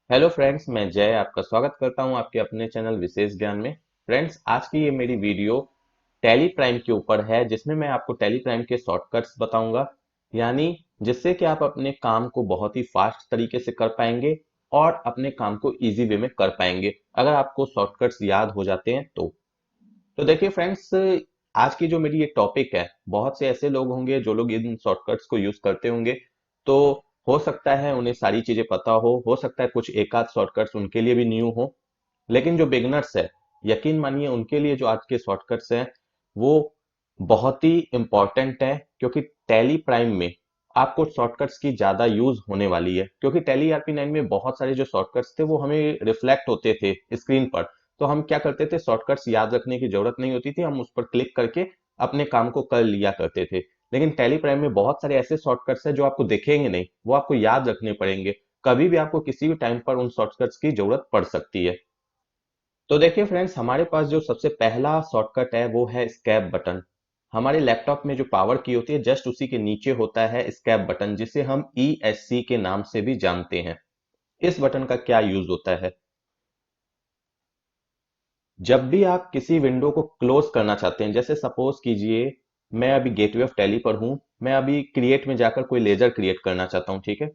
Hello friends, मैं जय आपका स्वागत करता हूं आपके अपने चैनल विशेष ज्ञान में। फ्रेंड्स, आज की ये मेरी वीडियो टैली प्राइम के ऊपर है, जिसमें मैं आपको टैली प्राइम के शॉर्टकट्स बताऊंगा, यानी जिससे कि आप अपने काम को बहुत ही फास्ट तरीके से कर पाएंगे और अपने काम को इजी वे में कर पाएंगे अगर आपको शॉर्टकट्स याद हो जाते हैं तो देखिए फ्रेंड्स, आज की जो मेरी ये टॉपिक है, बहुत से ऐसे लोग होंगे जो लोग इन शॉर्टकट्स को यूज करते होंगे। तो हो सकता है उन्हें सारी चीजें पता हो सकता है कुछ एक आध शॉर्टकट्स उनके लिए भी न्यू हो। लेकिन जो बिगनर्स है, यकीन मानिए उनके लिए जो आज के शॉर्टकट्स हैं वो बहुत ही इंपॉर्टेंट है, क्योंकि टैली प्राइम में आपको शॉर्टकट्स की ज्यादा यूज होने वाली है। क्योंकि टैली RP9 में बहुत सारे जो शॉर्टकट्स थे वो हमें रिफ्लेक्ट होते थे स्क्रीन पर। तो हम क्या करते थे, शॉर्टकट्स याद रखने की जरूरत नहीं होती थी, हम उस पर क्लिक करके अपने काम को कर लिया करते थे। लेकिन टैली प्राइम में बहुत सारे ऐसे शॉर्टकट्स हैं जो आपको दिखेंगे नहीं, वो आपको याद रखने पड़ेंगे। कभी भी आपको किसी भी टाइम पर उन शॉर्टकट्स की जरूरत पड़ सकती है। तो देखिए फ्रेंड्स, हमारे पास जो सबसे पहला शॉर्टकट है वो है स्केप बटन। हमारे लैपटॉप में जो पावर की होती है, जस्ट उसी के नीचे होता है स्केप बटन, जिसे हम ESC के नाम से भी जानते हैं। इस बटन का क्या यूज होता है? जब भी आप किसी विंडो को क्लोज करना चाहते हैं, जैसे सपोज कीजिए मैं अभी गेटवे ऑफ टैली पर हूं, मैं अभी क्रिएट में जाकर कोई लेजर क्रिएट करना चाहता हूं, ठीक है।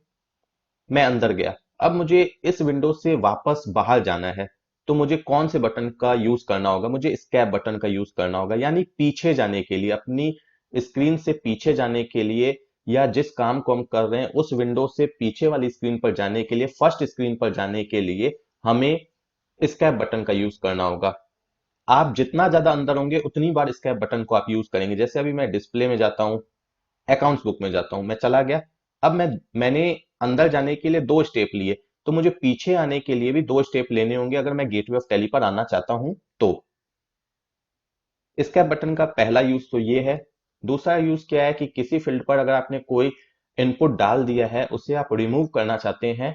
मैं अंदर गया, अब मुझे इस विंडो से वापस बाहर जाना है। तो मुझे कौन से बटन का यूज करना होगा? मुझे स्कैप बटन का यूज करना होगा, यानी पीछे जाने के लिए, अपनी स्क्रीन से पीछे जाने के लिए, या जिस काम को हम कर रहे हैं उस विंडो से पीछे वाली स्क्रीन पर जाने के लिए, फर्स्ट स्क्रीन पर जाने के लिए हमें स्कैप बटन का यूज करना होगा। आप जितना ज्यादा अंदर होंगे उतनी बार स्कैप बटन को आप यूज करेंगे। जैसे अभी मैं डिस्प्ले में जाता हूं, अकाउंट्स बुक में जाता हूं, मैं चला गया। अब मैंने अंदर जाने के लिए दो स्टेप लिए, तो मुझे पीछे आने के लिए भी दो स्टेप लेने होंगे अगर मैं गेटवे ऑफ टैली पर आना चाहता हूं तो। स्कैप बटन का पहला यूज तो ये है। दूसरा यूज क्या है कि किसी फील्ड पर अगर आपने कोई इनपुट डाल दिया है, उसे आप रिमूव करना चाहते हैं,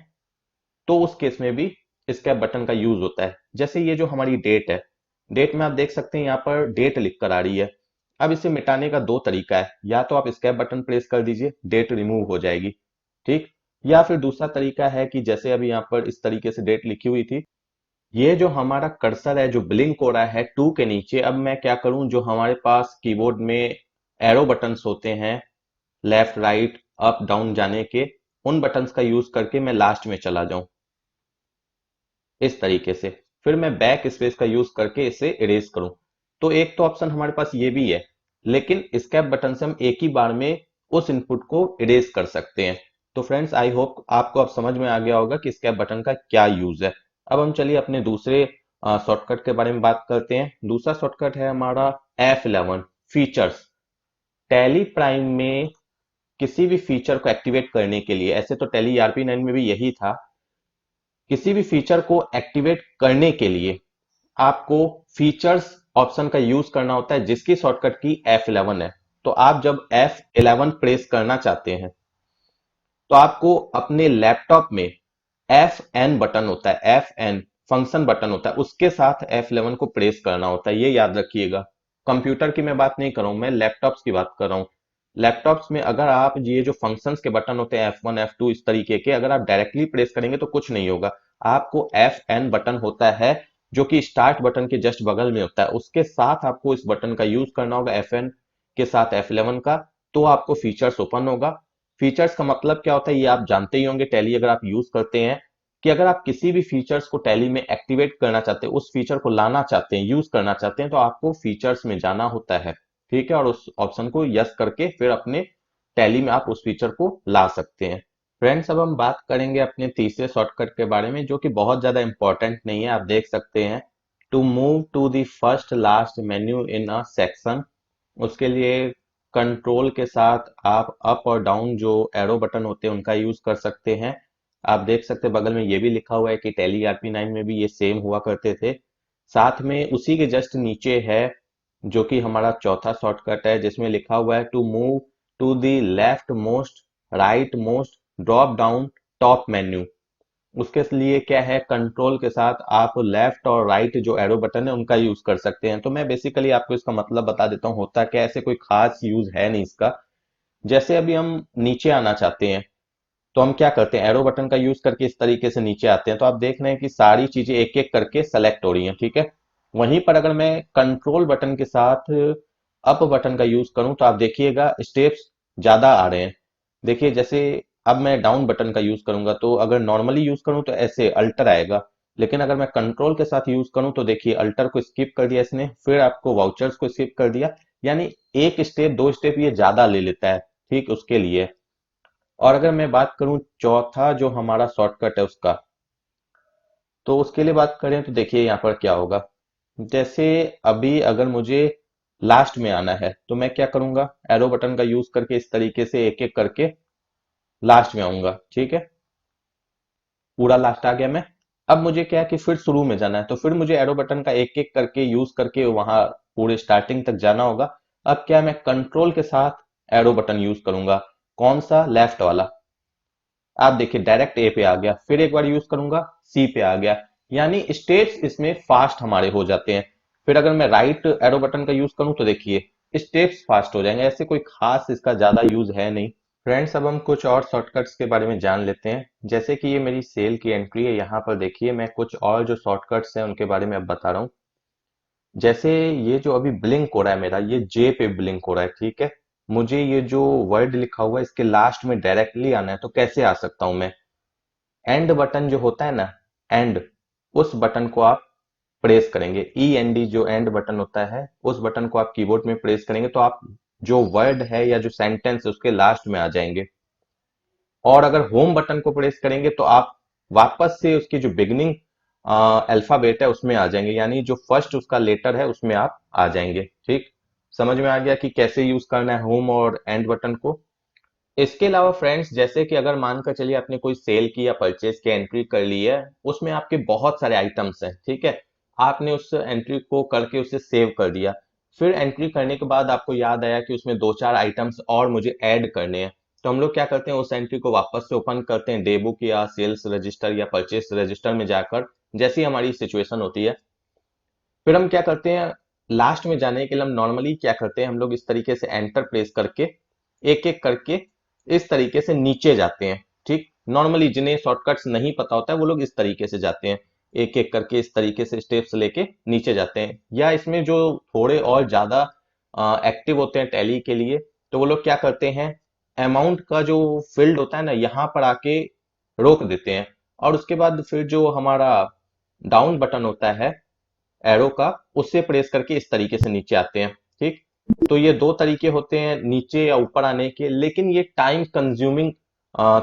तो उस केस में भी स्कैप बटन का यूज होता है। जैसे ये जो हमारी डेट है, डेट में आप देख सकते हैं यहाँ पर डेट लिख कर आ रही है। अब इसे मिटाने का दो तरीका है, या तो आप स्कैप बटन प्रेस कर दीजिए, डेट रिमूव हो जाएगी, ठीक। या फिर दूसरा तरीका है कि जैसे अभी यहाँ पर इस तरीके से डेट लिखी हुई थी, ये जो हमारा कर्सर है जो ब्लिंक हो रहा है टू के नीचे, अब मैं क्या करूं, जो हमारे पास कीबोर्ड में एरो बटन्स होते हैं, लेफ्ट राइट अप डाउन जाने के, उन बटन्स का यूज करके मैं लास्ट में चला जाऊं इस तरीके से। फिर मैं बैक स्पेस का यूज करके इसे इरेज करूं। तो एक तो ऑप्शन हमारे पास ये भी है, लेकिन स्केप बटन से हम एक ही बार में उस इनपुट को इरेज कर सकते हैं। तो फ्रेंड्स, आई होप आपको अब समझ में आ गया होगा कि स्केप बटन का क्या यूज है। अब हम चलिए अपने दूसरे शॉर्टकट के बारे में बात करते हैं। दूसरा शॉर्टकट है हमारा F11 फीचर्स। टैली प्राइम में किसी भी फीचर को एक्टिवेट करने के लिए, ऐसे तो टैली RP9 में भी यही था, किसी भी फीचर को एक्टिवेट करने के लिए आपको फीचर्स ऑप्शन का यूज करना होता है, जिसकी शॉर्टकट की F11 है। तो आप जब F11 प्रेस करना चाहते हैं, तो आपको अपने लैपटॉप में FN बटन होता है, FN फंक्शन बटन होता है, उसके साथ F11 को प्रेस करना होता है, ये याद रखिएगा। कंप्यूटर की मैं बात नहीं कर रहा हूं, मैं लैपटॉप्स की बात कर रहा हूं। लैपटॉप्स में अगर आप ये जो फंक्शंस के बटन होते हैं F1 F2 इस तरीके के, अगर आप डायरेक्टली प्रेस करेंगे तो कुछ नहीं होगा। आपको FN बटन होता है जो कि स्टार्ट बटन के जस्ट बगल में होता है, उसके साथ आपको इस बटन का यूज करना होगा, FN के साथ F11 का। तो आपको फीचर्स ओपन होगा। फीचर्स का मतलब क्या होता है ये आप जानते ही होंगे, टैली अगर आप यूज करते हैं, कि अगर आप किसी भी फीचर्स को टैली में एक्टिवेट करना चाहते हैं, उस फीचर को लाना चाहते हैं, यूज करना चाहते हैं, तो आपको फीचर्स में जाना होता है, ठीक है। और उस ऑप्शन को यस करके फिर अपने टैली में आप उस फीचर को ला सकते हैं। फ्रेंड्स, अब हम बात करेंगे अपने तीसरे शॉर्टकट के बारे में, जो कि बहुत ज्यादा इंपॉर्टेंट नहीं है। आप देख सकते हैं, to move to the first last menu in a section, उसके लिए कंट्रोल के साथ आप अप और डाउन जो एरो बटन होते हैं उनका यूज कर सकते हैं। आप देख सकते हैं बगल में ये भी लिखा हुआ है कि टैली RP9 में भी ये सेम हुआ करते थे। साथ में उसी के जस्ट नीचे है जो कि हमारा चौथा शॉर्टकट है, जिसमें लिखा हुआ है to move to the left most right most drop down top menu. उसके लिए क्या है, कंट्रोल के साथ आप लेफ्ट और राइट जो एरो बटन है उनका यूज कर सकते हैं। तो मैं बेसिकली आपको इसका मतलब बता देता हूँ, होता क्या है, ऐसे कोई खास यूज है नहीं इसका। जैसे अभी हम नीचे आना चाहते हैं, तो हम क्या करते हैं, एरो बटन का यूज करके इस तरीके से नीचे आते हैं। तो आप देख रहे हैं कि सारी चीजें एक एक करके सेलेक्ट हो रही हैं, ठीक है। वहीं पर अगर मैं कंट्रोल बटन के साथ अप बटन का यूज करूं तो आप देखिएगा स्टेप्स ज्यादा आ रहे हैं। देखिए जैसे अब मैं डाउन बटन का यूज करूंगा तो अगर नॉर्मली यूज करूं तो ऐसे अल्टर आएगा, लेकिन अगर मैं कंट्रोल के साथ यूज करूं तो देखिए अल्टर को स्किप कर दिया इसने, फिर आपको वाउचर्स को स्किप कर दिया, यानी एक स्टेप दो स्टेप ये ज्यादा ले लेता है, ठीक उसके लिए। और अगर मैं बात करूं चौथा जो हमारा शॉर्टकट है उसका, तो उसके लिए बात करें तो देखिए यहाँ पर क्या होगा। जैसे अभी अगर मुझे लास्ट में आना है तो मैं क्या करूंगा, एरो बटन का यूज करके इस तरीके से एक एक करके लास्ट में आऊंगा, ठीक है। पूरा लास्ट आ गया मैं। अब मुझे क्या है कि फिर शुरू में जाना है, तो फिर मुझे एरो बटन का एक एक करके यूज करके वहां पूरे स्टार्टिंग तक जाना होगा। अब क्या मैं कंट्रोल के साथ एरो बटन यूज करूंगा, कौन सा, लेफ्ट वाला। आप देखिए डायरेक्ट ए पे आ गया, फिर एक बार यूज करूंगा सी पे आ गया, यानी स्टेप्स इसमें फास्ट हमारे हो जाते हैं। फिर अगर मैं राइट एरो बटन का यूज करूं तो देखिए स्टेप्स फास्ट हो जाएंगे, ऐसे कोई खास इसका ज्यादा यूज है नहीं। फ्रेंड्स अब हम कुछ और शॉर्टकट्स के बारे में जान लेते हैं। जैसे कि ये मेरी सेल की एंट्री है, यहाँ पर देखिए मैं कुछ और जो शॉर्टकट्स हैं उनके बारे में अब बता रहा हूँ। जैसे ये जो अभी ब्लिंक हो रहा है मेरा, ये जे पे ब्लिंक हो रहा है, ठीक है। मुझे ये जो वर्ड लिखा हुआ है इसके लास्ट में डायरेक्टली आना है, तो कैसे आ सकता हूं मैं। एंड बटन जो होता है ना, एंड, उस बटन को आप प्रेस करेंगे, ई एन डी जो एंड बटन होता है उस बटन को आप कीबोर्ड में प्रेस करेंगे तो आप जो वर्ड है या जो सेंटेंस है उसके लास्ट में आ जाएंगे। और अगर होम बटन को प्रेस करेंगे तो आप वापस से उसकी जो बिगनिंग अल्फाबेट है उसमें आ जाएंगे, यानी जो फर्स्ट उसका लेटर है उसमें आप आ जाएंगे, ठीक। समझ में आ गया कि कैसे यूज करना है होम और एंड बटन को। इसके अलावा फ्रेंड्स जैसे कि अगर मानकर चलिए आपने कोई सेल की या परचेज की एंट्री कर ली है, उसमें आपके बहुत सारे आइटम्स हैं, ठीक है। आपने उस एंट्री को करके उसे सेव कर दिया, फिर एंट्री करने के बाद आपको याद आया कि उसमें दो चार आइटम्स और मुझे ऐड करने हैं। तो हम लोग क्या करते हैं, उस एंट्री को वापस से ओपन करते हैं डे बुक या सेल्स रजिस्टर या परचेस रजिस्टर में जाकर, जैसी हमारी सिचुएशन होती है। फिर हम क्या करते हैं, लास्ट में जाने के लिए हम नॉर्मली क्या करते हैं, हम लोग इस तरीके से एंटर प्रेस करके एक एक करके इस तरीके से नीचे जाते हैं, ठीक। नॉर्मली जिन्हें शॉर्टकट्स नहीं पता होता है वो लोग इस तरीके से जाते हैं, एक एक करके इस तरीके से स्टेप्स लेके नीचे जाते हैं। या इसमें जो थोड़े और ज्यादा एक्टिव होते हैं टैली के लिए, तो वो लोग क्या करते हैं, अमाउंट का जो फील्ड होता है ना यहाँ पर आके रोक देते हैं, और उसके बाद फिर जो हमारा डाउन बटन होता है एरो का, उससे प्रेस करके इस तरीके से नीचे आते हैं, ठीक। तो ये दो तरीके होते हैं नीचे या ऊपर आने के, लेकिन ये टाइम कंज्यूमिंग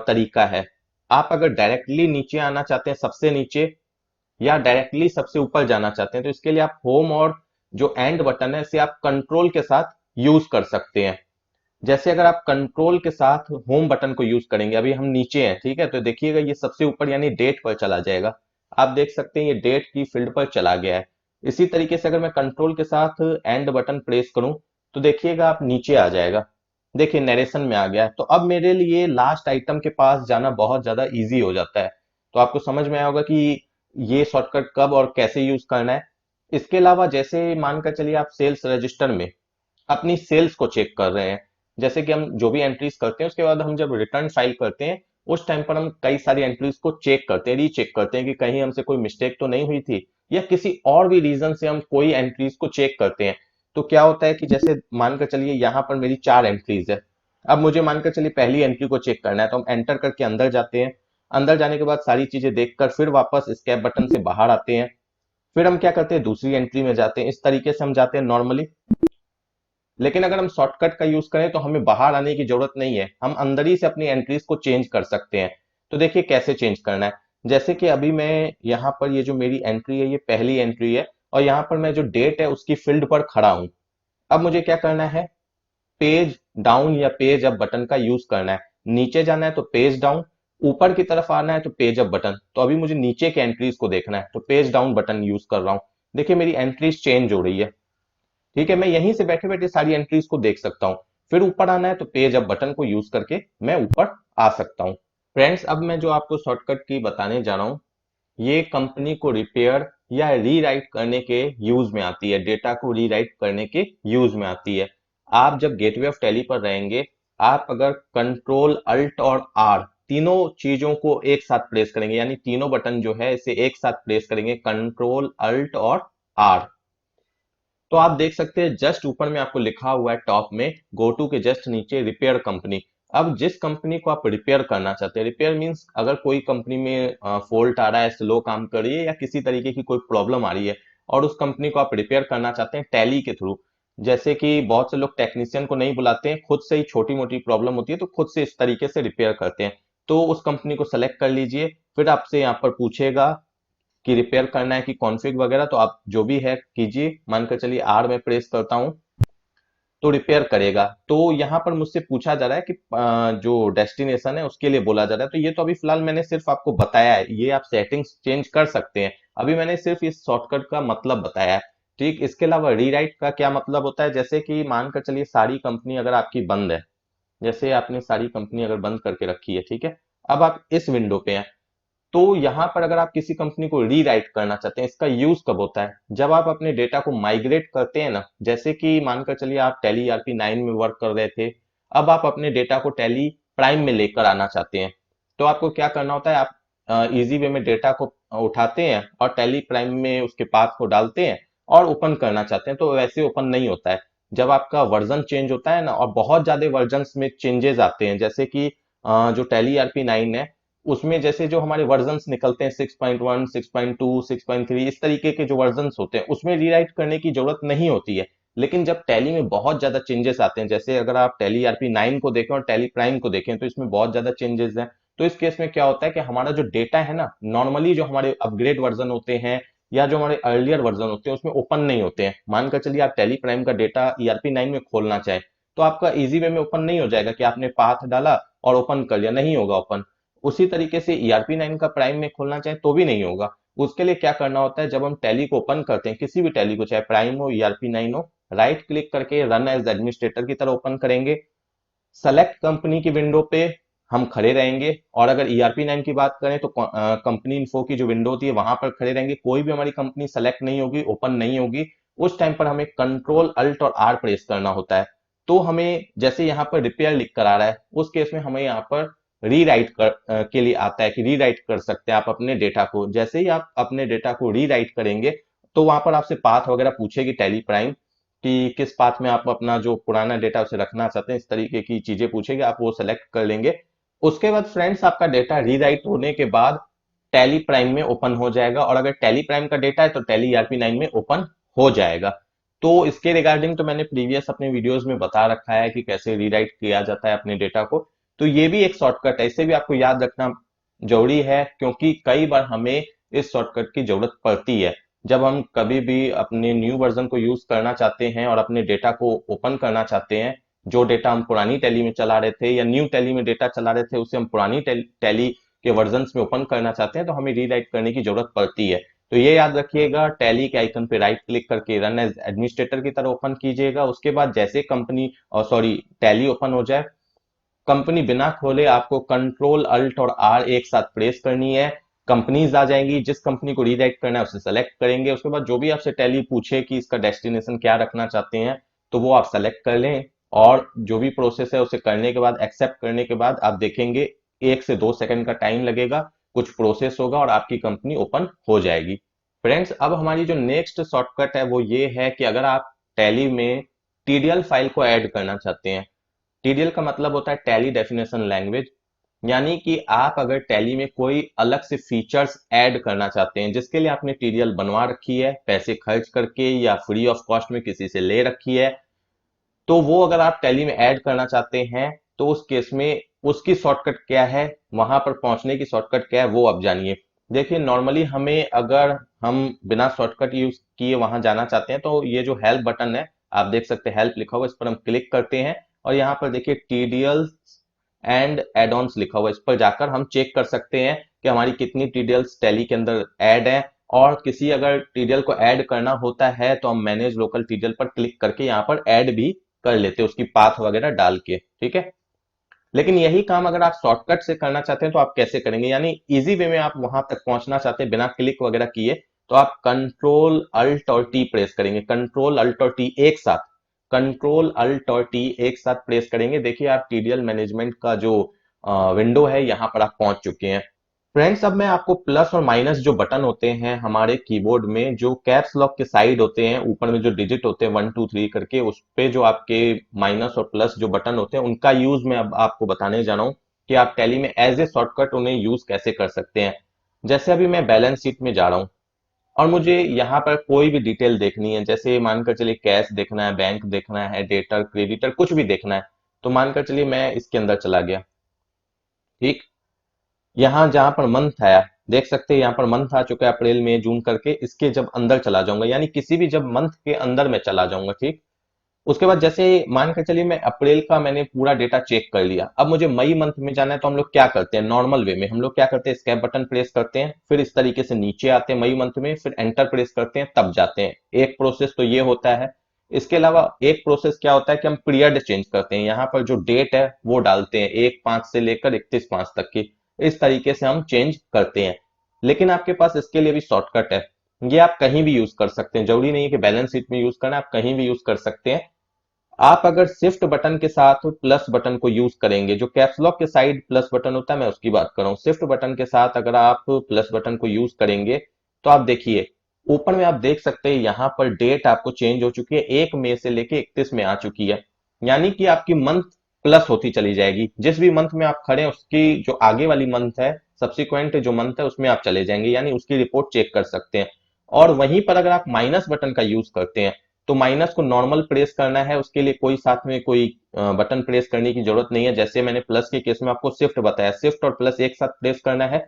तरीका है। आप अगर डायरेक्टली नीचे आना चाहते हैं सबसे नीचे, या डायरेक्टली सबसे ऊपर जाना चाहते हैं, तो इसके लिए आप होम और जो एंड बटन है इसे आप कंट्रोल के साथ यूज कर सकते हैं। जैसे अगर आप कंट्रोल के साथ होम बटन को यूज करेंगे, अभी हम नीचे हैं, ठीक है, तो देखिएगा ये सबसे ऊपर यानी डेट पर चला जाएगा। आप देख सकते हैं ये डेट की फील्ड पर चला गया है। इसी तरीके से अगर मैं कंट्रोल के साथ एंड बटन प्रेस करूं तो देखिएगा आप नीचे आ जाएगा, देखिए नरेशन में आ गया है। तो अब मेरे लिए लास्ट आइटम के पास जाना बहुत ज्यादा इजी हो जाता है। तो आपको समझ में आया होगा कि ये शॉर्टकट कब और कैसे यूज करना है। इसके अलावा जैसे मानकर चलिए आप सेल्स रजिस्टर में अपनी सेल्स को चेक कर रहे हैं, जैसे कि हम जो भी एंट्रीज करते हैं उसके बाद हम जब रिटर्न फाइल करते हैं उस टाइम पर हम कई सारी एंट्रीज को चेक करते हैं, रीचेक करते हैं कि कहीं हमसे कोई मिस्टेक तो नहीं हुई थी, या किसी और भी रीजन से हम कोई एंट्रीज को चेक करते हैं। तो क्या होता है कि जैसे मानकर चलिए यहाँ पर मेरी 4 एंट्रीज है, अब मुझे मानकर चलिए पहली एंट्री को चेक करना है, तो हम एंटर करके अंदर जाते हैं। अंदर जाने के बाद सारी चीजें देखकर फिर वापस स्केप बटन से बाहर आते हैं। फिर हम क्या करते हैं, दूसरी एंट्री में जाते हैं, इस तरीके से हम जाते हैं नॉर्मली। लेकिन अगर हम शॉर्टकट का यूज करें तो हमें बाहर आने की जरूरत नहीं है, हम अंदर ही से अपनी एंट्रीज को चेंज कर सकते हैं। तो देखिए कैसे चेंज करना है। जैसे कि अभी मैं यहाँ पर ये जो मेरी एंट्री है ये पहली एंट्री है, और यहाँ पर मैं जो डेट है उसकी फील्ड पर खड़ा हूं। अब मुझे क्या करना है, पेज डाउन या पेज अप बटन का यूज करना है। नीचे जाना है तो पेज डाउन, ऊपर की तरफ आना है तो पेज अप बटन। तो अभी मुझे नीचे के एंट्रीज को देखना है तो पेज डाउन बटन यूज कर रहा हूँ। देखिए मेरी एंट्रीज चेंज हो रही है, ठीक है। मैं यहीं से बैठे बैठे सारी एंट्रीज को देख सकता हूँ। फिर ऊपर आना है तो पेज अप बटन को यूज करके मैं ऊपर आ सकता हूँ। फ्रेंड्स अब मैं जो आपको शॉर्टकट की बताने जा रहा हूँ, ये कंपनी को रिपेयर या रीराइट करने के यूज में आती है, डेटा को रीराइट करने के यूज में आती है। आप जब गेटवे ऑफ टैली पर रहेंगे, आप अगर कंट्रोल अल्ट और आर तीनों चीजों को एक साथ प्रेस करेंगे, यानी तीनों बटन जो है इसे एक साथ प्रेस करेंगे, कंट्रोल अल्ट और आर। तो आप देख सकते हैं जस्ट ऊपर में आपको लिखा हुआ है टॉप में, गो टू के जस्ट नीचे रिपेयर कंपनी। अब जिस कंपनी को आप रिपेयर करना चाहते हैं, रिपेयर मींस अगर कोई कंपनी में फॉल्ट आ रहा है, स्लो काम कर रही है या किसी तरीके की कोई प्रॉब्लम आ रही है और उस कंपनी को आप रिपेयर करना चाहते हैं टैली के थ्रू। जैसे कि बहुत से लोग टेक्नीशियन को नहीं बुलाते हैं, खुद से ही छोटी मोटी प्रॉब्लम होती है तो खुद से इस तरीके से रिपेयर करते हैं। तो उस कंपनी को सेलेक्ट कर लीजिए, फिर आपसे यहाँ पर पूछेगा कि रिपेयर करना है कि कॉन्फ़िग वगैरह, तो आप जो भी है कीजिए। मानकर चलिए आर में प्रेस करता हूं तो रिपेयर करेगा। तो यहाँ पर मुझसे पूछा जा रहा है कि जो डेस्टिनेशन है उसके लिए बोला जा रहा है। तो ये तो अभी फिलहाल मैंने सिर्फ आपको बताया है, ये आप सेटिंग्स चेंज कर सकते हैं। अभी मैंने सिर्फ इस शॉर्टकट का मतलब बताया है। ठीक, इसके अलावा रीराइट का क्या मतलब होता है, जैसे कि मानकर चलिए सारी कंपनी अगर आपकी बंद है, जैसे आपने सारी कंपनी अगर बंद करके रखी है, ठीक है, अब आप इस विंडो पे हैं, तो यहां पर अगर आप किसी कंपनी को रीराइट करना चाहते हैं, इसका यूज कब होता है, जब आप अपने डेटा को माइग्रेट करते हैं ना। जैसे कि मानकर चलिए आप टैली ईआरपी 9 में वर्क कर रहे थे, अब आप अपने डेटा को टैली प्राइम में लेकर आना चाहते हैं, तो आपको क्या करना होता है, आप इजी वे में डेटा को उठाते हैं और टैली प्राइम में उसके पाथ को डालते हैं और ओपन करना चाहते हैं, तो वैसे ओपन नहीं होता है। जब आपका वर्जन चेंज होता है ना, और बहुत ज्यादा वर्जन में चेंजेस आते हैं, जैसे कि जो टैली ईआरपी 9 है उसमें जैसे जो हमारे वर्जन्स निकलते हैं 6.1, 6.2, 6.3, इस तरीके के जो वर्जन्स होते हैं उसमें रीराइट करने की जरूरत नहीं होती है। लेकिन जब टैली में बहुत ज्यादा चेंजेस आते हैं, जैसे अगर आप टैली आरपी 9 को देखें और टैली प्राइम को देखें, तो इसमें बहुत ज्यादा चेंजेस हैं। तो इस केस में क्या होता है कि हमारा जो डेटा है ना, नॉर्मली जो हमारे अपग्रेड वर्जन होते हैं या जो हमारे अर्लियर वर्जन होते हैं उसमें ओपन नहीं होते हैं। मानकर चलिए आप टैली प्राइम का डेटा ईआरपी 9 में खोलना चाहें, तो आपका इजी वे में ओपन नहीं हो जाएगा कि आपने पाथ डाला और ओपन कर लिया, नहीं होगा ओपन। उसी तरीके से ईआरपी 9 का प्राइम में खोलना चाहे तो भी नहीं होगा। उसके लिए क्या करना होता है, जब हम टैली को ओपन करते हैं, किसी भी टैली को, चाहे प्राइम हो ईआरपी 9 हो, राइट क्लिक करके रन एज एडमिनिस्ट्रेटर की तरह ओपन करेंगे। सेलेक्ट कंपनी की विंडो पे हम खड़े रहेंगे, और अगर ईआरपी 9 की बात करें तो कंपनी इन्फो की जो विंडो होती है वहां पर खड़े रहेंगे। कोई भी हमारी कंपनी सेलेक्ट नहीं होगी, ओपन नहीं होगी। उस टाइम पर हमें कंट्रोल अल्ट और आर प्रेस करना होता है। तो हमें जैसे यहाँ पर रिपेयर लिख कर आ रहा है, उस केस में हमें यहाँ पर रीराइट के लिए आता है कि रीराइट कर सकते हैं आप अपने डेटा को। जैसे ही आप अपने डेटा को रीराइट करेंगे तो वहां पर आपसे पाथ वगैरह पूछेगी टैली प्राइम कि किस पाथ में आप अपना जो पुराना डेटा उसे रखना चाहते हैं, इस तरीके की चीजें पूछेगी, आप वो सेलेक्ट कर लेंगे। उसके बाद फ्रेंड्स आपका डेटा रीराइट होने के बाद टैली प्राइम में ओपन हो जाएगा, और अगर टैली प्राइम का डेटा है तो टैली ईआरपी 9 में ओपन हो जाएगा। तो इसके रिगार्डिंग तो मैंने प्रीवियस अपने वीडियोस में बता रखा है कि कैसे रीराइट किया जाता है अपने डेटा को। तो ये भी एक शॉर्टकट है, इसे भी आपको याद रखना जरूरी है, क्योंकि कई बार हमें इस शॉर्टकट की जरूरत पड़ती है। जब हम कभी भी अपने न्यू वर्जन को यूज करना चाहते हैं और अपने डेटा को ओपन करना चाहते हैं, जो डेटा हम पुरानी टैली में चला रहे थे या न्यू टैली में डेटा चला रहे थे उसे हम पुरानी टैली के वर्जन में ओपन करना चाहते हैं, तो हमें रीराइट करने की जरूरत पड़ती है। तो ये याद रखिएगा, टैली के आइकन पे राइट क्लिक करके रन एज एडमिनिस्ट्रेटर की तरह ओपन कीजिएगा। उसके बाद जैसे कंपनी और सॉरी टैली ओपन हो जाए, कंपनी बिना खोले आपको कंट्रोल अल्ट और आर एक साथ प्रेस करनी है। कंपनीज आ जाएंगी, जिस कंपनी को रीडायरेक्ट करना है उसे सेलेक्ट करेंगे। उसके बाद जो भी आपसे टैली पूछे कि इसका डेस्टिनेशन क्या रखना चाहते हैं, तो वो आप सेलेक्ट कर लें, और जो भी प्रोसेस है उसे करने के बाद, एक्सेप्ट करने के बाद आप देखेंगे 1 से 2 सेकंड का टाइम लगेगा, कुछ प्रोसेस होगा और आपकी कंपनी ओपन हो जाएगी। फ्रेंड्स, अब हमारी जो नेक्स्ट शॉर्टकट है वो ये है कि अगर आप टैली में टीडीएल फाइल को ऐड करना चाहते हैं। टीडीएल का मतलब होता है टैली डेफिनेशन लैंग्वेज, यानी कि आप अगर टैली में कोई अलग से फीचर्स ऐड करना चाहते हैं, जिसके लिए आपने टीडीएल बनवा रखी है पैसे खर्च करके या फ्री ऑफ कॉस्ट में किसी से ले रखी है, तो वो अगर आप टैली में ऐड करना चाहते हैं तो उस केस में उसकी शॉर्टकट क्या है, वहां पर पहुंचने की शॉर्टकट क्या है, वो आप जानिए। देखिए नॉर्मली हमें, अगर हम बिना शॉर्टकट यूज किए वहां जाना चाहते हैं, तो ये जो हेल्प बटन है, आप देख सकते हैं हेल्प लिखा हुआ, इस पर हम क्लिक करते हैं और यहाँ पर देखिए टीडीएल एंड एड ऑन्स लिखा हुआ है। इस पर जाकर हम चेक कर सकते हैं कि हमारी कितनी टीडीएल्स टैली के अंदर ऐड है, और किसी अगर टीडीएल को ऐड करना होता है तो हम मैनेज लोकल टीडीएल पर क्लिक करके यहाँ पर ऐड भी कर लेते हैं, उसकी पाथ वगैरह डाल के, ठीक है। लेकिन यही काम अगर आप शॉर्टकट से करना चाहते हैं तो आप कैसे करेंगे, यानी इजी वे में आप वहां तक पहुंचना चाहते हैं बिना क्लिक वगैरह किए, तो आप कंट्रोल अल्ट और टी प्रेस करेंगे। कंट्रोल अल्ट और टी एक साथ, कंट्रोल अल्ट और टी एक साथ प्रेस करेंगे। देखिए आप टीडीएल मैनेजमेंट का जो विंडो है यहाँ पर आप पहुंच चुके हैं। फ्रेंड्स, अब मैं आपको प्लस और माइनस जो बटन होते हैं हमारे कीबोर्ड में, जो कैप्स लॉक के साइड होते हैं, ऊपर में जो डिजिट होते हैं 1 2 3 करके, उस पे जो आपके माइनस और प्लस जो बटन होते हैं उनका यूज मैं अब आपको बताने जा रहा हूँ कि आप टैली में एज ए शॉर्टकट उन्हें यूज कैसे कर सकते हैं। जैसे अभी मैं बैलेंस शीट में जा रहा हूँ और मुझे यहाँ पर कोई भी डिटेल देखनी है, जैसे मानकर चलिए कैश देखना है, बैंक देखना है, डेटर क्रेडिटर कुछ भी देखना है, तो मानकर चलिए मैं इसके अंदर चला गया। ठीक, यहाँ जहां पर मंथ आया, देख सकते हैं यहाँ पर मंथ आ चुका है अप्रैल मई जून करके, इसके जब अंदर चला जाऊंगा, यानी किसी भी जब मंथ के अंदर मैं चला जाऊंगा। ठीक, उसके बाद जैसे मान कर चलिए मैं अप्रैल का मैंने पूरा डेटा चेक कर लिया, अब मुझे मई मंथ में जाना है, तो हम लोग क्या करते हैं नॉर्मल वे में, हम लोग क्या करते हैं स्केप बटन प्रेस करते हैं, फिर इस तरीके से नीचे आते हैं मई मंथ में, फिर एंटर प्रेस करते हैं, तब जाते हैं। एक प्रोसेस तो ये होता है। इसके अलावा एक प्रोसेस क्या होता है कि हम पीरियड चेंज करते हैं, यहाँ पर जो डेट है वो डालते हैं 1/5 से लेकर 31/5 तक की, इस तरीके से हम चेंज करते हैं। लेकिन आपके पास इसके लिए भी शॉर्टकट है, ये आप कहीं भी यूज कर सकते हैं, जरूरी नहीं है कि बैलेंस शीट में यूज करना, आप कहीं भी यूज कर सकते हैं। आप अगर शिफ्ट बटन के साथ प्लस बटन को यूज करेंगे, जो कैप्स लॉक के साइड प्लस बटन होता है मैं उसकी बात कर रहा हूँ, शिफ्ट बटन के साथ अगर आप प्लस बटन को यूज करेंगे, तो आप देखिए ऊपर में आप देख सकते हैं यहाँ पर डेट आपको चेंज हो चुकी है, 1 मई से लेके 31 में आ चुकी है, यानी कि आपकी मंथ प्लस होती चली जाएगी। जिस भी मंथ में आप खड़े हैं उसकी जो आगे वाली मंथ है, सब्सिक्वेंट जो मंथ है उसमें आप चले जाएंगे, यानी उसकी रिपोर्ट चेक कर सकते हैं। और वहीं पर अगर आप माइनस बटन का यूज करते हैं, तो माइनस को नॉर्मल प्रेस करना है, उसके लिए कोई साथ में कोई बटन प्रेस करने की जरूरत नहीं है। जैसे मैंने प्लस के केस में आपको शिफ्ट बताया, शिफ्ट और प्लस एक साथ प्रेस करना है।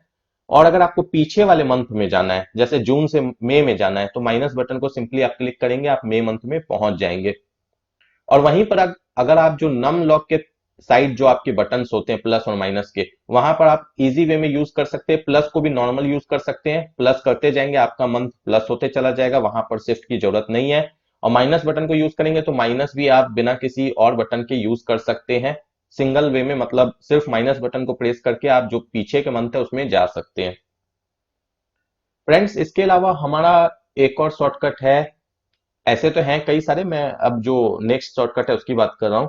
और अगर आपको पीछे वाले मंथ में जाना है, जैसे जून से मई में जाना है, तो माइनस बटन को सिंपली आप क्लिक करेंगे, आप मई मंथ में पहुंच जाएंगे। और वहीं पर अगर आप जो नम लॉक के साइड जो आपके बटन्स होते हैं प्लस और माइनस के, वहां पर आप इजी वे में यूज कर सकते हैं, प्लस को भी नॉर्मल यूज कर सकते हैं, प्लस करते जाएंगे आपका मंथ प्लस होते चला जाएगा, वहां पर शिफ्ट की जरूरत नहीं है। और माइनस बटन को यूज करेंगे तो माइनस भी आप बिना किसी और बटन के यूज कर सकते हैं, सिंगल वे में, मतलब सिर्फ माइनस बटन को प्रेस करके आप जो पीछे के मंथ है उसमें जा सकते हैं। फ्रेंड्स, इसके अलावा हमारा एक और शॉर्टकट है, ऐसे तो हैं कई सारे, मैं अब जो नेक्स्ट शॉर्टकट है उसकी बात कर रहा हूं।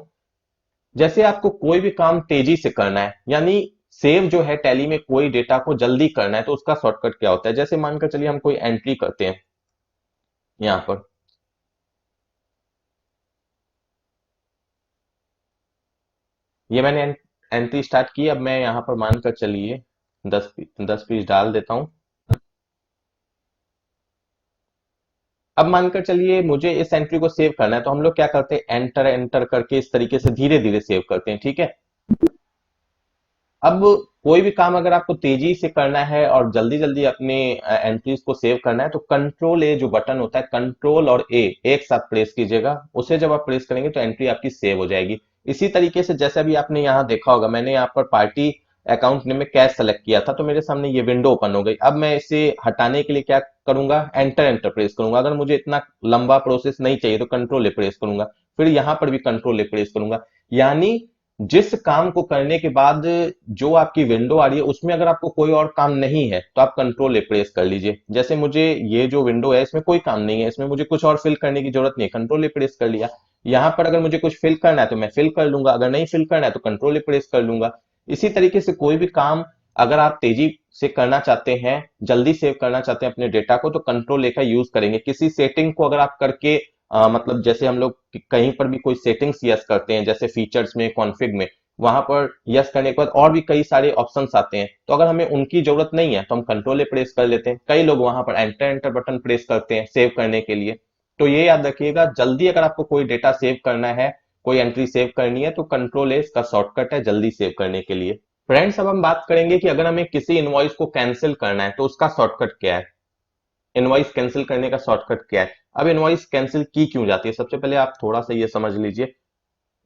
जैसे आपको कोई भी काम तेजी से करना है, यानी सेव जो है टैली में कोई डेटा को जल्दी करना है, तो उसका शॉर्टकट क्या होता है। जैसे मानकर चलिए हम कोई एंट्री करते हैं यहाँ पर, ये मैंने एंट्री स्टार्ट की, अब मैं यहाँ पर मानकर चलिए 10 पीस डाल देता हूँ। अब मानकर चलिए मुझे इस एंट्री को सेव करना है, तो हम लोग क्या करते हैं एंटर एंटर करके इस तरीके से धीरे धीरे सेव करते हैं। ठीक है, अब कोई भी काम अगर आपको तेजी से करना है और जल्दी जल्दी अपने एंट्रीज को सेव करना है, तो कंट्रोल ए जो बटन होता है, कंट्रोल और ए एक साथ प्रेस कीजिएगा, उसे जब आप प्रेस करेंगे तो एंट्री आपकी सेव हो जाएगी। इसी तरीके से जैसे अभी आपने यहाँ देखा होगा, मैंने यहाँ पर पार्टी अकाउंट ने में कैश सेलेक्ट किया था, तो मेरे सामने ये विंडो ओपन हो गई। अब मैं इसे हटाने के लिए क्या करूंगा, एंटर एंटर प्रेस करूंगा। अगर मुझे इतना लंबा प्रोसेस नहीं चाहिए तो कंट्रोल ए प्रेस करूंगा, फिर यहां पर भी कंट्रोल ए प्रेस करूंगा। यानी जिस काम को करने के बाद जो आपकी विंडो आ रही है उसमें अगर आपको कोई और काम नहीं है, तो आप कंट्रोल ए प्रेस कर लीजिए। जैसे मुझे ये जो विंडो है इसमें कोई काम नहीं है, इसमें मुझे कुछ और फिल करने की जरूरत नहीं है, कंट्रोल ए प्रेस कर लिया। यहाँ पर अगर मुझे कुछ फिल करना है तो मैं फिल कर लूंगा, अगर नहीं फिल करना है तो कंट्रोल ए प्रेस कर लूंगा। इसी तरीके से कोई भी काम अगर आप तेजी से करना चाहते हैं, जल्दी सेव करना चाहते हैं अपने डेटा को, तो कंट्रोल ए का यूज करेंगे। किसी सेटिंग को अगर आप करके मतलब जैसे हम लोग कहीं पर भी कोई सेटिंग्स यस करते हैं, जैसे फीचर्स में, कॉन्फ़िग में, वहां पर यस करने के बाद और भी कई सारे ऑप्शंस आते हैं, तो अगर हमें उनकी जरूरत नहीं है तो हम कंट्रोल ए प्रेस कर लेते हैं। कई लोग वहां पर एंटर एंटर बटन प्रेस करते हैं सेव करने के लिए। तो ये याद रखिएगा, जल्दी अगर आपको कोई डेटा सेव करना है, कोई एंट्री सेव करनी है, तो कंट्रोल ए इसका शॉर्टकट है जल्दी सेव करने के लिए। फ्रेंड्स, अब हम बात करेंगे कि अगर हमें किसी इनवॉइस को कैंसिल करना है तो उसका शॉर्टकट क्या है। इनवॉइस कैंसिल करने का शॉर्टकट क्या है। अब इनवॉइस कैंसिल की क्यों जाती है, सबसे पहले आप थोड़ा सा ये समझ लीजिए।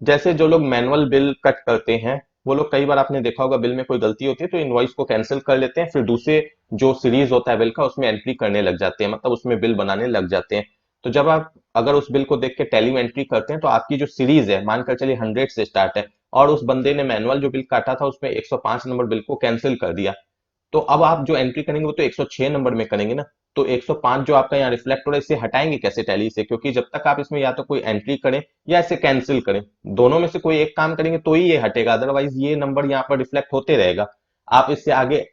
जैसे जो लोग मैनुअल बिल कट करते हैं, वो लोग कई बार आपने देखा होगा बिल में कोई गलती होती है तो इनवॉइस को कैंसिल कर लेते हैं, फिर दूसरे जो सीरीज होता है बिल का उसमें एंट्री करने लग जाते हैं, मतलब उसमें बिल बनाने लग जाते हैं। तो जब आप अगर उस बिल को देख के टैली में एंट्री करते हैं, तो आपकी जो सीरीज है मानकर चलिए 100 से स्टार्ट है, और उस बंदे ने मैनुअल जो बिल काटा था उसमें 105 नंबर बिल को कैंसिल कर दिया, तो अब आप जो एंट्री करेंगे वो तो 106 नंबर में करेंगे ना। तो 105 जो आपका यहाँ रिफ्लेक्ट हो रहा है, इसे हटाएंगे कैसे टैली से? क्योंकि जब तक आप इसमें या तो कोई एंट्री करें या इसे कैंसिल करें, दोनों में से कोई एक काम करेंगे तो ही ये हटेगा, अदरवाइज ये नंबर यहाँ पर रिफ्लेक्ट होते रहेगा। आप इससे आगे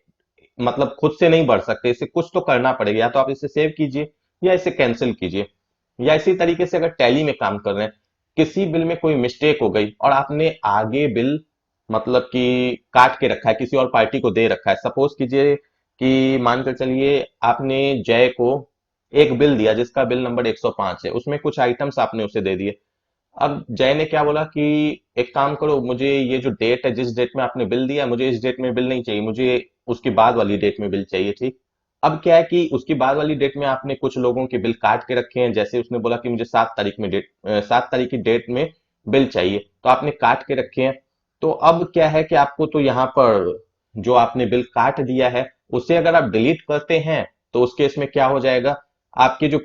मतलब खुद से नहीं बढ़ सकते, इसे कुछ तो करना पड़ेगा, या तो आप इसे सेव कीजिए या इसे कैंसिल कीजिए। या इसी तरीके से अगर टैली में काम कर रहे हैं, किसी बिल में कोई मिस्टेक हो गई और आपने आगे बिल मतलब कि काट के रखा है, किसी और पार्टी को दे रखा है। सपोज कीजिए कि मानकर चलिए आपने जय को एक बिल दिया जिसका बिल नंबर 105 है, उसमें कुछ आइटम्स आपने उसे दे दिए। अब जय ने क्या बोला कि एक काम करो, मुझे ये जो डेट है, जिस डेट में आपने बिल दिया, मुझे इस डेट में बिल नहीं चाहिए, मुझे उसके बाद वाली डेट में बिल चाहिए, ठीक। अब क्या है कि उसकी बाद वाली डेट में आपने कुछ लोगों के बिल काट के रखे हैं, जैसे उसने बोला कि मुझे 7 तारीख में 7 तारीख की डेट में बिल चाहिए, तो आपने काट के रखे हैं। तो अब क्या है कि आपको तो यहाँ पर जो आपने बिल काट दिया है उसे अगर आप डिलीट करते हैं, तो उस केस में क्या हो जाएगा, आपके जो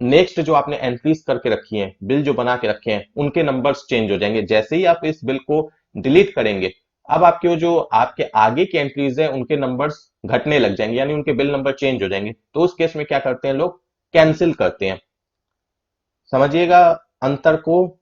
नेक्स्ट जो आपने एंट्रीज करके रखी हैं, बिल जो बना के रखे हैं, उनके नंबर्स चेंज हो जाएंगे। जैसे ही आप इस बिल को डिलीट करेंगे, अब आपके वो जो आपके आगे की एंट्रीज है उनके नंबर्स घटने लग जाएंगे, यानी उनके बिल नंबर चेंज हो जाएंगे। तो उस केस में क्या करते हैं लोग, कैंसिल करते हैं। समझिएगा अंतर को।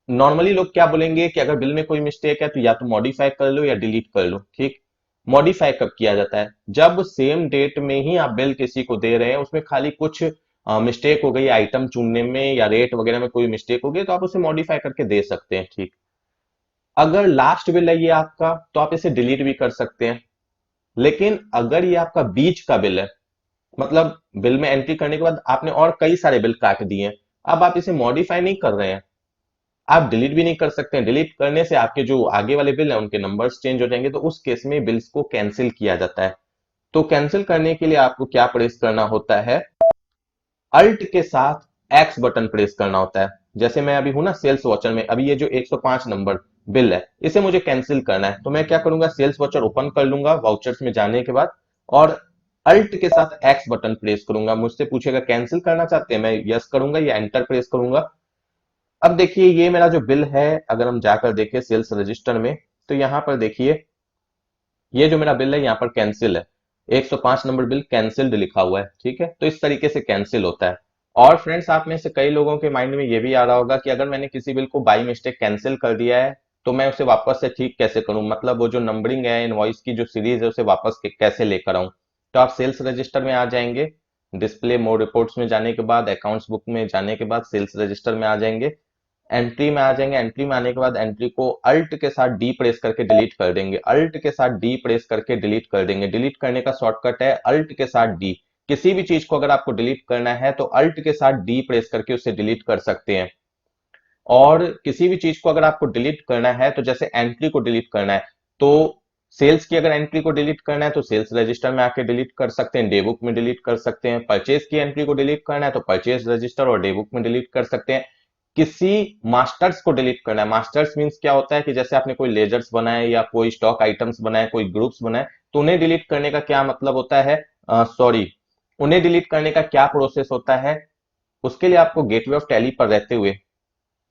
नॉर्मली लोग क्या बोलेंगे कि अगर बिल में कोई मिस्टेक है तो या तो मॉडिफाई कर लो या डिलीट कर लो, ठीक। मॉडिफाई कब किया जाता है, जब सेम डेट में ही आप बिल किसी को दे रहे हैं, उसमें खाली कुछ मिस्टेक हो गई, आइटम चुनने में या रेट वगैरह में कोई मिस्टेक हो गई, तो आप उसे मॉडिफाई करके दे सकते हैं, ठीक। अगर लास्ट बिल है ये आपका, तो आप इसे डिलीट भी कर सकते हैं। लेकिन अगर ये आपका बीच का बिल है, मतलब बिल में एंट्री करने के बाद आपने और कई सारे बिल काट दिए हैं, अब आप इसे मॉडिफाई नहीं कर रहे हैं, आप डिलीट भी नहीं कर सकते हैं। डिलीट करने से आपके जो आगे वाले बिल हैं उनके नंबर्स चेंज हो जाएंगे, तो उस केस में बिल्स को कैंसिल किया जाता है। तो कैंसिल करने के लिए आपको क्या प्रेस करना होता है, अल्ट के साथ एक्स बटन प्रेस करना होता है। जैसे मैं अभी हूं ना सेल्स वॉचर में, अभी ये जो 105 नंबर बिल है इसे मुझे कैंसिल करना है, तो मैं क्या करूंगा, सेल्स वॉचर ओपन कर लूंगा वाउचर्स में जाने के बाद, और अल्ट के साथ एक्स बटन प्रेस करूंगा। मुझसे पूछेगा कैंसिल करना चाहते हैं, मैं यस करूंगा या एंटर प्रेस करूंगा। अब देखिए ये मेरा जो बिल है, अगर हम जाकर देखें सेल्स रजिस्टर में, तो यहां पर देखिए ये जो मेरा बिल है यहाँ पर कैंसिल है, 105 नंबर बिल कैंसिल्ड लिखा हुआ है, ठीक है। तो इस तरीके से कैंसिल होता है। और फ्रेंड्स आप में से कई लोगों के माइंड में ये भी आ रहा होगा कि अगर मैंने किसी बिल को बाई मिस्टेक कैंसिल कर दिया है, तो मैं उसे वापस से ठीक कैसे करूं, मतलब वो जो नंबरिंग है इनवॉइस की जो सीरीज है उसे वापस कैसे लेकर आऊं। तो आप सेल्स रजिस्टर में आ जाएंगे, डिस्प्ले मोड रिपोर्ट्स में जाने के बाद, अकाउंट्स बुक में जाने के बाद सेल्स रजिस्टर में आ जाएंगे, एंट्री में आ जाएंगे। एंट्री में आने के बाद एंट्री को अल्ट के साथ डी प्रेस करके डिलीट कर देंगे, अल्ट के साथ डी प्रेस करके डिलीट कर देंगे। डिलीट करने का शॉर्टकट है अल्ट के साथ डी। किसी भी चीज को अगर आपको डिलीट करना है तो अल्ट के साथ डी प्रेस करके उसे डिलीट कर सकते हैं। और किसी भी चीज को अगर आपको डिलीट करना है, तो जैसे एंट्री को डिलीट करना है, तो सेल्स की अगर एंट्री को डिलीट करना है तो सेल्स रजिस्टर में आके डिलीट कर सकते हैं, डे बुक में डिलीट कर सकते हैं। परचेज की एंट्री को डिलीट करना है तो परचेज रजिस्टर और डे बुक में डिलीट कर सकते हैं। किसी मास्टर्स को डिलीट करना है, मास्टर्स मींस क्या होता है कि जैसे आपने कोई लेजर्स बनाए या कोई स्टॉक आइटम्स बनाए, कोई ग्रुप्स बनाए, तो उन्हें डिलीट करने का क्या मतलब होता है, सॉरी, उन्हें डिलीट करने का क्या प्रोसेस होता है, उसके लिए आपको गेटवे ऑफ टैली पर रहते हुए,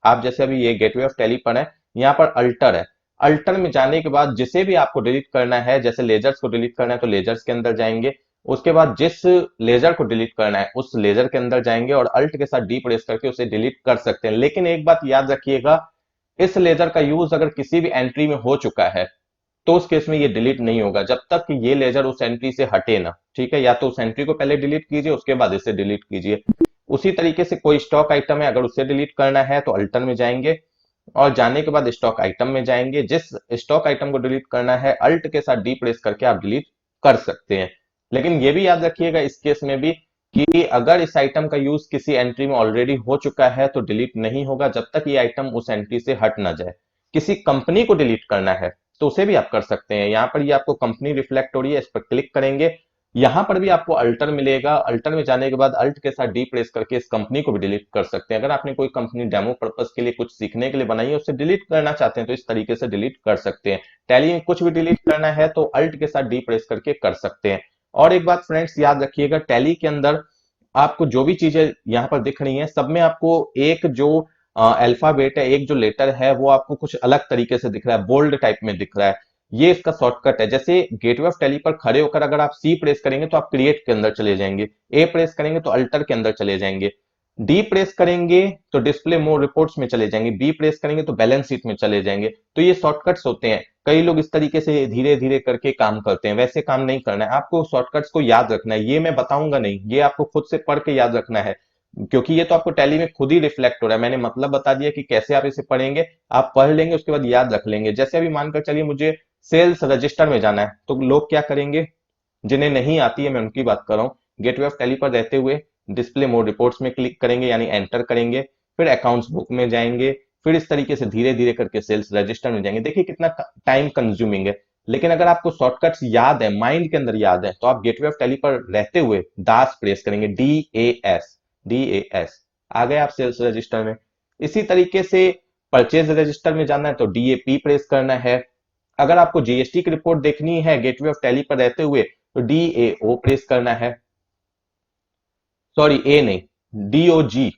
आप जैसे अभी ये गेटवे ऑफ टैली पर है, यहाँ पर अल्टर है, अल्टर में जाने के बाद जिसे भी आपको डिलीट करना है, जैसे लेजर्स को डिलीट करना है तो लेजर्स के अंदर जाएंगे, उसके बाद जिस लेजर को डिलीट करना है उस लेजर के अंदर जाएंगे और अल्ट के साथ डी प्रेस करके उसे डिलीट कर सकते हैं। लेकिन एक बात याद रखिएगा, इस लेजर का यूज अगर किसी भी एंट्री में हो चुका है तो उस केस में ये डिलीट नहीं होगा जब तक कि ये लेजर उस एंट्री से हटे ना, ठीक है। या तो उस एंट्री को पहले डिलीट कीजिए उसके बाद इसे डिलीट कीजिए। उसी तरीके से कोई स्टॉक आइटम है, अगर उसे डिलीट करना है तो अल्टर में जाएंगे और जाने के बाद स्टॉक आइटम में जाएंगे, जिस स्टॉक आइटम को डिलीट करना है अल्ट के साथ डी प्रेस करके आप डिलीट कर सकते हैं। लेकिन ये भी याद रखिएगा इस केस में भी कि अगर इस आइटम का यूज किसी एंट्री में ऑलरेडी हो चुका है तो डिलीट नहीं होगा जब तक ये आइटम उस एंट्री से हट ना जाए। किसी कंपनी को डिलीट करना है तो उसे भी आप कर सकते हैं। यहाँ पर ये आपको कंपनी रिफ्लेक्ट हो रही है, इस पर क्लिक करेंगे, यहां पर भी आपको अल्टर मिलेगा, अल्टर में जाने के बाद अल्ट के साथ डी प्रेस करके इस कंपनी को भी डिलीट कर सकते हैं। अगर आपने कोई कंपनी डेमो पर्पस के लिए कुछ सीखने के लिए बनाई है उसे डिलीट करना चाहते हैं तो इस तरीके से डिलीट कर सकते हैं। टैली में कुछ भी डिलीट करना है तो अल्ट के साथ डी प्रेस करके कर सकते हैं। और एक बात फ्रेंड्स याद रखिएगा, टैली के अंदर आपको जो भी चीजें यहाँ पर दिख रही हैं सब में आपको एक जो अल्फाबेट है, एक जो लेटर है वो आपको कुछ अलग तरीके से दिख रहा है, बोल्ड टाइप में दिख रहा है। ये इसका शॉर्टकट है। जैसे गेटवे ऑफ टैली पर खड़े होकर अगर आप सी प्रेस करेंगे तो आप क्रिएट के अंदर चले जाएंगे, ए प्रेस करेंगे तो अल्टर के अंदर चले जाएंगे, डी प्रेस करेंगे तो डिस्प्ले मोर रिपोर्ट्स में चले जाएंगे, बी प्रेस करेंगे तो बैलेंस शीट में चले जाएंगे। तो ये शॉर्टकट्स होते हैं। कई लोग इस तरीके से धीरे धीरे करके काम करते हैं, वैसे काम नहीं करना है। आपको शॉर्टकट्स को याद रखना है, ये मैं बताऊंगा नहीं, ये आपको खुद से पढ़ के याद रखना है, क्योंकि ये तो आपको टैली में खुद ही रिफ्लेक्ट हो रहा है। मैंने मतलब बता दिया कि कैसे आप इसे पढ़ेंगे, आप पढ़ लेंगे उसके बाद याद रख लेंगे। जैसे अभी मानकर चलिए मुझे सेल्स रजिस्टर में जाना है, तो लोग क्या करेंगे, जिन्हें नहीं आती है मैं उनकी बात कर रहा हूँ, गेटवे ऑफ टैली पर रहते हुए डिस्प्ले मोड रिपोर्ट्स में क्लिक करेंगे यानी एंटर करेंगे, फिर अकाउंट्स बुक में जाएंगे, फिर इस तरीके से धीरे धीरे करके सेल्स रजिस्टर में जाएंगे। देखिए कितना टाइम कंज्यूमिंग है। लेकिन अगर आपको शॉर्टकट्स याद है, माइंड के अंदर याद है, तो आप गेटवे ऑफ टैली पर रहते हुए दास प्रेस करेंगे, DAS आ गए आप सेल्स रजिस्टर में। इसी तरीके से परचेज रजिस्टर में जाना है तो DAP प्रेस करना है। अगर आपको जीएसटी की रिपोर्ट देखनी है गेटवे ऑफ टैली पर रहते हुए तो DAO प्रेस करना है, सॉरी ए नहीं, DOG।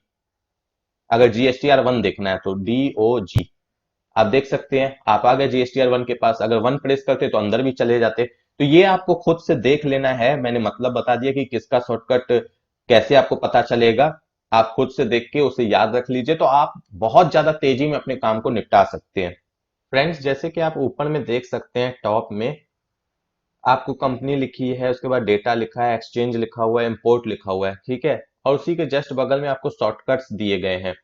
अगर GSTR1 देखना है तो DOG। आप देख सकते हैं आप आ गए GSTR1 के पास, अगर वन प्रेस करते तो अंदर भी चले जाते। तो ये आपको खुद से देख लेना है, मैंने मतलब बता दिया कि किसका शॉर्टकट कैसे आपको पता चलेगा। आप खुद से देख के उसे याद रख लीजिए, तो आप बहुत ज्यादा तेजी में अपने काम को निपटा सकते हैं। फ्रेंड्स, जैसे कि आप ऊपर में देख सकते हैं, टॉप में आपको कंपनी लिखी है, उसके बाद डेटा लिखा है, एक्सचेंज लिखा हुआ है, इंपोर्ट लिखा हुआ है, ठीक है। और उसी के जस्ट बगल में आपको शॉर्टकट्स दिए गए हैं।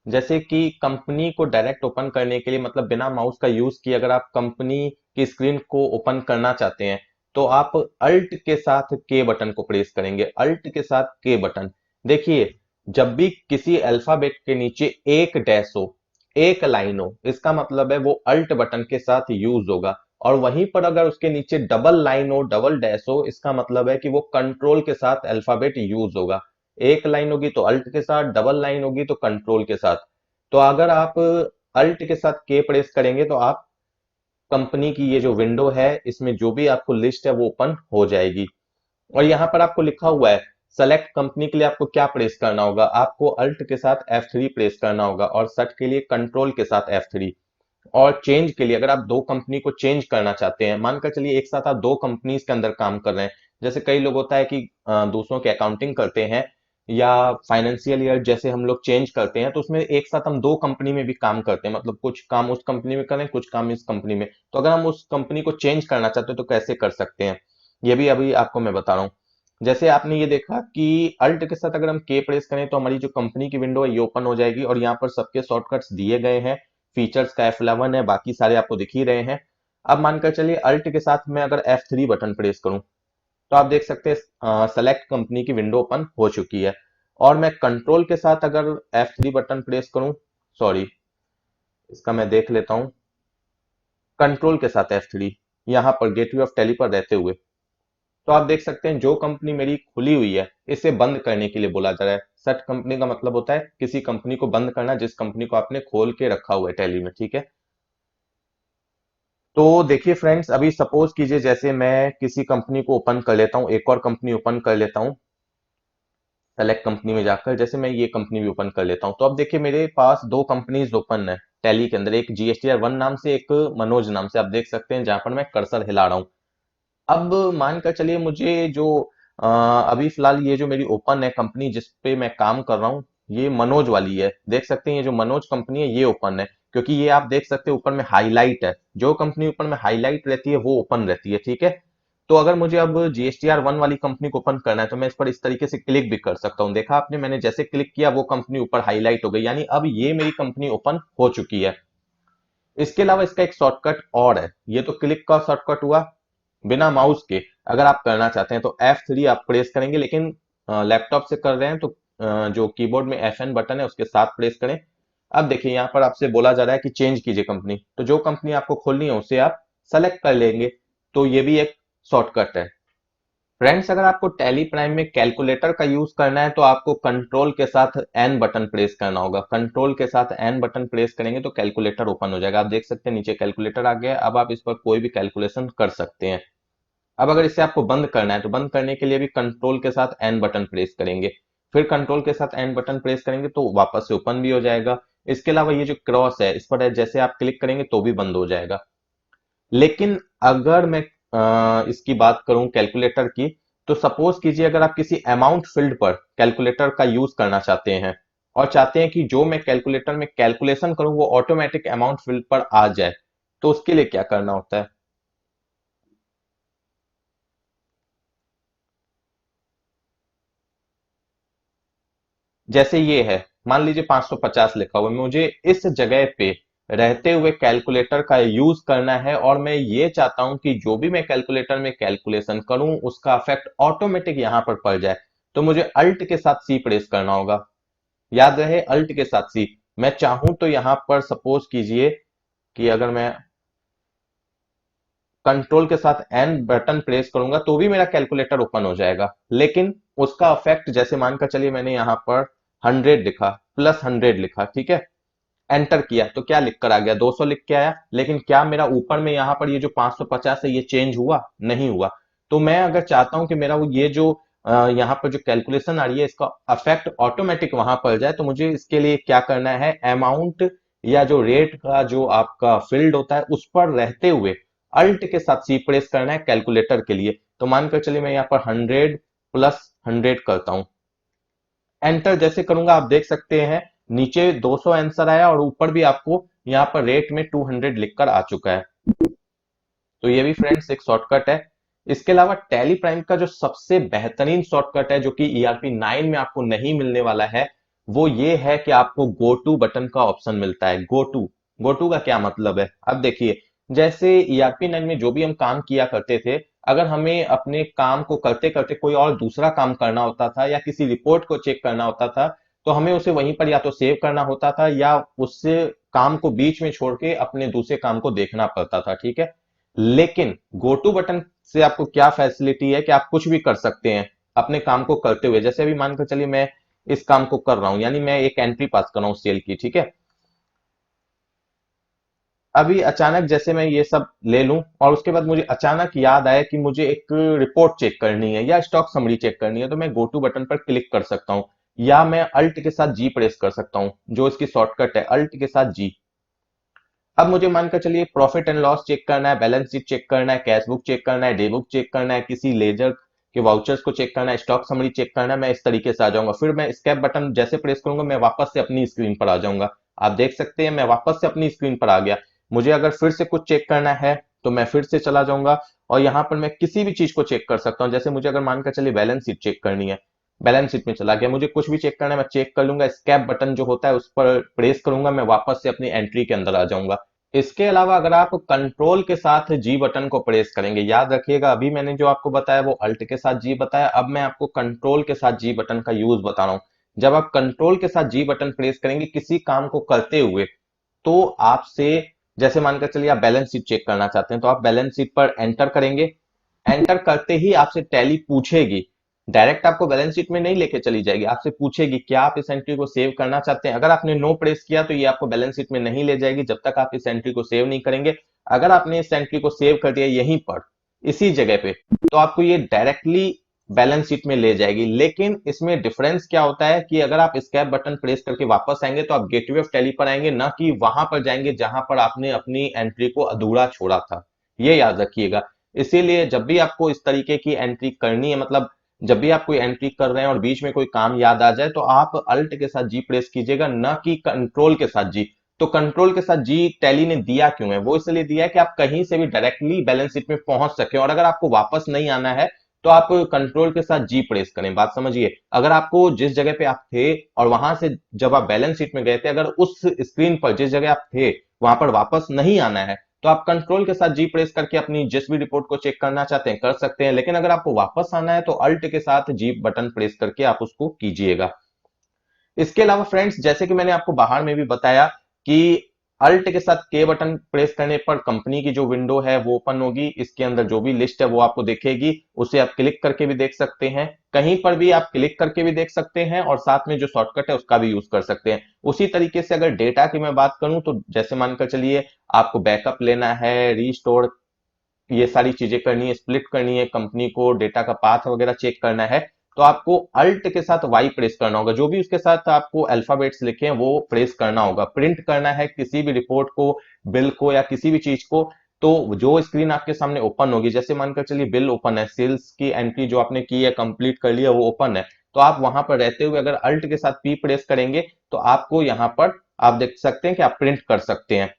जैसे कि कंपनी को डायरेक्ट ओपन करने के लिए, मतलब बिना माउस का यूज किए अगर आप कंपनी की स्क्रीन को ओपन करना चाहते हैं तो आप अल्ट के साथ के बटन को प्रेस करेंगे, अल्ट के साथ के बटन। देखिए, जब भी किसी अल्फाबेट के नीचे एक डैश हो, एक लाइन हो, इसका मतलब है वो अल्ट बटन के साथ यूज होगा। और वहीं पर अगर उसके नीचे डबल लाइन हो, डबल डैश हो, इसका मतलब है कि वो कंट्रोल के साथ अल्फाबेट यूज होगा। एक लाइन होगी तो अल्ट के साथ, डबल लाइन होगी तो कंट्रोल के साथ। तो अगर आप अल्ट के साथ के प्रेस करेंगे तो आप कंपनी की ये जो विंडो है इसमें जो भी आपको लिस्ट है वो ओपन हो जाएगी। और यहाँ पर आपको लिखा हुआ है सेलेक्ट कंपनी के लिए आपको क्या प्रेस करना होगा, आपको अल्ट के साथ F3 प्रेस करना होगा, और सर्च के लिए कंट्रोल के साथ F3। और चेंज के लिए अगर आप दो कंपनी को चेंज करना चाहते हैं, मानकर चलिए एक साथ आप दो कंपनीज के अंदर काम कर रहे हैं, जैसे कई लोग होता है कि दूसरों की अकाउंटिंग करते हैं या फाइनेंशियल ईयर जैसे हम लोग चेंज करते हैं, तो उसमें एक साथ हम दो कंपनी में भी काम करते हैं, मतलब कुछ काम उस कंपनी में करें, कुछ काम इस कंपनी में। तो अगर हम उस कंपनी को चेंज करना चाहते हैं तो कैसे कर सकते हैं, ये भी अभी आपको मैं बता रहा हूँ। जैसे आपने ये देखा कि अल्ट के साथ अगर हम के प्रेस करें तो हमारी जो कंपनी की विंडो है ये ओपन हो जाएगी, और यहाँ पर सबके शॉर्टकट्स दिए गए हैं। फीचर्स का F11 है, बाकी सारे आपको दिख ही रहे हैं। अब मानकर चलिए अल्ट के साथ मैं अगर F3 बटन प्रेस करूं तो आप देख सकते हैं सेलेक्ट कंपनी की विंडो ओपन हो चुकी है। और मैं कंट्रोल के साथ अगर F3 बटन प्रेस करूं, सॉरी इसका मैं देख लेता हूं, कंट्रोल के साथ F3, यहां पर गेटवे ऑफ टैली पर रहते हुए, तो आप देख सकते हैं जो कंपनी मेरी खुली हुई है इसे बंद करने के लिए बोला जा रहा है। सेट कंपनी का मतलब होता है किसी कंपनी को बंद करना जिस कंपनी को आपने खोल के रखा हुआ है टैली में, ठीक है। तो देखिए फ्रेंड्स, अभी सपोज कीजिए जैसे मैं किसी कंपनी को ओपन कर लेता हूं, एक और कंपनी ओपन कर लेता हूं सेलेक्ट कंपनी में जाकर, जैसे मैं ये कंपनी भी ओपन कर लेता हूं, तो अब देखिए मेरे पास दो कंपनीज ओपन है टैली के अंदर, एक GSTR1 नाम से, एक मनोज नाम से। आप देख सकते हैं जहां पर मैं कर्सर हिला रहा हूं। अब मानकर चलिए मुझे जो अभी फिलहाल ये जो मेरी ओपन है कंपनी जिस पे मैं काम कर रहा हूँ, ये मनोज वाली है। देख सकते हैं ये जो मनोज कंपनी है ये ओपन है, क्योंकि ये आप देख सकते हैं ऊपर में हाईलाइट है, जो कंपनी ऊपर में हाईलाइट रहती है वो ओपन रहती है, ठीक है। तो अगर मुझे अब GSTR1 वाली कंपनी को ओपन करना है तो मैं इस पर इस तरीके से क्लिक भी कर सकता हूँ। देखा आपने, मैंने जैसे क्लिक किया वो कंपनी ऊपर हाईलाइट हो गई, यानी अब ये मेरी कंपनी ओपन हो चुकी है। इसके अलावा इसका एक शॉर्टकट और है, ये तो क्लिक का शॉर्टकट हुआ बिना माउस के। अगर आप करना चाहते हैं तो F3 आप प्रेस करेंगे, लेकिन लैपटॉप से कर रहे हैं तो जो कीबोर्ड में FN बटन है उसके साथ प्रेस करें। अब देखिए यहाँ पर आपसे बोला जा रहा है कि चेंज कीजिए कंपनी, तो जो कंपनी आपको खोलनी है उसे आप सेलेक्ट कर लेंगे। तो ये भी एक शॉर्टकट है। फ्रेंड्स, अगर आपको टैली प्राइम में कैलकुलेटर का यूज करना है तो आपको कंट्रोल के साथ एन बटन प्रेस करना होगा। कंट्रोल के साथ एन बटन प्रेस करेंगे तो कैलकुलेटर ओपन हो जाएगा। आप देख सकते हैं नीचे कैलकुलेटर आ गया, अब आप इस पर कोई भी कैलकुलेशन कर सकते हैं। अब अगर इसे आपको बंद करना है तो बंद करने के लिए भी कंट्रोल के साथ एन बटन प्रेस करेंगे, फिर कंट्रोल के साथ एन बटन प्रेस करेंगे तो वापस से ओपन भी हो जाएगा। इसके अलावा ये जो क्रॉस है इस पर जैसे आप क्लिक करेंगे तो भी बंद हो जाएगा। लेकिन अगर मैं इसकी बात करूं कैलकुलेटर की, तो सपोज कीजिए अगर आप किसी अमाउंट फील्ड पर कैलकुलेटर का यूज करना चाहते हैं और चाहते हैं कि जो मैं कैलकुलेटर में कैलकुलेशन करूं वो ऑटोमेटिक अमाउंट फील्ड पर आ जाए, तो उसके लिए क्या करना होता है? जैसे ये है, मान लीजिए 550 लिखा हुआ है, मुझे इस जगह पे रहते हुए कैलकुलेटर का यूज करना है और मैं ये चाहता हूं कि जो भी मैं कैलकुलेटर में कैलकुलेशन करूं उसका इफेक्ट ऑटोमेटिक यहां पर पड़ जाए। तो मुझे अल्ट के साथ सी प्रेस करना होगा। याद रहे, अल्ट के साथ सी। मैं चाहूं तो यहां पर सपोज कीजिए कि अगर मैं कंट्रोल के साथ एन बटन प्रेस करूंगा तो भी मेरा कैलकुलेटर ओपन हो जाएगा, लेकिन उसका इफेक्ट जैसे मानकर चलिए मैंने यहां पर 100 लिखा, +100 लिखा, ठीक है, एंटर किया तो क्या लिख कर आ गया? 200 लिख के आया। लेकिन क्या मेरा ऊपर में यहां पर ये जो 550 है ये चेंज हुआ? नहीं हुआ। तो मैं अगर चाहता हूं कि मेरा वो ये जो यहां पर जो कैलकुलेशन आ रही है इसका इफेक्ट ऑटोमेटिक वहां पर जाए, तो मुझे इसके लिए क्या करना है? अमाउंट या जो रेट का जो आपका फील्ड होता है उस पर रहते हुए अल्ट के साथ सी प्रेस करना है कैलकुलेटर के लिए। तो मानकर चलिए मैं यहाँ पर 100 + 100 करता हूं, एंटर जैसे करूंगा आप देख सकते हैं नीचे 200 आंसर आया और ऊपर भी आपको यहाँ पर रेट में 200 लिखकर आ चुका है। तो ये भी फ्रेंड्स एक शॉर्टकट है। इसके अलावा टैली प्राइम का जो सबसे बेहतरीन शॉर्टकट है जो कि ERP 9 में आपको नहीं मिलने वाला है, वो ये है कि आपको गो टू बटन का ऑप्शन मिलता है। गो टू का क्या मतलब है? अब देखिए, जैसे ERP 9 में जो भी हम काम किया करते थे, अगर हमें अपने काम को करते करते कोई और दूसरा काम करना होता था या किसी रिपोर्ट को चेक करना होता था, तो हमें उसे वहीं पर या तो सेव करना होता था या उससे काम को बीच में छोड़ के अपने दूसरे काम को देखना पड़ता था, ठीक है। लेकिन गो टू बटन से आपको क्या फैसिलिटी है कि आप कुछ भी कर सकते हैं अपने काम को करते हुए। जैसे अभी मानकर चलिए मैं इस काम को कर रहा हूं, यानी मैं एक एंट्री पास कर रहा हूं सेल की, ठीक है। अभी अचानक जैसे मैं ये सब ले लूं और उसके बाद मुझे अचानक याद आया कि मुझे एक रिपोर्ट चेक करनी है या स्टॉक समरी चेक करनी है, तो मैं गो टू बटन पर क्लिक कर सकता हूं या मैं अल्ट के साथ जी प्रेस कर सकता हूं, जो इसकी शॉर्टकट है अल्ट के साथ जी। अब मुझे मानकर चलिए प्रॉफिट एंड लॉस चेक करना है, बैलेंस शीट चेक करना है, कैश बुक चेक करना है, डे बुक चेक करना है, किसी लेजर के वाउचर्स को चेक करना है, स्टॉक समरी चेक करना है, मैं इस तरीके से आ जाऊंगा। फिर मैं स्केप बटन जैसे प्रेस करूंगा मैं वापस से अपनी स्क्रीन पर आ जाऊंगा। आप देख सकते हैं मैं वापस से अपनी स्क्रीन पर आ गया। मुझे अगर फिर से कुछ चेक करना है तो मैं फिर से चला जाऊंगा और यहाँ पर मैं किसी भी चीज को चेक कर सकता हूँ। जैसे मुझे अगर मानकर चलिए बैलेंस शीट चेक करनी है, बैलेंस शीट में चला गया, मुझे कुछ भी चेक करना है मैं चेक कर लूंगा, स्केप बटन जो होता है उस पर प्रेस करूंगा, मैं वापस से अपनी एंट्री के अंदर आ जाऊंगा। इसके अलावा अगर आप कंट्रोल के साथ जी बटन को प्रेस करेंगे, याद रखिएगा अभी मैंने जो आपको बताया वो अल्ट के साथ जी बताया, अब मैं आपको कंट्रोल के साथ जी बटन का यूज बता रहा हूं। जब आप कंट्रोल के साथ जी बटन प्रेस करेंगे किसी काम को करते हुए, तो आपसे जैसे मानकर चलिए आप बैलेंस शीट चेक करना चाहते हैं तो आप बैलेंस शीट पर एंटर करेंगे। एंटर करते ही आपसे टैली पूछेगी, डायरेक्ट आपको बैलेंस शीट में नहीं लेके चली जाएगी, आपसे पूछेगी क्या आप इस एंट्री को सेव करना चाहते हैं। अगर आपने नो प्रेस किया तो ये आपको बैलेंस शीट में नहीं ले जाएगी जब तक आप इस एंट्री को सेव नहीं करेंगे। अगर आपने इस एंट्री को सेव कर दिया यहीं पर इसी जगह पे, तो आपको ये डायरेक्टली बैलेंस शीट में ले जाएगी। लेकिन इसमें डिफरेंस क्या होता है कि अगर आप स्केप बटन प्रेस करके वापस आएंगे तो आप गेटवे ऑफ टैली पर आएंगे, ना कि वहां पर जाएंगे जहां पर आपने अपनी एंट्री को अधूरा छोड़ा था। ये याद रखिएगा। इसीलिए जब भी आपको इस तरीके की एंट्री करनी है, मतलब जब भी आप कोई एंट्री कर रहे हैं और बीच में कोई काम याद आ जाए, तो आप अल्ट के साथ जी प्रेस कीजिएगा, न कि कंट्रोल के साथ जी। तो कंट्रोल के साथ जी टैली ने दिया क्यों है? वो इसलिए दिया है कि आप कहीं से भी डायरेक्टली बैलेंस शीट में पहुंच सके, और अगर आपको वापस नहीं आना है तो आप कंट्रोल के साथ जी प्रेस करें। बात समझिए, अगर आपको जिस जगह पे आप थे और वहां से जब आप बैलेंस शीट में गए थे, अगर उस स्क्रीन पर जिस जगह आप थे वहां पर वापस नहीं आना है, तो आप कंट्रोल के साथ जी प्रेस करके अपनी जिस भी रिपोर्ट को चेक करना चाहते हैं कर सकते हैं। लेकिन अगर आपको वापस आना है तो अल्ट के साथ जी बटन प्रेस करके आप उसको कीजिएगा। इसके अलावा फ्रेंड्स जैसे कि मैंने आपको बाहर में भी बताया कि अल्ट के साथ के बटन प्रेस करने पर कंपनी की जो विंडो है वो ओपन होगी, इसके अंदर जो भी लिस्ट है वो आपको दिखेगी, उसे आप क्लिक करके भी देख सकते हैं, कहीं पर भी आप क्लिक करके भी देख सकते हैं और साथ में जो शॉर्टकट है उसका भी यूज कर सकते हैं। उसी तरीके से अगर डेटा की मैं बात करूं तो जैसे मानकर चलिए आपको बैकअप लेना है, रीस्टोर, ये सारी चीजें करनी है, स्प्लिट करनी है, कंपनी को डेटा का पाथ वगैरह चेक करना है, तो आपको अल्ट के साथ वाई प्रेस करना होगा, जो भी उसके साथ आपको अल्फाबेट्स लिखे हैं वो प्रेस करना होगा। प्रिंट करना है किसी भी रिपोर्ट को, बिल को या किसी भी चीज को, तो जो स्क्रीन आपके सामने ओपन होगी, जैसे मानकर चलिए बिल ओपन है, सेल्स की एंट्री जो आपने की है, कंप्लीट कर लिया, वो ओपन है, तो आप वहां पर रहते हुए अगर अल्ट के साथ पी प्रेस करेंगे तो आपको यहाँ पर आप देख सकते हैं कि आप प्रिंट कर सकते हैं।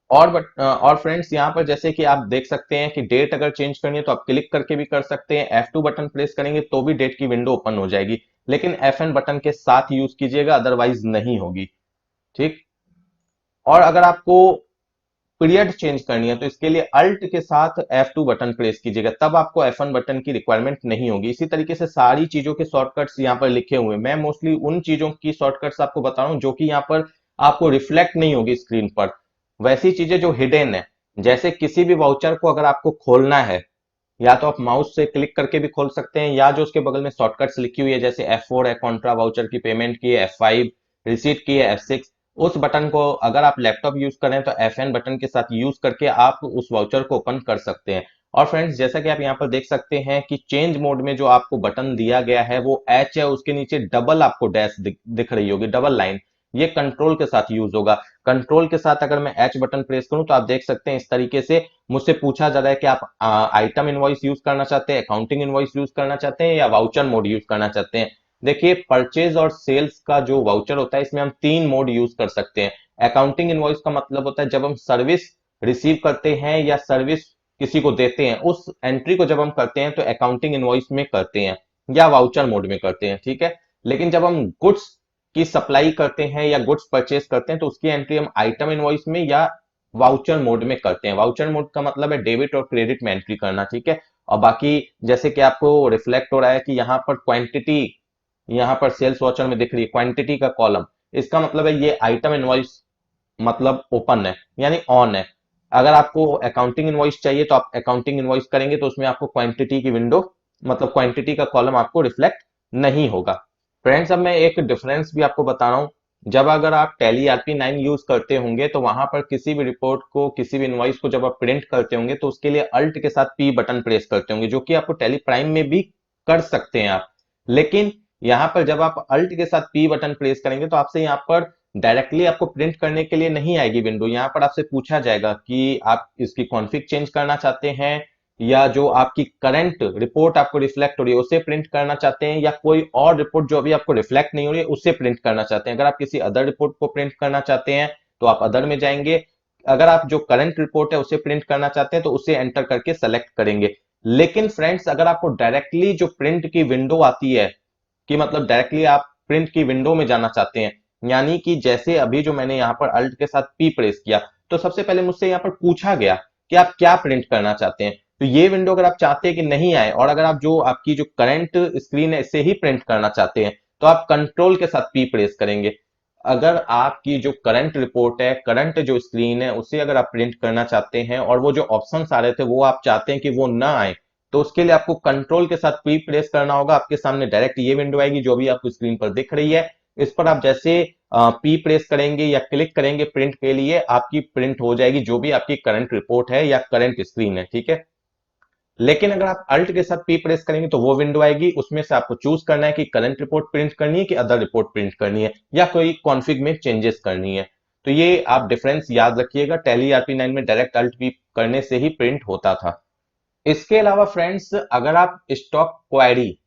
और फ्रेंड्स यहाँ पर जैसे कि आप देख सकते हैं कि डेट अगर चेंज करनी है तो आप क्लिक करके भी कर सकते हैं, F2 बटन प्रेस करेंगे तो भी डेट की विंडो ओपन हो जाएगी, लेकिन FN बटन के साथ यूज कीजिएगा, अदरवाइज नहीं होगी। ठीक। और अगर आपको पीरियड चेंज करनी है तो इसके लिए अल्ट के साथ F2 बटन प्रेस कीजिएगा, तब आपको F1 बटन की रिक्वायरमेंट नहीं होगी। इसी तरीके से सारी चीजों के शॉर्टकट्स यहाँ पर लिखे हुए हैं। मैं मोस्टली उन चीजों की शॉर्टकट्स आपको बता रहा हूँ जो कि यहाँ पर आपको रिफ्लेक्ट नहीं होगी स्क्रीन पर, वैसी चीजें जो हिडन है। जैसे किसी भी वाउचर को अगर आपको खोलना है, या तो आप माउस से क्लिक करके भी खोल सकते हैं, या जो उसके बगल में शॉर्टकट्स लिखी हुई है, जैसे F4 है कॉन्ट्रा वाउचर की पेमेंट की है, F5 रिसीट की है, F6, उस बटन को अगर आप लैपटॉप यूज करें तो FN बटन के साथ यूज करके आप उस वाउचर को ओपन कर सकते हैं। और फ्रेंड्स जैसा कि आप यहाँ पर देख सकते हैं कि चेंज मोड में जो आपको बटन दिया गया है वो H है, उसके नीचे डबल आपको डैश दिख रही होगी, डबल लाइन, ये कंट्रोल के साथ यूज होगा। कंट्रोल के साथ अगर मैं H बटन प्रेस करूं तो आप देख सकते हैं इस तरीके से मुझसे पूछा जा रहा है कि आप आइटम इनवॉइस यूज करना चाहते हैं, अकाउंटिंग इनवॉइस यूज करना चाहते हैं, या वाउचर मोड यूज करना चाहते हैं। देखिए परचेज और सेल्स का जो वाउचर होता है इसमें हम 3 मोड यूज कर सकते हैं। अकाउंटिंग इनवॉइस का मतलब होता है जब हम सर्विस रिसीव करते हैं या सर्विस किसी को देते हैं, उस एंट्री को जब हम करते हैं तो अकाउंटिंग इनवॉइस में करते हैं या वाउचर मोड में करते हैं। ठीक है। लेकिन जब हम गुड्स की सप्लाई करते हैं या गुड्स परचेज करते हैं तो उसकी एंट्री हम आइटम इनवॉइस में या वाउचर मोड में करते हैं। वाउचर मोड का मतलब है डेबिट और क्रेडिट में एंट्री करना। ठीक है। और बाकी जैसे कि आपको रिफ्लेक्ट हो रहा है कि यहाँ पर क्वांटिटी, यहाँ पर सेल्स वाउचर में दिख रही है क्वांटिटी का कॉलम, इसका मतलब है ये आइटम इनवॉइस मतलब ओपन है यानी ऑन है। अगर आपको अकाउंटिंग इनवॉइस चाहिए तो आप अकाउंटिंग इनवॉइस करेंगे तो उसमें आपको क्वांटिटी की विंडो मतलब क्वांटिटी का कॉलम आपको रिफ्लेक्ट नहीं होगा। फ्रेंड्स अब मैं एक डिफरेंस भी आपको बता रहा हूं। जब अगर आप टैली RP9 यूज करते होंगे तो वहां पर किसी भी रिपोर्ट को, किसी भी इनवॉइस को जब आप प्रिंट करते होंगे तो उसके लिए अल्ट के साथ P बटन प्रेस करते होंगे, जो कि आपको टैली प्राइम में भी कर सकते हैं आप। लेकिन यहाँ पर जब आप अल्ट के साथ P बटन प्रेस करेंगे तो आपसे यहाँ पर डायरेक्टली आपको प्रिंट करने के लिए नहीं आएगी विंडो। यहाँ पर आपसे पूछा जाएगा कि आप इसकी कॉन्फ़िग चेंज करना चाहते हैं, या जो आपकी करंट रिपोर्ट आपको रिफ्लेक्ट हो रही है उसे प्रिंट करना चाहते हैं, या कोई और रिपोर्ट जो अभी आपको रिफ्लेक्ट नहीं हो रही है उसे प्रिंट करना चाहते हैं। अगर आप किसी अदर रिपोर्ट को प्रिंट करना चाहते हैं तो आप अदर में जाएंगे। अगर आप जो करंट रिपोर्ट है उसे प्रिंट करना चाहते हैं तो उसे एंटर करके सेलेक्ट करेंगे। लेकिन फ्रेंड्स अगर आपको डायरेक्टली जो प्रिंट की विंडो आती है, कि मतलब डायरेक्टली आप प्रिंट की विंडो में जाना चाहते हैं, यानी कि जैसे अभी जो मैंने यहाँ पर अल्ट के साथ पी प्रेस किया तो सबसे पहले मुझसे यहाँ पर पूछा गया कि आप क्या प्रिंट करना चाहते हैं। तो ये विंडो अगर आप चाहते हैं कि नहीं आए, और अगर आप जो आपकी जो करंट स्क्रीन है इसे ही प्रिंट करना चाहते हैं तो आप कंट्रोल के साथ पी प्रेस करेंगे। अगर आपकी जो करंट रिपोर्ट है, करंट जो स्क्रीन है उसे अगर आप प्रिंट करना चाहते हैं और वो जो ऑप्शंस आ रहे थे वो आप चाहते हैं कि वो ना आए, तो उसके लिए आपको कंट्रोल के साथ पी प्रेस करना होगा। आपके सामने डायरेक्ट ये विंडो आएगी जो भी आपको स्क्रीन पर दिख रही है। इस पर आप जैसे पी प्रेस करेंगे या क्लिक करेंगे प्रिंट के लिए, आपकी प्रिंट हो जाएगी जो भी आपकी करंट रिपोर्ट है या करंट स्क्रीन है। ठीक है। लेकिन अगर आप अल्ट के साथ पी प्रेस करेंगे तो वो विंडो आएगी, उसमें से आपको चूज करना है कि करंट रिपोर्ट प्रिंट करनी है कि अदर रिपोर्ट प्रिंट करनी है, या कोई कॉन्फ़िग में चेंजेस करनी है। तो ये आप डिफरेंस याद रखिएगा, टैली RP9 में डायरेक्ट अल्ट पी करने से ही प्रिंट होता था। इसके अलावा फ्रेंड्स अगर आप स्टॉक क्वेरी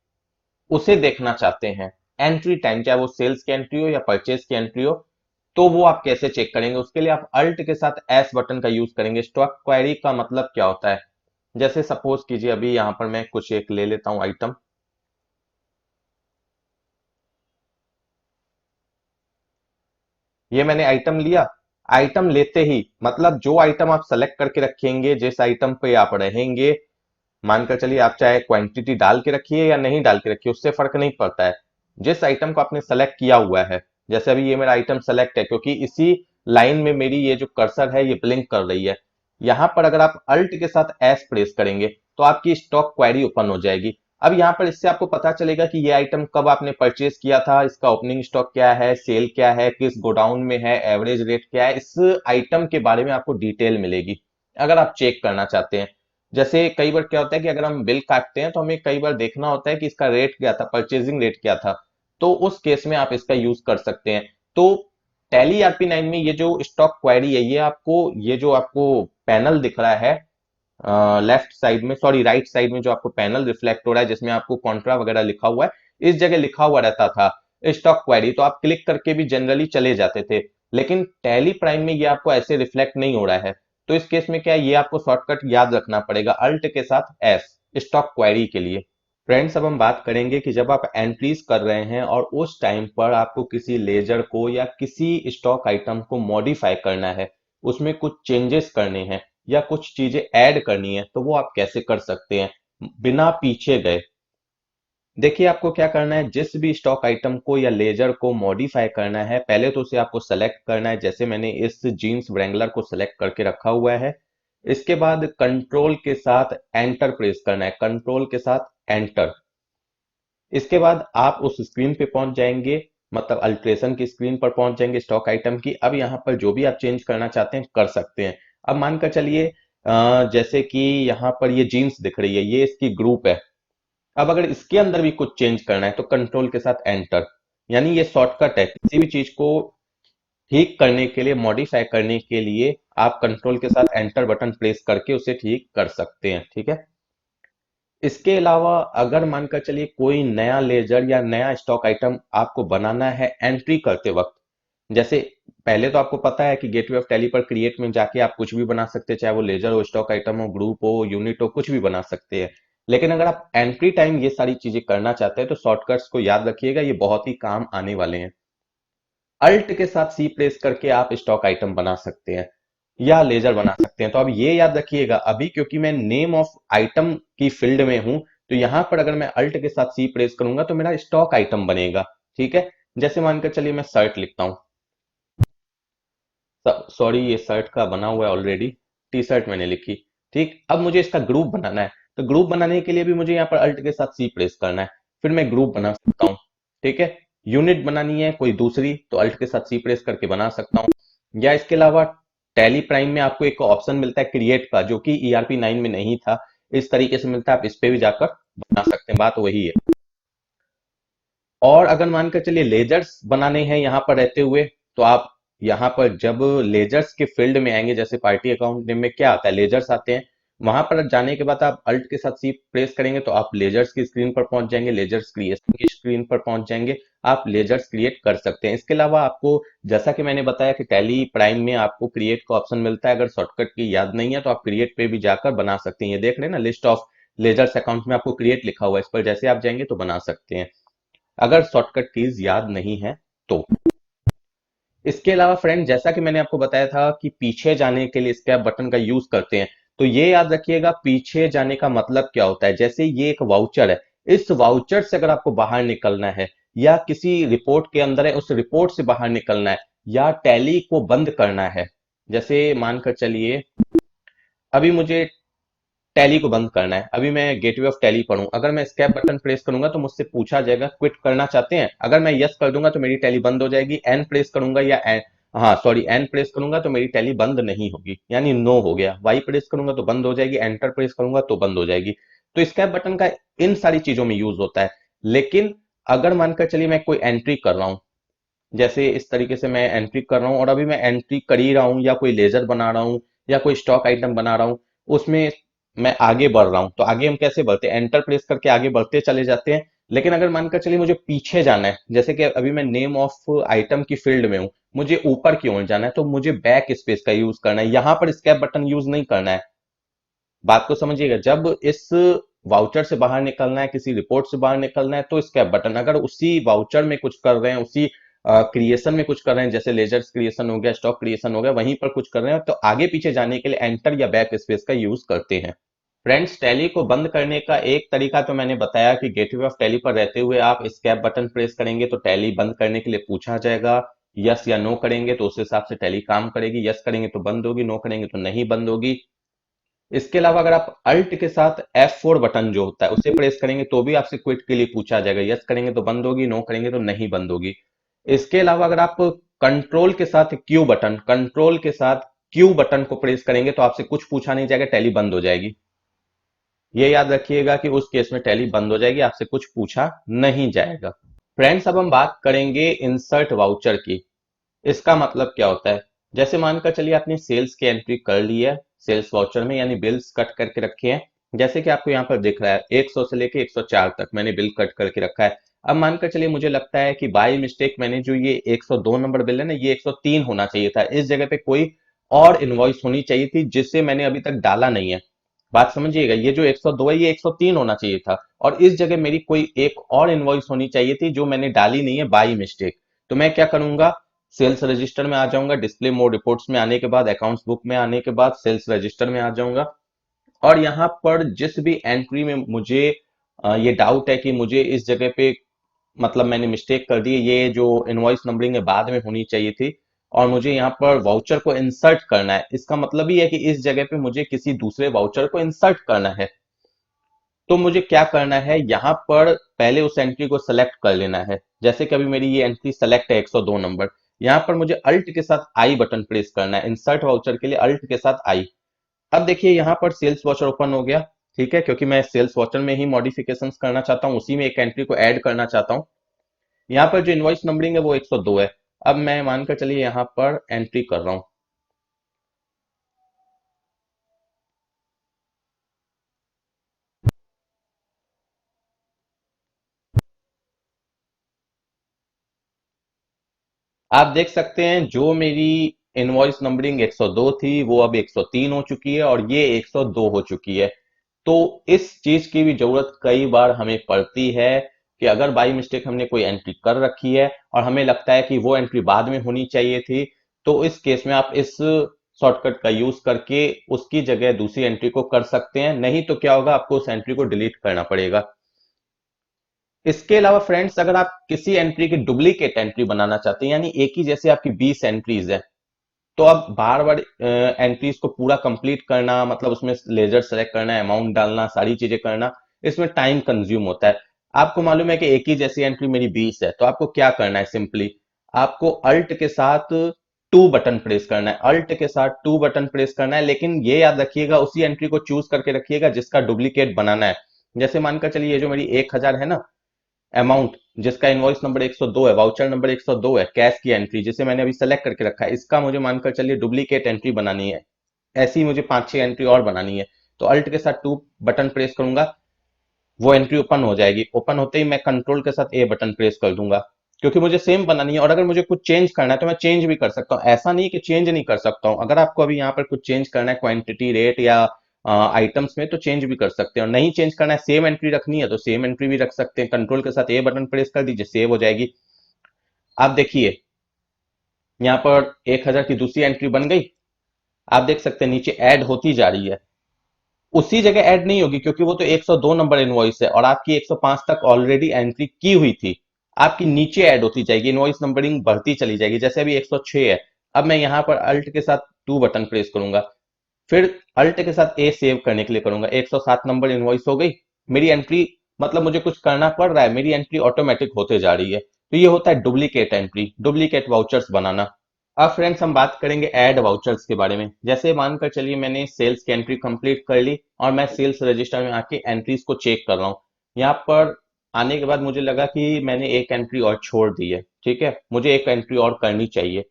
उसे देखना चाहते हैं, एंट्री टाइम, चाहे वो सेल्स की एंट्री हो या परचेज की एंट्री हो, तो वो आप कैसे चेक करेंगे? उसके लिए आप अल्ट के साथ एस बटन का यूज करेंगे। स्टॉक क्वेरी का मतलब क्या होता है? जैसे सपोज कीजिए अभी यहां पर मैं कुछ एक ले लेता हूं आइटम। ये मैंने आइटम लिया। आइटम लेते ही मतलब जो आइटम आप सेलेक्ट करके रखेंगे, जिस आइटम पे आप रहेंगे, मानकर चलिए आप चाहे क्वांटिटी डाल के रखिए या नहीं डाल के रखिए, उससे फर्क नहीं पड़ता है। जिस आइटम को आपने सेलेक्ट किया हुआ है, जैसे अभी ये मेरा आइटम सेलेक्ट है क्योंकि इसी लाइन में मेरी ये जो कर्सर है ये ब्लिंक कर रही है। यहां पर अगर आप अल्ट के साथ एस प्रेस करेंगे तो आपकी स्टॉक क्वेरी ओपन हो जाएगी। अब यहाँ पर इससे आपको पता चलेगा कि ये आइटम कब आपने परचेज किया था, इसका ओपनिंग स्टॉक क्या है, सेल क्या है, किस गोडाउन में है, एवरेज रेट क्या है, इस आइटम के बारे में आपको डिटेल मिलेगी अगर आप चेक करना चाहते हैं। जैसे कई बार क्या होता है कि अगर हम बिल काटते हैं तो हमें कई बार देखना होता है कि इसका रेट क्या था, परचेजिंग रेट क्या था, तो उस केस में आप इसका यूज कर सकते हैं। तो टैली ERP9 में ये जो स्टॉक क्वेरी है, ये जो आपको पैनल दिख रहा है लेफ्ट साइड में, सॉरी राइट साइड में, जो आपको पैनल रिफ्लेक्ट हो रहा है जिसमें आपको कॉन्ट्रा वगैरह लिखा हुआ है, इस जगह लिखा हुआ रहता था स्टॉक क्वेरी, तो आप क्लिक करके भी जनरली चले जाते थे। लेकिन टैली प्राइम में ये आपको ऐसे रिफ्लेक्ट नहीं हो रहा है। तो इस केस में क्या है, ये आपको शॉर्टकट याद रखना पड़ेगा, अल्ट के साथ एस, स्टॉक क्वेरी के लिए। फ्रेंड्स, अब हम बात करेंगे कि जब आप एंट्रीज कर रहे हैं और उस टाइम पर आपको किसी लेजर को या किसी स्टॉक आइटम को मॉडिफाई करना है, उसमें कुछ चेंजेस करने हैं या कुछ चीजें ऐड करनी है, तो वो आप कैसे कर सकते हैं बिना पीछे गए। देखिए, आपको क्या करना है, जिस भी स्टॉक आइटम को या लेजर को मॉडिफाई करना है, पहले तो उसे आपको सेलेक्ट करना है, जैसे मैंने इस जीन्स व्रैंगलर को सेलेक्ट करके रखा हुआ है। इसके बाद कंट्रोल के साथ एंटर प्रेस करना है, कंट्रोल के साथ एंटर। इसके बाद आप उस स्क्रीन पे पहुंच जाएंगे, मतलब अल्ट्रेशन की स्क्रीन पर पहुंच जाएंगे स्टॉक आइटम की। अब यहाँ पर जो भी आप चेंज करना चाहते हैं कर सकते हैं। अब मानकर चलिए जैसे कि यहाँ पर ये जीन्स दिख रही है, ये इसकी ग्रुप है। अब अगर इसके अंदर भी कुछ चेंज करना है तो कंट्रोल के साथ एंटर। यानी ये शॉर्टकट है, किसी भी चीज को ठीक करने के लिए, मॉडिफाई करने के लिए आप कंट्रोल के साथ एंटर बटन प्रेस करके उसे ठीक कर सकते हैं। ठीक है। इसके अलावा अगर मानकर चलिए कोई नया लेजर या नया स्टॉक आइटम आपको बनाना है एंट्री करते वक्त, जैसे पहले तो आपको पता है कि गेटवे ऑफ टैली पर क्रिएट में जाके आप कुछ भी बना सकते हैं, चाहे वो लेजर हो, स्टॉक आइटम हो, ग्रुप हो, यूनिट हो, कुछ भी बना सकते हैं। लेकिन अगर आप एंट्री टाइम ये सारी चीजें करना चाहते हैं तो शॉर्टकट्स को याद रखिएगा, ये बहुत ही काम आने वाले हैं। अल्ट के साथ सी प्रेस करके आप स्टॉक आइटम बना सकते हैं या लेजर बना सकते हैं। तो अब ये याद रखिएगा, अभी क्योंकि मैं नेम ऑफ आइटम की फील्ड में हूं, तो यहां पर अगर मैं अल्ट के साथ सी प्रेस करूंगा तो मेरा स्टॉक आइटम बनेगा। ठीक है। जैसे मानकर चलिए मैं शर्ट लिखता हूं, सॉरी ये शर्ट का बना हुआ है ऑलरेडी, टी शर्ट मैंने लिखी। ठीक, अब मुझे इसका ग्रुप बनाना है, तो ग्रुप बनाने के लिए भी मुझे यहाँ पर अल्ट के साथ सी प्रेस करना है, फिर मैं ग्रुप बना सकता हूँ। ठीक है। यूनिट बनानी है कोई दूसरी तो अल्ट के साथ सी प्रेस करके बना सकता हूँ। या इसके अलावा टैली प्राइम में आपको एक ऑप्शन मिलता है क्रिएट का, जो कि ERP9 में नहीं था, इस तरीके से मिलता है, आप इस पे भी जाकर बना सकते हैं, बात वही है। और अगर मानकर चलिए लेजर्स बनाने हैं यहाँ पर रहते हुए, तो आप यहाँ पर जब लेजर्स के फील्ड में आएंगे, जैसे पार्टी अकाउंट नेम में क्या आता है, लेजर्स आते हैं, वहां पर जाने के बाद आप अल्ट के साथ सी प्रेस करेंगे तो आप लेजर्स की स्क्रीन पर पहुंच जाएंगे, लेजर्स क्रिएशन की स्क्रीन पर पहुंच जाएंगे, आप लेजर्स क्रिएट कर सकते हैं। इसके अलावा आपको, जैसा कि मैंने बताया कि टैली प्राइम में आपको क्रिएट का ऑप्शन मिलता है, अगर शॉर्टकट की याद नहीं है तो आप क्रिएट पे भी जाकर बना सकते हैं। ये देख रहे हैं ना, लिस्ट ऑफ लेजर्स अकाउंट में आपको क्रिएट लिखा हुआ है, इस पर जैसे आप जाएंगे तो बना सकते हैं, अगर शॉर्टकट कीज याद नहीं है तो। इसके अलावा फ्रेंड, जैसा कि मैंने आपको बताया था कि पीछे जाने के लिए स्केप बटन का यूज करते हैं, तो ये याद रखिएगा पीछे जाने का मतलब क्या होता है। जैसे ये एक वाउचर है, इस वाउचर से अगर आपको बाहर निकलना है, या किसी रिपोर्ट के अंदर है उस रिपोर्ट से बाहर निकलना है, या टैली को बंद करना है, जैसे मानकर चलिए अभी मुझे टैली को बंद करना है, अभी मैं गेटवे ऑफ टैली पर हूं, अगर मैं स्केप बटन प्रेस करूंगा तो मुझसे पूछा जाएगा क्विट करना चाहते हैं, अगर मैं यस कर दूंगा तो मेरी टैली बंद हो जाएगी, एन प्रेस करूंगा या एन, हाँ सॉरी एन प्रेस करूंगा तो मेरी टैली बंद नहीं होगी, यानी नो हो गया। वाई प्रेस करूंगा तो बंद हो जाएगी, एंटर प्रेस करूंगा तो बंद हो जाएगी। तो स्केप बटन का इन सारी चीजों में यूज होता है। लेकिन अगर मानकर चलिए मैं कोई एंट्री कर रहा हूं, जैसे इस तरीके से मैं एंट्री कर रहा हूं और अभी मैं एंट्री कर ही रहा हूं, या कोई लेजर बना रहा हूं या कोई स्टॉक आइटम बना रहा हूं, उसमें मैं आगे बढ़ रहा हूं, तो आगे हम कैसे बढ़ते हैं, एंटर प्रेस करके आगे बढ़ते चले जाते हैं। लेकिन अगर मानकर चलिए मुझे पीछे जाना है, जैसे कि अभी मैं नेम ऑफ आइटम की फील्ड में हूं, मुझे ऊपर की ओर जाना है, तो मुझे बैक स्पेस का यूज करना है, यहां पर स्केप बटन यूज नहीं करना है। बात को समझिएगा, जब इस वाउचर से बाहर निकलना है, किसी रिपोर्ट से बाहर निकलना है, तो स्केप बटन, अगर उसी वाउचर में कुछ कर रहे हैं, उसी क्रिएशन में कुछ कर रहे हैं, जैसे लेजर्स क्रिएशन हो गया, स्टॉक क्रिएशन हो गया, वहीं पर कुछ कर रहे हैं, तो आगे पीछे जाने के लिए एंटर या बैक स्पेस का यूज करते हैं। फ्रेंड्स, टैली को बंद करने का एक तरीका तो मैंने बताया कि गेटवे ऑफ टैली पर रहते हुए आप स्केप बटन प्रेस करेंगे तो टैली बंद करने के लिए पूछा जाएगा, यस या नो करेंगे तो उस हिसाब से टैली काम करेगी, यस करेंगे तो बंद होगी, नो करेंगे तो नहीं बंद होगी। इसके अलावा अगर आप अल्ट के साथ F4 बटन जो होता है उसे प्रेस करेंगे तो भी आपसे क्विट के लिए पूछा जाएगा, यस करेंगे तो बंद होगी, नो करेंगे तो नहीं बंद होगी। इसके अलावा अगर आप कंट्रोल के साथ क्यू बटन को प्रेस करेंगे तो आपसे कुछ पूछा नहीं जाएगा, टैली बंद हो जाएगी। ये याद रखिएगा कि उस केस में टैली बंद हो जाएगी, आपसे कुछ पूछा नहीं जाएगा। फ्रेंड्स, अब हम बात करेंगे इंसर्ट वाउचर की। इसका मतलब क्या होता है? जैसे मानकर चलिए आपने सेल्स की एंट्री कर ली है सेल्स वाउचर में, यानी बिल्स कट करके रखे हैं। जैसे कि आपको यहाँ पर दिख रहा है 100 से लेके 104 तक मैंने बिल कट करके रखा है। अब मानकर चलिए मुझे लगता है कि बाय मिस्टेक मैंने जो ये 102 नंबर बिल है ना, ये 103 होना चाहिए था। इस जगह पे कोई और इनवॉइस होनी चाहिए थी जिससे मैंने अभी तक डाला नहीं है। बात समझिएगा, ये जो 102 है ये 103 होना चाहिए था, और इस जगह मेरी कोई एक और इनवॉइस होनी चाहिए थी जो मैंने डाली नहीं है बाय मिस्टेक। तो मैं क्या करूंगा, सेल्स रजिस्टर में आ जाऊंगा, डिस्प्ले मोड रिपोर्ट्स में आने के बाद, अकाउंट्स बुक में आने के बाद सेल्स रजिस्टर में आ जाऊंगा, और यहाँ पर जिस भी एंट्री में मुझे ये डाउट है कि मुझे इस जगह पे मतलब मैंने मिस्टेक कर दी है, ये जो इनवॉइस नंबरिंग है बाद में होनी चाहिए थी, और मुझे यहाँ पर वाउचर को इंसर्ट करना है। इसका मतलब ही है कि इस जगह पे मुझे किसी दूसरे वाउचर को इंसर्ट करना है। तो मुझे क्या करना है, यहाँ पर पहले उस एंट्री को सेलेक्ट कर लेना है। जैसे कि अभी मेरी ये एंट्री सेलेक्ट है 102 नंबर, यहाँ पर मुझे अल्ट के साथ आई बटन प्रेस करना है, इंसर्ट वाउचर के लिए अल्ट के साथ आई। अब देखिए यहाँ पर सेल्स वॉचर ओपन हो गया। ठीक है, क्योंकि मैं सेल्स वॉचर में ही मॉडिफिकेशंस करना चाहता हूँ, उसी में एक एंट्री को ऐड करना चाहता हूँ। यहाँ पर जो इनवॉइस नंबरिंग है वो 102 है। अब मैं मानकर चलिए यहाँ पर एंट्री कर रहा हूँ। आप देख सकते हैं जो मेरी इनवॉइस नंबरिंग 102 थी वो अब 103 हो चुकी है, और ये 102 हो चुकी है। तो इस चीज की भी जरूरत कई बार हमें पड़ती है कि अगर बाई मिस्टेक हमने कोई एंट्री कर रखी है और हमें लगता है कि वो एंट्री बाद में होनी चाहिए थी, तो इस केस में आप इस शॉर्टकट का यूज करके उसकी जगह दूसरी एंट्री को कर सकते हैं। नहीं तो क्या होगा, आपको उस एंट्री को डिलीट करना पड़ेगा। इसके अलावा फ्रेंड्स, अगर आप किसी एंट्री की डुप्लीकेट एंट्री बनाना चाहते हैं, यानी एक ही जैसे आपकी 20 एंट्रीज है, तो अब बार बार एंट्रीज को पूरा कंप्लीट करना, मतलब उसमें लेजर सेलेक्ट करना, अमाउंट डालना, सारी चीजें करना, इसमें टाइम कंज्यूम होता है। आपको मालूम है कि एक ही जैसी एंट्री मेरी 20 है, तो आपको क्या करना है, सिंपली आपको अल्ट के साथ टू बटन प्रेस करना है, अल्ट के साथ टू बटन प्रेस करना है। लेकिन ये याद रखिएगा, उसी एंट्री को चूज करके रखिएगा जिसका डुप्लीकेट बनाना है। जैसे मानकर चलिए ये जो मेरी 1000 है ना अमाउंट, जिसका इनवॉइस नंबर 102 है, वाउचर नंबर 102 है, कैश की एंट्री जिसे मैंने अभी सेलेक्ट करके रखा है, इसका मुझे मानकर चलिए डुप्लीकेट एंट्री बनानी है। ऐसी ही मुझे 5-6 एंट्री और बनानी है। तो अल्ट के साथ टू बटन प्रेस करूंगा, वो एंट्री ओपन हो जाएगी। ओपन होते ही मैं कंट्रोल के साथ ए बटन प्रेस कर दूंगा, क्योंकि मुझे सेम बनानी है। और अगर मुझे कुछ चेंज करना है तो मैं चेंज भी कर सकता हूँ, ऐसा नहीं कि चेंज नहीं कर सकता हूँ। अगर आपको अभी यहाँ पर कुछ चेंज करना है क्वांटिटी रेट या आइटम्स में, तो चेंज भी कर सकते हैं। और नहीं चेंज करना है, सेम एंट्री रखनी है तो सेम एंट्री भी रख सकते हैं। कंट्रोल के साथ ए बटन प्रेस कर दीजिए, सेव हो जाएगी। आप देखिए यहाँ पर 1000 की दूसरी एंट्री बन गई। आप देख सकते हैं नीचे ऐड होती जा रही है। उसी जगह ऐड नहीं होगी क्योंकि वो तो 102 नंबर इनवॉइस है, और आपकी 105 तक ऑलरेडी एंट्री की हुई थी। आपकी नीचे ऐड होती जाएगी, इनवॉइस नंबरिंग बढ़ती चली जाएगी। जैसे अभी 106 है, अब मैं यहां पर अल्ट के साथ टू बटन प्रेस करूंगा, फिर अल्ट के साथ ए सेव करने के लिए करूंगा। 107 नंबर इनवॉइस हो गई मेरी एंट्री। मतलब मुझे कुछ करना पड़ रहा है, मेरी एंट्री ऑटोमेटिक होते जा रही है। तो ये होता है डुप्लीकेट एंट्री, डुप्लीकेट वाउचर्स बनाना। अब फ्रेंड्स हम बात करेंगे ऐड वाउचर्स के बारे में। जैसे मानकर चलिए मैंने सेल्स की एंट्री कंप्लीट कर ली, और मैं सेल्स रजिस्टर में आके एंट्रीज को चेक कर रहा हूँ। यहाँ पर आने के बाद मुझे लगा कि मैंने एक एंट्री और छोड़ दी है। ठीक है, मुझे एक एंट्री और करनी चाहिए।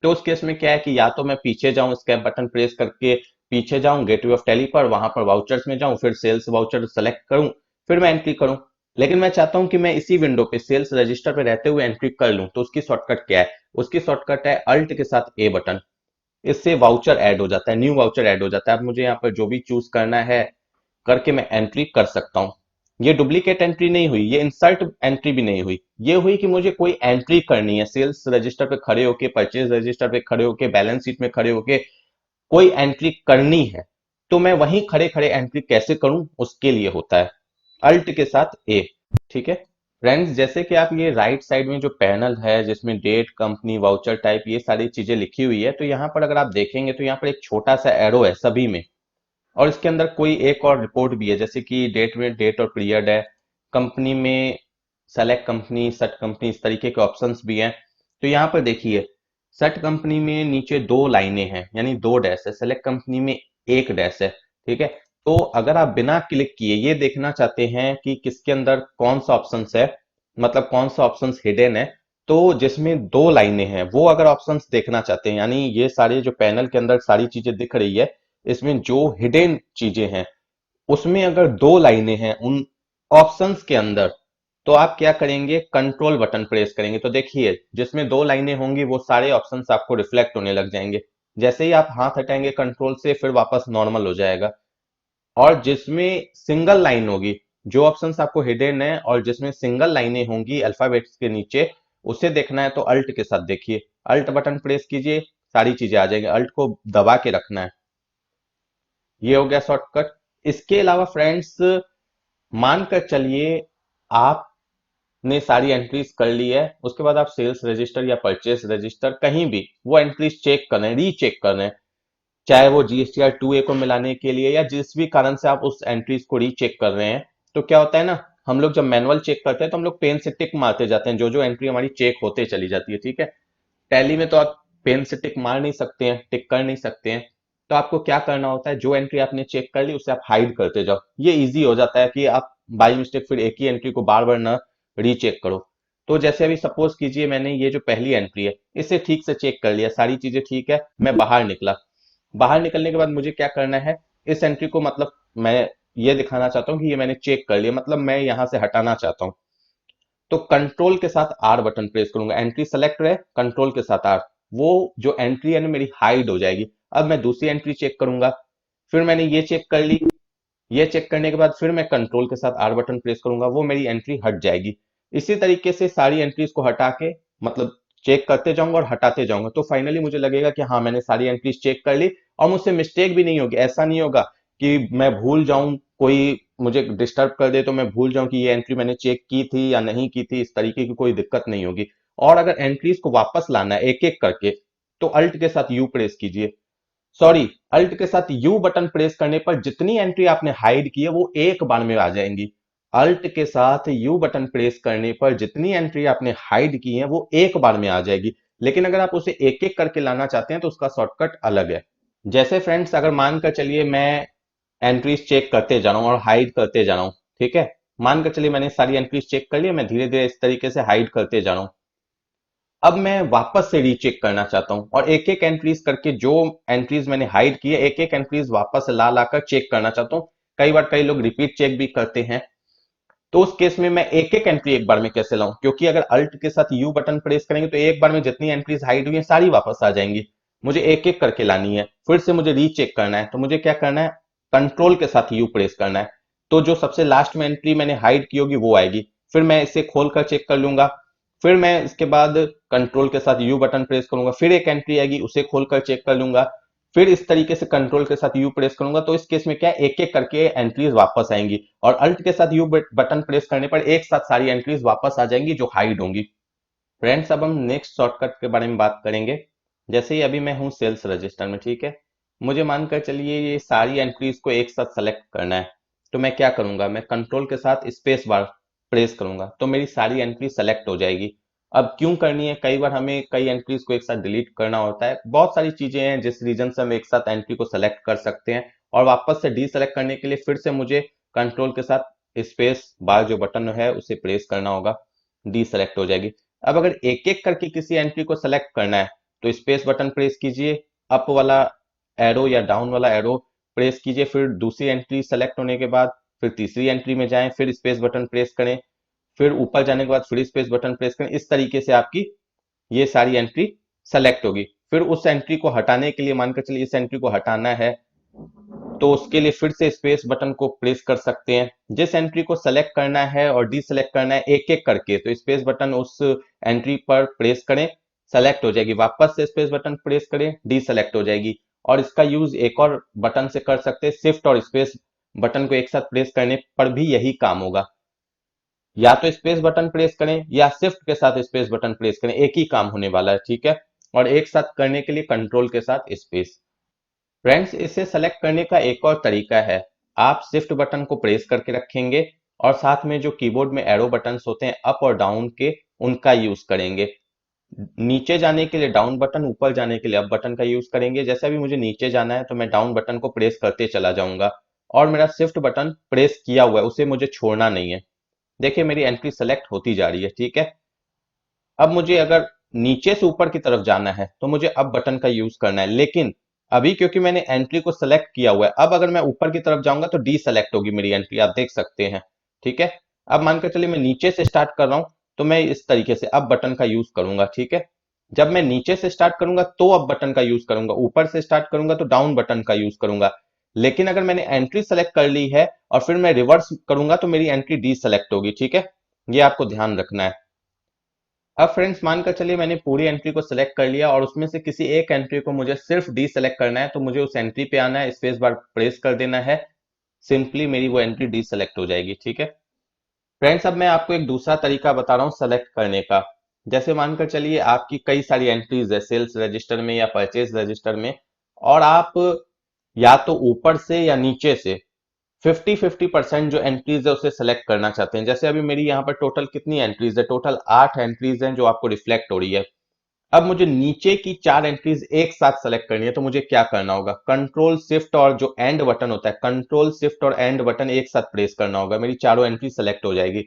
तो उस केस में क्या है कि या तो मैं पीछे जाऊं, स्कैप बटन प्रेस करके पीछे जाऊं गेटवे ऑफ टैली पर, वहां पर वाउचर्स में जाऊं, फिर सेल्स वाउचर सेलेक्ट करूं, फिर मैं एंट्री करूं। लेकिन मैं चाहता हूं कि मैं इसी विंडो पे सेल्स रजिस्टर पे रहते हुए एंट्री कर लूं। तो उसकी शॉर्टकट क्या है, उसकी शॉर्टकट है अल्ट के साथ ए बटन। इससे वाउचर ऐड हो जाता है, न्यू वाउचर ऐड हो जाता है। अब मुझे यहाँ पर जो भी चूज करना है करके मैं एंट्री कर सकता हूँ। ये डुप्लीकेट एंट्री नहीं हुई, ये इंसर्ट एंट्री भी नहीं हुई। ये हुई कि मुझे कोई एंट्री करनी है, सेल्स रजिस्टर पे खड़े होके, परचेज रजिस्टर पे खड़े होके, बैलेंस शीट में खड़े होके कोई एंट्री करनी है। तो मैं वहीं खड़े खड़े एंट्री कैसे करूं, उसके लिए होता है अल्ट के साथ ए। ठीक है फ्रेंड्स, जैसे कि आप ये राइट साइड में जो पैनल है जिसमें डेट, कंपनी, वाउचर टाइप, ये सारी चीजें लिखी हुई है, तो यहाँ पर अगर आप देखेंगे तो यहाँ पर एक छोटा सा एरो है सभी में, और इसके अंदर कोई एक और रिपोर्ट भी है, जैसे कि डेट में डेट और पीरियड है, कंपनी में सेलेक्ट कंपनी, सेट कंपनी, इस तरीके के ऑप्शंस भी हैं। तो यहाँ पर देखिए सेट कंपनी में नीचे दो लाइनें हैं, यानी दो डैश है, सेलेक्ट कंपनी में एक डैश है। ठीक है, तो अगर आप बिना क्लिक किए ये देखना चाहते हैं कि किसके अंदर कौन सा ऑप्शन है, मतलब कौन सा ऑप्शन हिडन है, तो जिसमें दो लाइनें हैं वो अगर ऑप्शंस देखना चाहते हैं, यानी ये सारे जो पैनल के अंदर सारी चीजें दिख रही है, इसमें जो हिडन चीजें हैं उसमें अगर दो लाइनें हैं उन ऑप्शंस के अंदर, तो आप क्या करेंगे, कंट्रोल बटन प्रेस करेंगे। तो देखिए जिसमें दो लाइनें होंगी वो सारे ऑप्शंस आपको रिफ्लेक्ट होने लग जाएंगे। जैसे ही आप हाथ हटाएंगे कंट्रोल से, फिर वापस नॉर्मल हो जाएगा। और जिसमें सिंगल लाइन होगी, जो ऑप्शंस आपको हिडन है और जिसमें सिंगल लाइनें होंगी अल्फाबेट्स के नीचे, उसे देखना है तो अल्ट के साथ देखिए, अल्ट बटन प्रेस कीजिए, सारी चीजें आ जाएंगी। अल्ट को दबा के रखना है। ये हो गया शॉर्टकट। इसके अलावा फ्रेंड्स, मानकर चलिए आपने सारी एंट्रीज कर ली है, उसके बाद आप सेल्स रजिस्टर या परचेस रजिस्टर कहीं भी वो एंट्रीज चेक कर रहे हैं, रीचेक कर रहे हैं, चाहे वो जीएसटीआर 2A को मिलाने के लिए या जिस भी कारण से आप उस एंट्रीज को रीचेक कर रहे हैं। तो क्या होता है ना, हम लोग जब मैनुअल चेक करते हैं तो हम लोग पेन से टिक मारते जाते हैं, जो जो एंट्री हमारी चेक होते चली जाती है, ठीक है। टैली में तो आप पेन से टिक मार नहीं सकते हैं, टिक कर नहीं सकते हैं। तो आपको क्या करना होता है, जो एंट्री आपने चेक कर ली उसे आप हाइड करते जाओ। ये इजी हो जाता है कि आप बाई मिस्टेक फिर एक ही एंट्री को बार बार ना रीचेक करो। तो जैसे अभी सपोज कीजिए मैंने ये जो पहली एंट्री है इसे ठीक से चेक कर लिया, सारी चीजें ठीक है, मैं बाहर निकला। बाहर निकलने के बाद मुझे क्या करना है, इस एंट्री को मतलब मैं ये दिखाना चाहता हूँ कि ये मैंने चेक कर लिया, मतलब मैं यहां से हटाना चाहता हूँ। तो कंट्रोल के साथ आर बटन प्रेस करूंगा, एंट्री सेलेक्ट रहे, कंट्रोल के साथ आर, वो जो एंट्री है ना मेरी हाइड हो जाएगी। अब मैं दूसरी एंट्री चेक करूंगा, फिर मैंने ये चेक कर ली, ये चेक करने के बाद फिर मैं कंट्रोल के साथ आर बटन प्रेस करूंगा, वो मेरी एंट्री हट जाएगी। इसी तरीके से सारी एंट्रीज को हटा के, मतलब चेक करते जाऊंगा और हटाते जाऊंगा, तो फाइनली मुझे लगेगा कि हाँ मैंने सारी एंट्रीज चेक कर ली और मुझसे मिस्टेक भी नहीं होगी। ऐसा नहीं होगा कि मैं भूल जाऊं, कोई मुझे डिस्टर्ब कर दे तो मैं भूल जाऊं कि ये एंट्री मैंने चेक की थी या नहीं की थी, इस तरीके की कोई दिक्कत नहीं होगी। और अगर एंट्रीज को वापस लाना है एक एक करके, तो अल्ट के साथ यू प्रेस कीजिए, सॉरी, अल्ट के साथ यू बटन प्रेस करने पर जितनी एंट्री आपने हाइड की है वो एक बार में आ जाएंगी। अल्ट के साथ यू बटन प्रेस करने पर जितनी एंट्री आपने हाइड की है वो एक बार में आ जाएगी। लेकिन अगर आप उसे एक एक करके लाना चाहते हैं तो उसका शॉर्टकट अलग है। जैसे फ्रेंड्स, अगर मानकर चलिए मैं एंट्रीज चेक करते जा रहा हूँ और हाइड करते जा रहा हूँ, ठीक है। मानकर चलिए मैंने सारी एंट्रीज चेक कर ली, मैं धीरे धीरे इस तरीके से हाइड करते जा रहा हूँ। अब मैं वापस से रीचेक करना चाहता हूं और एक एक एंट्रीज करके, जो एंट्रीज मैंने हाइड की है एक एक एंट्रीज वापस से ला लाकर चेक करना चाहता हूं। कई बार कई लोग रिपीट चेक भी करते हैं। तो उस केस में मैं एक एक एंट्री एक बार में कैसे लाऊं, क्योंकि अगर अल्ट के साथ यू बटन प्रेस करेंगे तो एक बार में जितनी एंट्रीज हाइड हुई है सारी वापस आ जाएंगी। मुझे एक एक करके लानी है, फिर से मुझे रीचेक करना है, तो मुझे क्या करना है, कंट्रोल के साथ यू प्रेस करना है। तो जो सबसे लास्ट में एंट्री मैंने हाइड की होगी वो आएगी, फिर मैं इसे खोलकर चेक कर लूंगा। फिर मैं इसके बाद कंट्रोल के साथ यू बटन प्रेस करूंगा, फिर एक एंट्री आएगी उसे खोलकर चेक कर लूंगा। फिर इस तरीके से कंट्रोल के साथ यू प्रेस करूंगा, तो इस केस में क्या एक एक करके एंट्रीज वापस आएंगी। और अल्ट के साथ यू बटन प्रेस करने पर एक साथ सारी एंट्रीज वापस आ जाएंगी जो हाइड होंगी। फ्रेंड्स, अब हम नेक्स्ट शॉर्टकट के बारे में बात करेंगे। जैसे ही अभी मैं हूं सेल्स रजिस्टर में, ठीक है, मुझे मानकर चलिए ये सारी एंट्रीज को एक साथ सेलेक्ट करना है। तो मैं क्या करूंगा, मैं कंट्रोल के साथ स्पेस बार प्रेस करूंगा, तो मेरी सारी एंट्री सेलेक्ट हो जाएगी। अब क्यों करनी है, कई बार हमें कई एंट्रीज को एक साथ डिलीट करना होता है, बहुत सारी चीजें हैं जिस रीजन से हम एक साथ एंट्री को सेलेक्ट कर सकते हैं। और वापस से डी सेलेक्ट करने के लिए फिर से मुझे कंट्रोल के साथ स्पेस बार जो बटन है उसे प्रेस करना होगा, डी सेलेक्ट हो जाएगी। अब अगर एक एक करके किसी एंट्री को सेलेक्ट करना है तो स्पेस बटन प्रेस कीजिए, अप वाला एरो या डाउन वाला एरो प्रेस कीजिए, फिर दूसरी एंट्री सेलेक्ट होने के बाद फिर तीसरी एंट्री में जाएं, फिर स्पेस बटन प्रेस करें, फिर ऊपर जाने के बाद फिर स्पेस बटन प्रेस करें। इस तरीके से आपकी ये सारी एंट्री सेलेक्ट होगी। फिर उस एंट्री को हटाने के लिए, मानकर चलिए इस एंट्री को हटाना है, तो उसके लिए फिर से स्पेस बटन को प्रेस कर सकते हैं। जिस एंट्री को सेलेक्ट करना है और डीसेलेक्ट करना है एक एक करके, तो स्पेस बटन उस एंट्री पर प्रेस करें, सेलेक्ट हो जाएगी, वापस से स्पेस बटन प्रेस करें, डीसेलेक्ट हो जाएगी। और इसका यूज एक और बटन से कर सकते हैं, शिफ्ट और स्पेस बटन को एक साथ प्रेस करने पर भी यही काम होगा। या तो स्पेस बटन प्रेस करें या शिफ्ट के साथ स्पेस बटन प्रेस करें, एक ही काम होने वाला है, ठीक है। और एक साथ करने के लिए कंट्रोल के साथ स्पेस। फ्रेंड्स, इसे सेलेक्ट करने का एक और तरीका है, आप शिफ्ट बटन को प्रेस करके रखेंगे और साथ में जो कीबोर्ड में एरो बटन्स होते हैं अप और डाउन के, उनका यूज करेंगे। नीचे जाने के लिए डाउन बटन, ऊपर जाने के लिए अप बटन का यूज करेंगे। जैसे अभी मुझे नीचे जाना है तो मैं डाउन बटन को प्रेस करते चला जाऊंगा और मेरा शिफ्ट बटन प्रेस किया हुआ है उसे मुझे छोड़ना नहीं है। देखिए मेरी एंट्री सेलेक्ट होती जा रही है, ठीक है। अब मुझे अगर नीचे से ऊपर की तरफ जाना है तो मुझे अब बटन का यूज करना है, लेकिन अभी क्योंकि मैंने एंट्री को सेलेक्ट किया हुआ है, अब अगर मैं ऊपर की तरफ जाऊंगा तो डी सेलेक्ट होगी मेरी एंट्री, आप देख सकते हैं। ठीक है, अब मानकर चलिए मैं नीचे से स्टार्ट कर रहा हूं, तो मैं इस तरीके से अब बटन का यूज करूंगा। ठीक है, जब मैं नीचे से स्टार्ट करूंगा तो अब बटन का यूज करूंगा, ऊपर से स्टार्ट करूंगा तो डाउन बटन का यूज करूंगा। लेकिन अगर मैंने एंट्री सेलेक्ट कर ली है और फिर मैं रिवर्स करूंगा तो मेरी एंट्री डी सेलेक्ट होगी। ठीक है, ये आपको ध्यान रखना है। अब फ्रेंड्स मानकर चलिए मैंने पूरी एंट्री को सिलेक्ट कर लिया और उसमें से किसी एक एंट्री को मुझे सिर्फ डी सेलेक्ट करना है, तो मुझे उस एंट्री पे आना है, स्पेस बार प्रेस कर देना है, सिंपली मेरी वो एंट्री डी सेलेक्ट हो जाएगी। ठीक है फ्रेंड्स, अब मैं आपको एक दूसरा तरीका बता रहा हूँ सेलेक्ट करने का। जैसे मानकर चलिए आपकी कई सारी एंट्रीज है सेल्स रजिस्टर में या परचेज रजिस्टर में, और आप या तो ऊपर से या नीचे से 50-50% जो एंट्रीज है उसे सेलेक्ट करना चाहते हैं। जैसे अभी मेरी यहाँ पर टोटल कितनी एंट्रीज है, टोटल 8 एंट्रीज हैं जो आपको रिफ्लेक्ट हो रही है। अब मुझे नीचे की 4 एंट्रीज एक साथ सेलेक्ट करनी है, तो मुझे क्या करना होगा, कंट्रोल शिफ्ट और जो एंड बटन होता है, कंट्रोल शिफ्ट और एंड बटन एक साथ प्रेस करना होगा, मेरी चारों एंट्री सेलेक्ट हो जाएगी।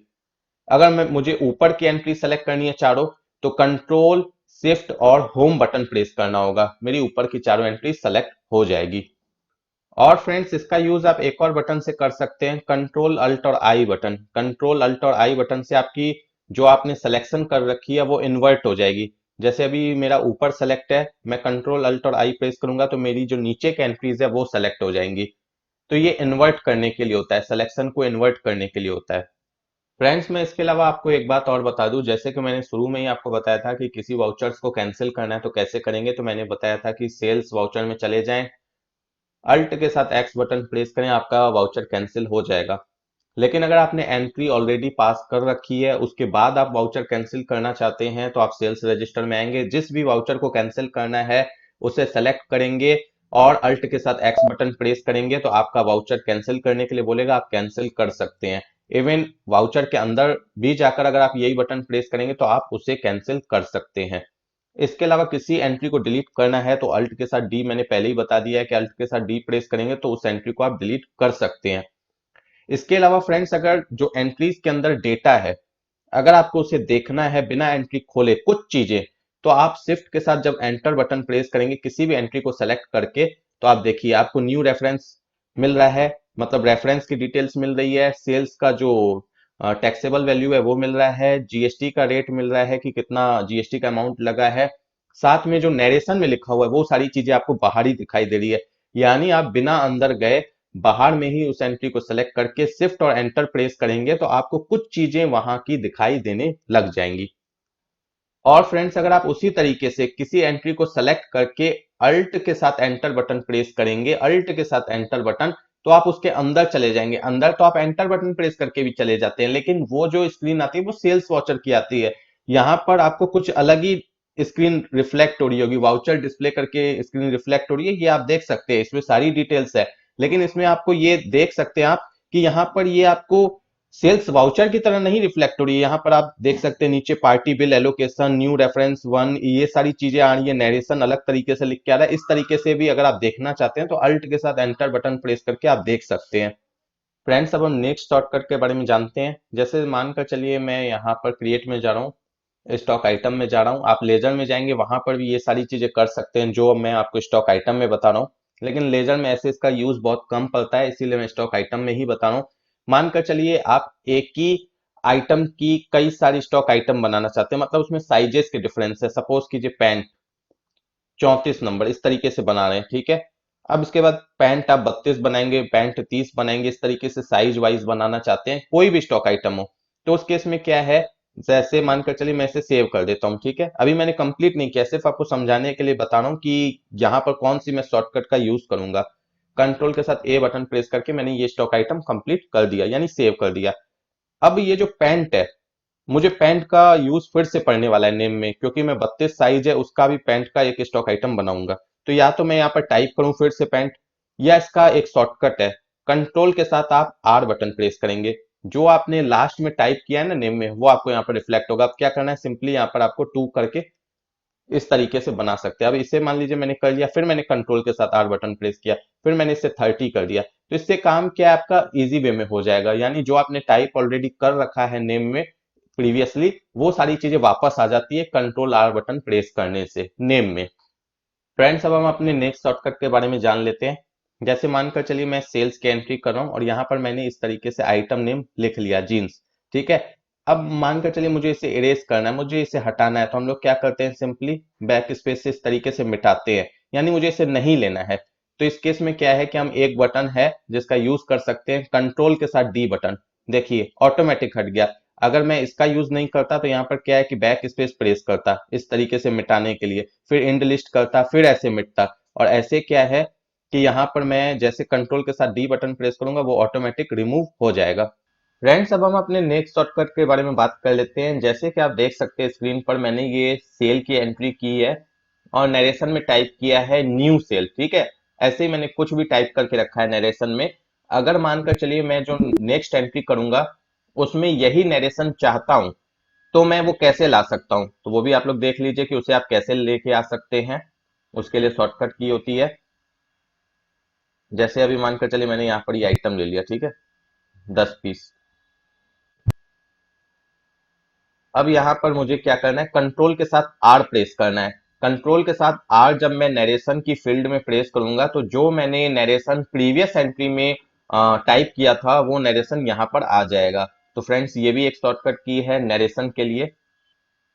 अगर मैं मुझे ऊपर की एंट्री सेलेक्ट करनी है चारों, तो कंट्रोल शिफ्ट और होम बटन प्रेस करना होगा, मेरी ऊपर की चारों एंट्री सेलेक्ट हो जाएगी। और फ्रेंड्स इसका यूज आप एक और बटन से कर सकते हैं, कंट्रोल अल्ट और आई बटन। कंट्रोल अल्ट और आई बटन से आपकी जो आपने सिलेक्शन कर रखी है वो इन्वर्ट हो जाएगी। जैसे अभी मेरा ऊपर सेलेक्ट है, मैं कंट्रोल अल्ट और आई प्रेस करूंगा तो मेरी जो नीचे की एंट्रीज है वो सेलेक्ट हो जाएंगी। तो ये इन्वर्ट करने के लिए होता है, सिलेक्शन को इन्वर्ट करने के लिए होता है। फ्रेंड्स मैं इसके अलावा आपको एक बात और बता दूं, जैसे कि मैंने शुरू में ही आपको बताया था कि किसी वाउचर्स को कैंसिल करना है तो कैसे करेंगे, तो मैंने बताया था कि सेल्स वाउचर में चले जाएं, अल्ट के साथ एक्स बटन प्रेस करें, आपका वाउचर कैंसिल हो जाएगा। लेकिन अगर आपने एंट्री ऑलरेडी पास कर रखी है, उसके बाद आप वाउचर कैंसिल करना चाहते हैं, तो आप सेल्स रजिस्टर में आएंगे, जिस भी वाउचर को कैंसिल करना है उसे सेलेक्ट करेंगे और अल्ट के साथ एक्स बटन प्रेस करेंगे तो आपका वाउचर कैंसिल करने के लिए बोलेगा, आप कैंसिल कर सकते हैं। इवन वाउचर के अंदर भी जाकर अगर आप यही बटन प्रेस करेंगे तो आप उसे कैंसिल कर सकते हैं। इसके अलावा किसी एंट्री को डिलीट करना है तो अल्ट के साथ डी, मैंने पहले ही बता दिया है कि अल्ट के साथ डी प्रेस करेंगे तो उस एंट्री को आप डिलीट कर सकते हैं। इसके अलावा फ्रेंड्स अगर जो एंट्रीज के अंदर डेटा है, अगर आपको उसे देखना है बिना एंट्री खोले कुछ चीजें, तो आप शिफ्ट के साथ जब एंटर बटन प्रेस करेंगे किसी भी एंट्री को सेलेक्ट करके, तो आप देखिए आपको न्यू रेफरेंस मिल रहा है, मतलब रेफरेंस की डिटेल्स मिल रही है, सेल्स का जो टैक्सेबल वैल्यू है वो मिल रहा है, जीएसटी का रेट मिल रहा है कि कितना जीएसटी का अमाउंट लगा है, साथ में जो नरेशन में लिखा हुआ है वो सारी चीजें आपको बाहर ही दिखाई दे रही है। यानी आप बिना अंदर गए बाहर में ही उस एंट्री को सेलेक्ट करके शिफ्ट और एंटर प्रेस करेंगे तो आपको कुछ चीजें वहां की दिखाई देने लग जाएंगी। और फ्रेंड्स अगर आप उसी तरीके से किसी एंट्री को सेलेक्ट करके अल्ट के साथ एंटर बटन प्रेस करेंगे, अल्ट के साथ एंटर बटन, तो आप उसके अंदर चले जाएंगे। अंदर तो आप एंटर बटन प्रेस करके भी चले जाते हैं, लेकिन वो जो स्क्रीन आती है वो सेल्स वाउचर की आती है। यहाँ पर आपको कुछ अलग ही स्क्रीन रिफ्लेक्ट हो रही होगी, वाउचर डिस्प्ले करके स्क्रीन रिफ्लेक्ट हो रही है, ये आप देख सकते हैं, इसमें सारी डिटेल्स है। लेकिन इसमें आपको ये देख सकते हैं आप कि यहाँ पर ये आपको सेल्स वाउचर की तरह नहीं रिफ्लेक्ट हो रही है। यहाँ पर आप देख सकते हैं नीचे party bill allocation, new reference one, ये सारी चीजें आ रही है, नरेशन अलग तरीके से लिख के आ रहा है। इस तरीके से भी अगर आप देखना चाहते हैं तो अल्ट के साथ एंटर बटन प्रेस करके आप देख सकते हैं। फ्रेंड्स अब हम नेक्स्ट शॉर्टकट के बारे में जानते हैं। जैसे मानकर चलिए मैं यहाँ पर क्रिएट में जा रहा हूँ, स्टॉक आइटम में जा रहा हूँ, आप लेजर में जाएंगे वहां पर भी ये सारी चीजें कर सकते हैं जो मैं आपको स्टॉक आइटम में बता रहा हूँ। लेकिन लेजर में ऐसे इसका यूज बहुत कम पड़ता है, इसीलिए मैं स्टॉक आइटम में ही बता रहा हूँ। मानकर चलिए आप एक ही आइटम की कई सारी स्टॉक आइटम बनाना चाहते हैं, मतलब उसमें साइजेस के डिफरेंस है। सपोज कीजिए पैंट 34 नंबर इस तरीके से बना रहे हैं, ठीक है। अब इसके बाद पैंट आप 32 बनाएंगे, पैंट 30 बनाएंगे, इस तरीके से साइज वाइज बनाना चाहते हैं, कोई भी स्टॉक आइटम हो, तो उस केस में क्या है, जैसे मानकर चलिए मैं इसे सेव कर देता हूँ, ठीक है। अभी मैंने कंप्लीट नहीं किया, सिर्फ आपको समझाने के लिए बता रहा हूँ कि यहाँ पर कौन सी मैं शॉर्टकट का यूज करूंगा। कंट्रोल के साथ ए बटन प्रेस करके मैंने ये स्टॉक आइटम कंप्लीट कर दिया, यानी सेव कर दिया। अब ये जो पैंट है, मुझे पैंट का यूज फिर से पड़ने वाला है नेम में, क्योंकि मैं 32 साइज है उसका भी पैंट का एक स्टॉक आइटम बनाऊंगा। तो या तो मैं यहाँ पर टाइप करूं फिर से पैंट, या इसका एक शॉर्टकट है, कंट्रोल के साथ आप आर बटन प्रेस करेंगे, जो आपने लास्ट में टाइप किया है ना नेम में वो आपको यहाँ पर रिफ्लेक्ट होगा। अब क्या करना है, सिंपली यहाँ पर आपको टू करके इस तरीके से बना सकते हैं। अब इसे मान लीजिए मैंने कर लिया, फिर मैंने कंट्रोल के साथ आर बटन प्रेस किया, फिर मैंने इसे 30 कर दिया, तो इससे काम क्या है आपका इजी वे में हो जाएगा। यानी जो आपने टाइप ऑलरेडी कर रखा है नेम में, प्रीवियसली, वो सारी चीजें वापस आ जाती है कंट्रोल आर बटन प्रेस करने से नेम में। फ्रेंड्स, अब हम अपने नेक्स्ट शॉर्टकट के बारे में जान लेते हैं। जैसे मानकर चलिए मैं सेल्स की एंट्री कर रहा हूं और यहाँ पर मैंने इस तरीके से आइटम नेम लिख लिया जीन्स। ठीक है। अब मानकर चलिए मुझे इसे इरेज करना है, मुझे इसे हटाना है, तो हम लोग क्या करते हैं, सिंपली बैक स्पेस से इस तरीके से मिटाते हैं, यानी मुझे इसे नहीं लेना है। तो इस केस में क्या है कि हम एक बटन है जिसका यूज कर सकते हैं, कंट्रोल के साथ डी बटन। देखिए ऑटोमेटिक हट गया। अगर मैं इसका यूज नहीं करता तो यहाँ पर क्या है कि बैक स्पेस प्रेस करता इस तरीके से मिटाने के लिए, फिर इंड लिस्ट करता, फिर ऐसे मिटता। और ऐसे क्या है कि यहाँ पर मैं जैसे कंट्रोल के साथ डी बटन प्रेस करूंगा वो ऑटोमेटिक रिमूव हो जाएगा। फ्रेंड्स, अब हम अपने नेक्स्ट शॉर्टकट के बारे में बात कर लेते हैं। जैसे कि आप देख सकते हैं स्क्रीन पर मैंने ये सेल की एंट्री की है और नरेशन में टाइप किया है न्यू सेल। ठीक है। ऐसे ही मैंने कुछ भी टाइप करके रखा है नरेशन में। अगर मानकर चलिए मैं जो नेक्स्ट एंट्री करूंगा उसमें यही नरेशन चाहता हूं, तो मैं वो कैसे ला सकता हूं, तो वो भी आप लोग देख लीजिए कि उसे आप कैसे लेके आ सकते हैं। उसके लिए शॉर्टकट की होती है। जैसे अभी मानकर चलिए मैंने यहाँ पर ये आइटम ले लिया, ठीक है, 10 पीस। अब यहाँ पर मुझे क्या करना है, कंट्रोल के साथ आर प्रेस करना है। कंट्रोल के साथ आर जब मैं नरेशन की फील्ड में प्रेस करूंगा तो जो मैंने नरेशन प्रीवियस एंट्री में टाइप किया था वो नरेशन यहाँ पर आ जाएगा। तो फ्रेंड्स, ये भी एक शॉर्टकट की है नरेशन के लिए।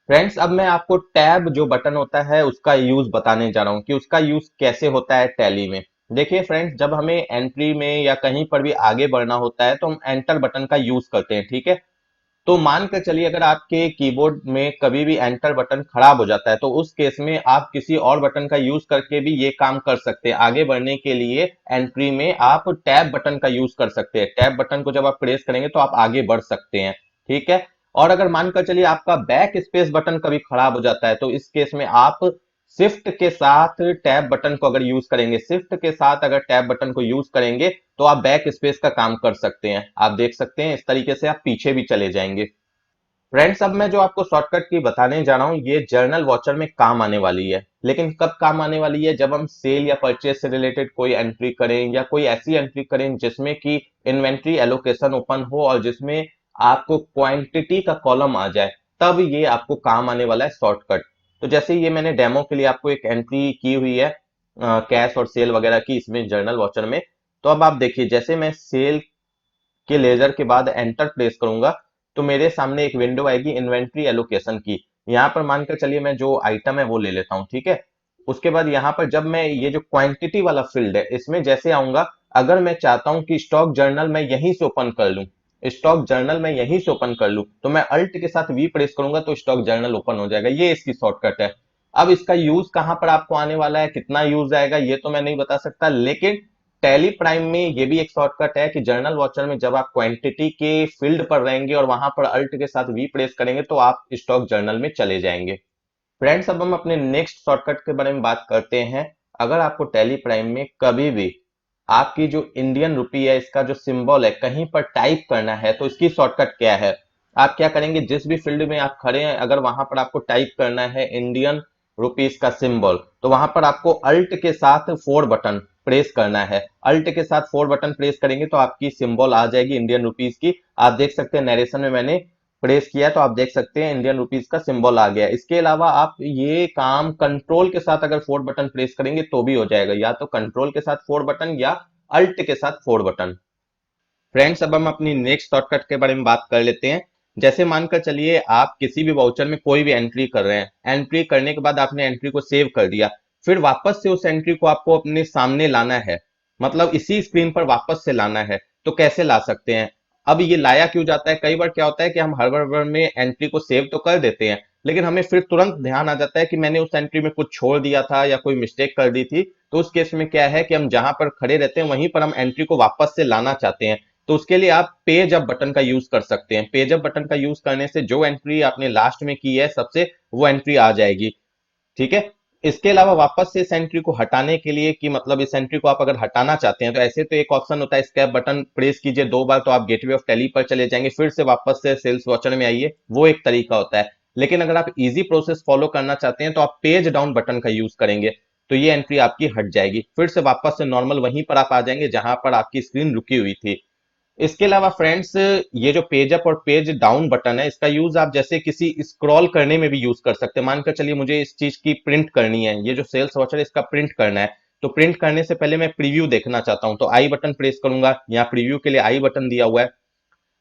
फ्रेंड्स, अब मैं आपको टैब जो बटन होता है उसका यूज बताने जा रहा हूँ कि उसका यूज कैसे होता है टैली में। देखिए फ्रेंड्स, जब हमें एंट्री में या कहीं पर भी आगे बढ़ना होता है तो हम एंटर बटन का यूज करते हैं। ठीक है। तो मान कर चलिए अगर आपके कीबोर्ड में कभी भी एंटर बटन खराब हो जाता है तो उस केस में आप किसी और बटन का यूज करके भी ये काम कर सकते हैं। आगे बढ़ने के लिए एंट्री में आप टैब बटन का यूज कर सकते हैं। टैब बटन को जब आप प्रेस करेंगे तो आप आगे बढ़ सकते हैं। ठीक है। और अगर मानकर चलिए आपका बैक स्पेस बटन कभी खराब हो जाता है तो इस केस में आप शिफ्ट के साथ टैब बटन को अगर यूज करेंगे, शिफ्ट के साथ अगर टैब बटन को यूज करेंगे तो आप बैक स्पेस का काम कर सकते हैं। आप देख सकते हैं इस तरीके से आप पीछे भी चले जाएंगे। फ्रेंड्स, अब मैं जो आपको शॉर्टकट की बताने जा रहा हूँ ये जर्नल वॉचर में काम आने वाली है। लेकिन कब काम आने वाली है, जब हम सेल या परचेज से रिलेटेड कोई एंट्री करें या कोई ऐसी एंट्री करें जिसमें कि इन्वेंट्री एलोकेशन ओपन हो और जिसमें आपको क्वांटिटी का कॉलम आ जाए, तब ये आपको काम आने वाला है शॉर्टकट। तो जैसे ये मैंने डेमो के लिए आपको एक एंट्री की हुई है कैश और सेल वगैरह की इसमें जर्नल वॉचर में। तो अब आप देखिए जैसे मैं सेल के लेजर के बाद एंटर प्रेस करूंगा तो मेरे सामने एक विंडो आएगी इन्वेंट्री एलोकेशन की। यहाँ पर मानकर चलिए मैं जो आइटम है वो ले लेता हूँ। ठीक है। उसके बाद यहाँ पर जब मैं ये जो क्वांटिटी वाला फील्ड है इसमें जैसे आऊंगा, अगर मैं चाहता हूं कि स्टॉक जर्नल मैं यहीं से ओपन कर लूं, स्टॉक जर्नल मैं यहीं से ओपन कर लूं, तो मैं अल्ट के साथ वी प्रेस करूंगा तो स्टॉक जर्नल ओपन हो जाएगा। ये इसकी शॉर्टकट है। अब इसका यूज कहां पर आपको आने वाला है, कितना यूज आएगा, ये तो मैं नहीं बता सकता, लेकिन टैली प्राइम में ये भी एक शॉर्टकट है कि जर्नल वॉचर में जब आप क्वांटिटी के फील्ड पर रहेंगे और वहां पर अल्ट के साथ वी प्रेस करेंगे तो आप स्टॉक जर्नल में चले जाएंगे। फ्रेंड्स, अब हम अपने नेक्स्ट शॉर्टकट के बारे में बात करते हैं। अगर आपको टैली प्राइम में कभी भी आपकी जो इंडियन रुपी है इसका जो सिंबल है कहीं पर टाइप करना है तो इसकी शॉर्टकट क्या है। आप क्या करेंगे, जिस भी फील्ड में आप खड़े हैं अगर वहां पर आपको टाइप करना है इंडियन रुपीस का सिंबल, तो वहां पर आपको अल्ट के साथ 4 बटन प्रेस करना है। अल्ट के साथ 4 बटन प्रेस करेंगे तो आपकी सिंबल आ जाएगी इंडियन रुपीस की। आप देख सकते हैं नरेशन में मैंने प्रेस किया तो आप देख सकते हैं इंडियन रुपीस का सिंबल आ गया। इसके अलावा आप ये काम कंट्रोल के साथ अगर 4 बटन प्रेस करेंगे तो भी हो जाएगा, या तो कंट्रोल के साथ 4 बटन या अल्ट के साथ 4 बटन। फ्रेंड्स, अब हम अपनी नेक्स्ट शॉर्टकट के बारे में बात कर लेते हैं। जैसे मानकर चलिए आप किसी भी वाउचर में कोई भी एंट्री कर रहे हैं, एंट्री करने के बाद आपने एंट्री को सेव कर दिया, फिर वापस से उस एंट्री को आपको अपने सामने लाना है, मतलब इसी स्क्रीन पर वापस से लाना है। तो कैसे ला सकते हैं। अब ये लाया क्यों जाता है, कई बार क्या होता है कि हम हड़बड़ में एंट्री को सेव तो कर देते हैं लेकिन हमें फिर तुरंत ध्यान आ जाता है कि मैंने उस एंट्री में कुछ छोड़ दिया था या कोई मिस्टेक कर दी थी। तो उस केस में क्या है कि हम जहां पर खड़े रहते हैं वहीं पर हम एंट्री को वापस से लाना चाहते हैं। तो उसके लिए आप पेज अप बटन का यूज कर सकते हैं। पेज अप बटन का यूज करने से जो एंट्री आपने लास्ट में की है सबसे, वो एंट्री आ जाएगी। ठीक है। इसके अलावा वापस से इस एंट्री को हटाने के लिए कि मतलब इस एंट्री को आप अगर हटाना चाहते हैं तो ऐसे तो एक ऑप्शन होता है, स्केप बटन प्रेस कीजिए 2 बार तो आप गेटवे ऑफ टैली पर चले जाएंगे, फिर से वापस से सेल्स वॉचर में आइए, वो एक तरीका होता है। लेकिन अगर आप इजी प्रोसेस फॉलो करना चाहते हैं तो आप पेज डाउन बटन का यूज करेंगे तो ये एंट्री आपकी हट जाएगी, फिर से वापस से नॉर्मल वहीं पर आप आ जाएंगे जहां पर आपकी स्क्रीन रुकी हुई थी। इसके अलावा फ्रेंड्स, ये जो पेज अप और पेज डाउन बटन है, इसका यूज आप जैसे किसी स्क्रॉल करने में भी यूज कर सकते हैं। मानकर चलिए मुझे इस चीज की प्रिंट करनी है, ये जो सेल्स वाचर है इसका प्रिंट करना है, तो प्रिंट करने से पहले मैं प्रीव्यू देखना चाहता हूं, तो आई बटन प्रेस करूंगा, यहाँ प्रीव्यू के लिए आई बटन दिया हुआ है।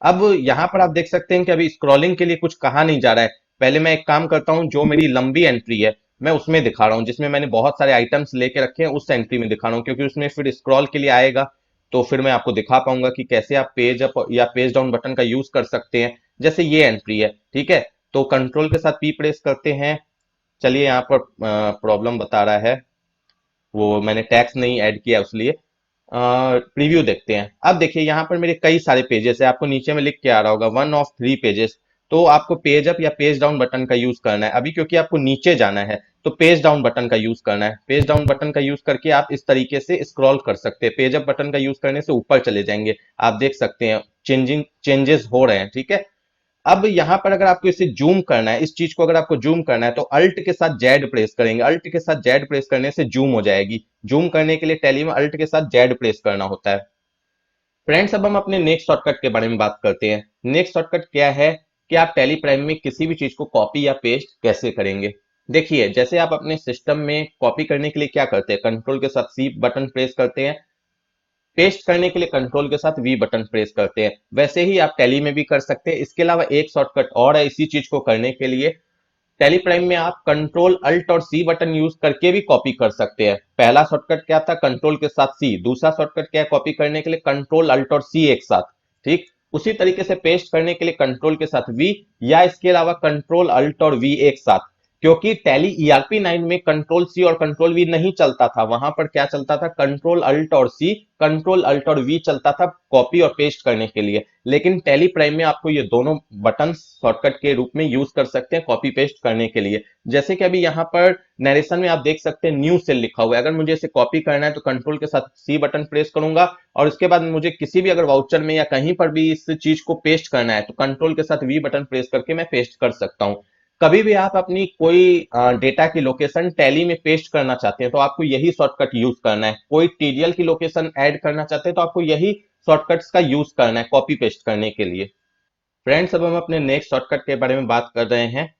अब यहां पर आप देख सकते हैं कि अभी स्क्रॉलिंग के लिए कुछ कहा नहीं जा रहा है। पहले मैं एक काम करता हूं, जो मेरी लंबी एंट्री है मैं उसमें दिखा रहा हूं, जिसमें मैंने बहुत सारे आइटम्स लेके रखे हैं उस एंट्री में दिखा रहा हूं, क्योंकि उसमें फिर स्क्रॉल के लिए आएगा, तो फिर मैं आपको दिखा पाऊंगा कि कैसे आप पेज अप या पेज डाउन बटन का यूज कर सकते हैं। जैसे ये एंट्री है, ठीक है, तो कंट्रोल के साथ पी प्रेस करते हैं। चलिए यहाँ पर प्रॉब्लम बता रहा है, वो मैंने टैक्स नहीं ऐड किया उसलिए। प्रीव्यू देखते हैं। अब देखिए यहाँ पर मेरे कई सारे पेजेस है, आपको नीचे में लिख के आ रहा होगा 1 of 3 पेजेस। तो आपको पेज अप या पेज डाउन बटन का यूज करना है। अभी क्योंकि आपको नीचे जाना है तो पेज डाउन बटन का यूज करना है। पेज डाउन बटन का यूज करके आप इस तरीके से स्क्रॉल कर सकते हैं। पेज अप बटन का यूज करने से ऊपर चले जाएंगे, आप देख सकते हैं चेंजेस हो रहे हैं, ठीक है। अब यहां पर अगर आपको इसे जूम करना है, इस चीज को अगर आपको जूम करना है तो अल्ट के साथ जेड प्रेस करेंगे। अल्ट के साथ जेड प्रेस करने से जूम हो जाएगी। जूम करने के लिए टैली में अल्ट के साथ जेड प्रेस करना होता है। फ्रेंड्स, अब हम अपने नेक्स्ट शॉर्टकट के बारे में बात करते हैं। नेक्स्ट शॉर्टकट क्या है कि आप टैली प्राइम में किसी भी चीज को कॉपी या पेस्ट कैसे करेंगे। देखिए, जैसे आप अपने सिस्टम में कॉपी करने के लिए क्या करते हैं, कंट्रोल के साथ सी बटन प्रेस करते हैं। पेस्ट करने के लिए कंट्रोल के साथ वी बटन प्रेस करते हैं। वैसे ही आप टैली में भी कर सकते हैं। इसके अलावा एक शॉर्टकट और है इसी चीज को करने के लिए। टैली प्राइम में आप कंट्रोल अल्ट और सी बटन यूज करके भी कॉपी कर सकते हैं। पहला शॉर्टकट क्या था, कंट्रोल के साथ सी। दूसरा शॉर्टकट क्या है कॉपी करने के लिए, कंट्रोल अल्ट और सी एक साथ। ठीक उसी तरीके से पेस्ट करने के लिए कंट्रोल के साथ वी, या इसके अलावा कंट्रोल अल्ट और वी एक साथ। क्योंकि टैली ईआरपी 9 में कंट्रोल सी और कंट्रोल वी नहीं चलता था, वहां पर क्या चलता था, कंट्रोल अल्ट और सी, कंट्रोल अल्ट और वी चलता था कॉपी और पेस्ट करने के लिए। लेकिन टैली प्राइम में आपको ये दोनों बटन शॉर्टकट के रूप में यूज कर सकते हैं कॉपी पेस्ट करने के लिए। जैसे कि अभी यहाँ पर नरेशन में आप देख सकते हैं न्यू सेल लिखा हुआ है। अगर मुझे इसे कॉपी करना है तो कंट्रोल के साथ सी बटन प्रेस करूंगा, और उसके बाद मुझे किसी भी अगर वाउचर में या कहीं पर भी इस चीज को पेस्ट करना है तो कंट्रोल के साथ वी बटन प्रेस करके मैं पेस्ट कर सकता हूं। कभी भी आप अपनी कोई डेटा की लोकेशन टैली में पेस्ट करना चाहते हैं तो आपको यही शॉर्टकट यूज करना है। कोई टीडीएल की लोकेशन ऐड करना चाहते हैं तो आपको यही शॉर्टकट्स का यूज करना है कॉपी पेस्ट करने के लिए। फ्रेंड्स, अब हम अपने नेक्स्ट शॉर्टकट के बारे में बात कर रहे हैं।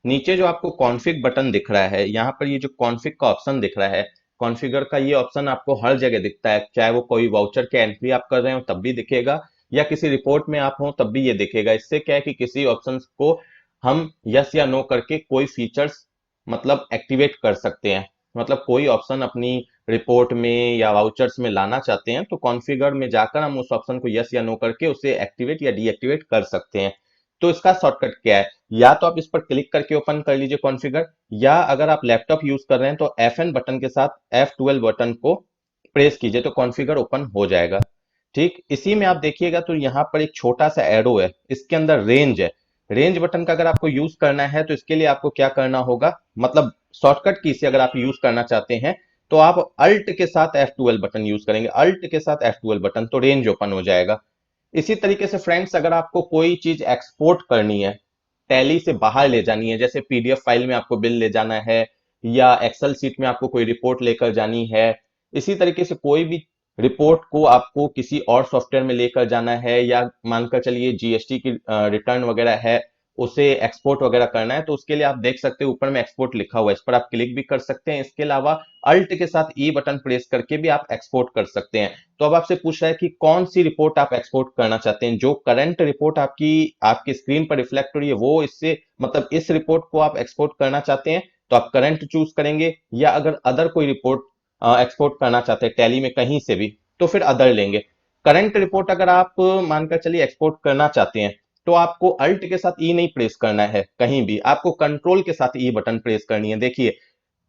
नीचे जो आपको कॉन्फ़िग बटन दिख रहा है, यहाँ पर ये जो कॉन्फ़िग का ऑप्शन दिख रहा है, कॉन्फ़िगर का ये ऑप्शन आपको हर जगह दिखता है, चाहे वो कोई वाउचर के एंट्री आप कर रहे हो तब भी दिखेगा, या किसी रिपोर्ट में आप हो तब भी ये दिखेगा। इससे क्या है कि किसी ऑप्शन को हम यस या नो करके कोई फीचर्स मतलब एक्टिवेट कर सकते हैं। मतलब कोई ऑप्शन अपनी रिपोर्ट में या वाउचर्स में लाना चाहते हैं तो कॉन्फ़िगर में जाकर हम उस ऑप्शन को यस या नो करके उसे एक्टिवेट या डीएक्टिवेट कर सकते हैं। तो इसका शॉर्टकट क्या है, या तो आप इस पर क्लिक करके ओपन कर लीजिए कॉन्फ़िगर, या अगर आप लैपटॉप यूज कर रहे हैं तो Fn बटन के साथ F12 बटन को प्रेस कीजिए तो कॉन्फ़िगर ओपन हो जाएगा। ठीक इसी में आप देखिएगा तो यहाँ पर एक छोटा सा एरो है, इसके अंदर रेंज है। रेंज बटन का अगर आपको यूज करना है तो इसके लिए आपको क्या करना होगा, मतलब शॉर्टकट की से अगर आप यूज करना चाहते हैं तो आप अल्ट के साथ F12 बटन यूज करेंगे। अल्ट के साथ F12 बटन तो रेंज ओपन हो जाएगा। इसी तरीके से फ्रेंड्स, अगर आपको कोई चीज एक्सपोर्ट करनी है, टैली से बाहर ले जानी है, जैसे पीडीएफ फाइल में आपको बिल ले जाना है, या एक्सेल सीट में आपको कोई रिपोर्ट लेकर जानी है, इसी तरीके से कोई भी रिपोर्ट को आपको किसी और सॉफ्टवेयर में लेकर जाना है, या मानकर चलिए जीएसटी की रिटर्न वगैरह है, उसे एक्सपोर्ट वगैरह करना है, तो उसके लिए आप देख सकते हैं ऊपर में एक्सपोर्ट लिखा हुआ है, इस पर आप क्लिक भी कर सकते हैं। इसके अलावा अल्ट के साथ ई बटन प्रेस करके भी आप एक्सपोर्ट कर सकते हैं। तो अब आपसे पूछ रहा है कि कौन सी रिपोर्ट आप एक्सपोर्ट करना चाहते हैं। जो करंट रिपोर्ट आपकी आपकी स्क्रीन पर रिफ्लेक्ट हो रही है वो इससे मतलब इस रिपोर्ट को आप एक्सपोर्ट करना चाहते हैं तो आप करंट चूज करेंगे, या अगर अदर कोई रिपोर्ट एक्सपोर्ट करना चाहते हैं टैली में कहीं से भी तो फिर अदर लेंगे। करंट रिपोर्ट अगर आप मानकर चलिए एक्सपोर्ट करना चाहते हैं तो आपको अल्ट के साथ ई नहीं प्रेस करना है, कहीं भी आपको कंट्रोल के साथ ई बटन प्रेस करनी है। देखिए,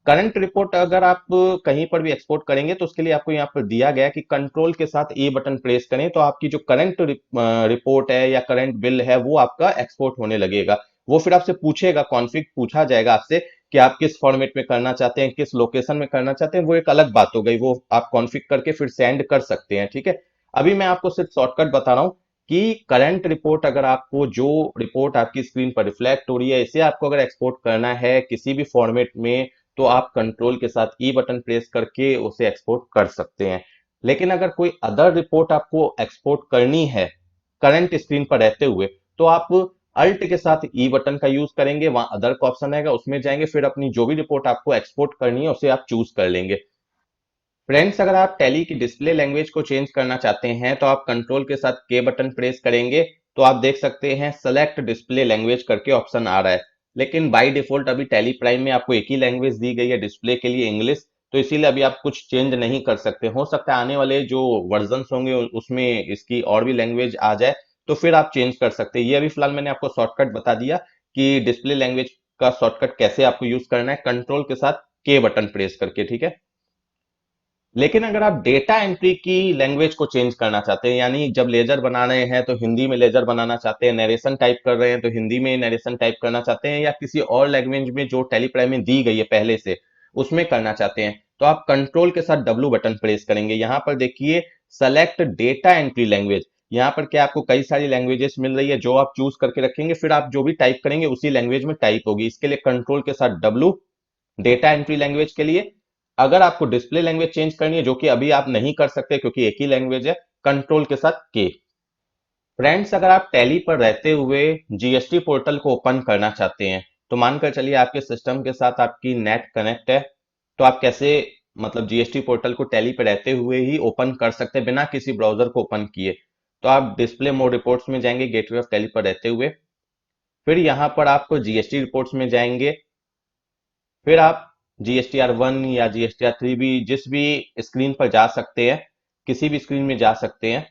करंट रिपोर्ट अगर आप कहीं पर भी एक्सपोर्ट करेंगे तो उसके लिए आपको यहाँ पर दिया गया है कि कंट्रोल के साथ ए बटन प्रेस करें तो आपकी जो करंट रिपोर्ट है या करंट बिल है वो आपका एक्सपोर्ट होने लगेगा। वो फिर आपसे पूछेगा, कॉन्फ़िग पूछा जाएगा आपसे कि आप किस फॉर्मेट में करना चाहते हैं, किस लोकेशन में करना चाहते हैं, वो एक अलग बात हो गई, वो आप कॉन्फ़िग करके फिर सेंड कर सकते हैं। ठीक है, अभी मैं आपको सिर्फ शॉर्टकट बता रहा हूँ कि करंट रिपोर्ट अगर आपको जो रिपोर्ट आपकी स्क्रीन पर रिफ्लेक्ट हो रही है इसे आपको अगर एक्सपोर्ट करना है किसी भी फॉर्मेट में तो आप कंट्रोल के साथ ई बटन प्रेस करके उसे एक्सपोर्ट कर सकते हैं। लेकिन अगर कोई अदर रिपोर्ट आपको एक्सपोर्ट करनी है करंट स्क्रीन पर रहते हुए, तो आप अल्ट के साथ ई बटन का यूज करेंगे, वहां अदर का ऑप्शन आएगा, उसमें जाएंगे, फिर अपनी जो भी रिपोर्ट आपको एक्सपोर्ट करनी है उसे आप चूज कर लेंगे। फ्रेंड्स, अगर आप टैली की डिस्प्ले लैंग्वेज को चेंज करना चाहते हैं तो आप कंट्रोल के साथ के बटन प्रेस करेंगे, तो आप देख सकते हैं सेलेक्ट डिस्प्ले लैंग्वेज करके ऑप्शन आ रहा है। लेकिन बाय डिफॉल्ट अभी टैली प्राइम में आपको एक ही लैंग्वेज दी गई है डिस्प्ले के लिए, इंग्लिश, तो इसीलिए अभी आप कुछ चेंज नहीं कर सकते। हो सकता है आने वाले जो वर्जन होंगे उसमें इसकी और भी लैंग्वेज आ जाए, तो फिर आप चेंज कर सकते हैं। ये अभी फिलहाल मैंने आपको शॉर्टकट बता दिया कि डिस्प्ले लैंग्वेज का शॉर्टकट कैसे आपको यूज करना है, कंट्रोल के साथ के बटन प्रेस करके, ठीक है। लेकिन अगर आप डेटा एंट्री की लैंग्वेज को चेंज करना चाहते हैं, यानी जब लेजर बना रहे हैं तो हिंदी में लेजर बनाना चाहते हैं, नरेशन टाइप कर रहे हैं तो हिंदी में नरेशन टाइप करना चाहते हैं, या किसी और लैंग्वेज में जो टेलीप्राइम में दी गई है पहले से उसमें करना चाहते हैं, तो आप कंट्रोल के साथ डब्ल्यू बटन प्रेस करेंगे। यहां पर देखिए सेलेक्ट डेटा एंट्री लैंग्वेज, यहाँ पर क्या आपको कई सारी लैंग्वेजेस मिल रही है, जो आप चूज करके रखेंगे, फिर आप जो भी टाइप करेंगे उसी लैंग्वेज में टाइप होगी। इसके लिए कंट्रोल के साथ डब्ल्यू डेटा एंट्री लैंग्वेज के लिए। अगर आपको डिस्प्ले लैंग्वेज चेंज करनी है, जो कि अभी आप नहीं कर सकते क्योंकि एक ही लैंग्वेज है, कंट्रोल के साथ के। फ्रेंड्स, अगर आप टैली पर रहते हुए जीएसटी पोर्टल को ओपन करना चाहते हैं, तो मानकर चलिए आपके सिस्टम के साथ आपकी नेट कनेक्ट है, तो आप कैसे मतलब जीएसटी पोर्टल को टैली पर रहते हुए ही ओपन कर सकते हैं बिना किसी ब्राउजर को ओपन किए। तो आप डिस्प्ले मोड रिपोर्ट्स में जाएंगे गेटवे ऑफ टैली पर रहते हुए, फिर यहां पर आपको जीएसटी रिपोर्ट्स में जाएंगे, फिर आप GSTR1 या GSTR3 भी जिस भी स्क्रीन पर जा सकते हैं, किसी भी स्क्रीन में जा सकते हैं।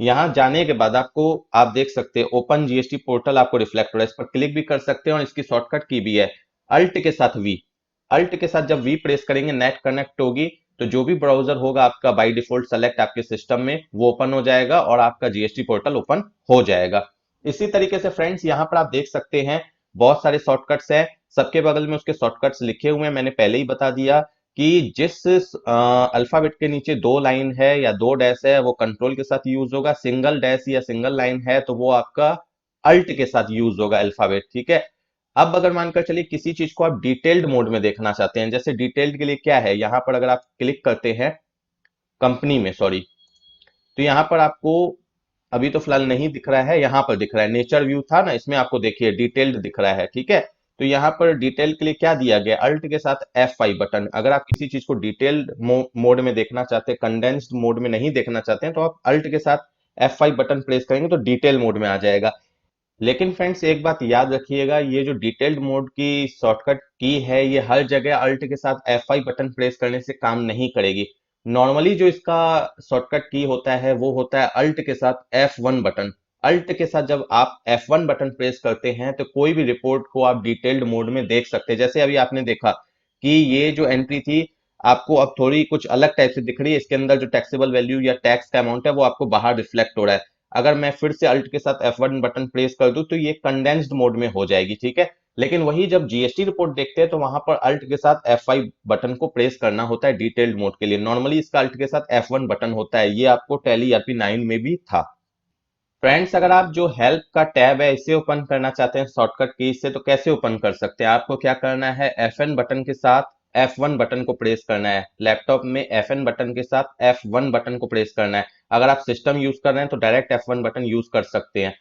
यहां जाने के बाद आपको आप देख सकते हैं ओपन जीएसटी पोर्टल आपको रिफ्लेक्ट हो रहा है, इस पर क्लिक भी कर सकते हैं और इसकी शॉर्टकट की भी है अल्ट के साथ वी। अल्ट के साथ जब वी प्रेस करेंगे नेट कनेक्ट होगी, तो जो भी ब्राउजर होगा आपका बाय डिफॉल्ट सेलेक्ट आपके सिस्टम में वो ओपन हो जाएगा और आपका जीएसटी पोर्टल ओपन हो जाएगा। इसी तरीके से फ्रेंड्स यहाँ पर आप देख सकते हैं बहुत सारे शॉर्टकट्स हैं, सबके बगल में उसके शॉर्टकट्स लिखे हुए हैं। मैंने पहले ही बता दिया कि जिस अल्फाबेट के नीचे दो लाइन है या दो डैश है वो कंट्रोल के साथ यूज होगा, सिंगल डैश या सिंगल लाइन है तो वो आपका अल्ट के साथ यूज होगा अल्फाबेट, ठीक है। अब अगर मानकर चलिए किसी चीज को आप डिटेल्ड मोड में देखना चाहते हैं, जैसे डिटेल्ड के लिए क्या है, यहां पर अगर आप क्लिक करते हैं कंपनी में, सॉरी, तो यहां पर आपको अभी तो फिलहाल नहीं दिख रहा है, यहां पर दिख रहा है नेचर व्यू था ना, इसमें आपको देखिए डिटेल्ड दिख रहा है, ठीक है। तो यहाँ पर डिटेल के लिए क्या दिया गया, अल्ट के साथ F5 बटन। अगर आप किसी चीज को डिटेल्ड मोड में देखना चाहते हैं, कंडेंस्ड मोड में नहीं देखना चाहते हैं, तो आप अल्ट के साथ F5 बटन प्रेस करेंगे तो डिटेल मोड में आ जाएगा। लेकिन फ्रेंड्स एक बात याद रखिएगा, ये जो डिटेल्ड मोड की शॉर्टकट की है ये हर जगह अल्ट के साथ F5 बटन प्रेस करने से काम नहीं करेगी। नॉर्मली जो इसका शॉर्टकट की होता है वो होता है अल्ट के साथ F1 बटन। अल्ट के साथ जब आप F1 बटन प्रेस करते हैं तो कोई भी रिपोर्ट को आप डिटेल्ड मोड में देख सकते हैं। जैसे अभी आपने देखा कि ये जो एंट्री थी आपको अब थोड़ी कुछ अलग टाइप से दिख रही है, इसके अंदर जो टैक्सेबल वैल्यू या टैक्स का अमाउंट है वो आपको बाहर रिफ्लेक्ट हो रहा है। अगर मैं फिर से अल्ट के साथ F1 बटन प्रेस कर दूं तो ये कंडेंस्ड मोड में हो जाएगी, ठीक है। लेकिन वही जब जीएसटी रिपोर्ट देखते हैं तो वहां पर अल्ट के साथ F5 बटन को प्रेस करना होता है डिटेल्ड मोड के लिए। नॉर्मली इसका अल्ट के साथ F1 बटन होता है, ये आपको टैली RP9 में भी था। फ्रेंड्स, अगर आप जो हेल्प का टैब है इसे ओपन करना चाहते हैं शॉर्टकट की से, तो कैसे ओपन कर सकते हैं, आपको क्या करना है Fn बटन के साथ F1 बटन को प्रेस करना है। लैपटॉप में Fn बटन के साथ F1 बटन को प्रेस करना है। अगर आप सिस्टम यूज कर रहे हैं तो डायरेक्ट F1 बटन यूज कर सकते हैं,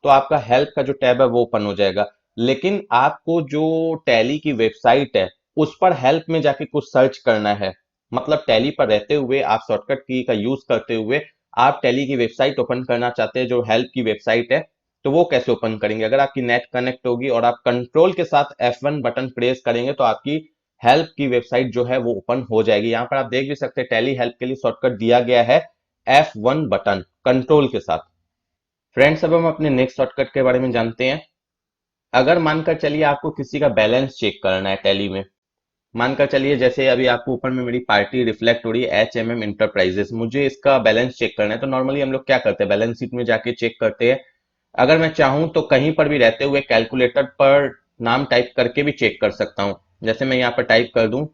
तो आपका हेल्प का जो टैब है वो ओपन हो जाएगा। लेकिन आपको जो टैली की वेबसाइट है उस पर हेल्प में जाके कुछ सर्च करना है, मतलब टैली पर रहते हुए आप शॉर्टकट की का यूज करते हुए आप टैली की वेबसाइट ओपन करना चाहते हैं, जो हेल्प की वेबसाइट है, तो वो कैसे ओपन करेंगे। अगर आपकी नेट कनेक्ट होगी और आप कंट्रोल के साथ F1 बटन प्रेस करेंगे तो आपकी हेल्प की वेबसाइट जो है वो ओपन हो जाएगी। यहाँ पर आप देख भी सकते हैं टैली हेल्प के लिए शॉर्टकट दिया गया है F1 बटन कंट्रोल के साथ। फ्रेंड्स, अब हम अपने नेक्स्ट शॉर्टकट के बारे में जानते हैं। अगर मानकर चलिए आपको किसी का बैलेंस चेक करना है टैली में, मानकर चलिए जैसे अभी आपको ऊपर में मेरी पार्टी रिफ्लेक्ट हो रही है HMM इंटरप्राइजेस, मुझे इसका बैलेंस चेक करना है, तो नॉर्मली हम लोग क्या करते हैं बैलेंस शीट में जाके चेक करते हैं। अगर मैं चाहूं तो कहीं पर भी रहते हुए कैलकुलेटर पर नाम टाइप करके भी चेक कर सकता हूं। जैसे मैं यहाँ पर टाइप कर दूं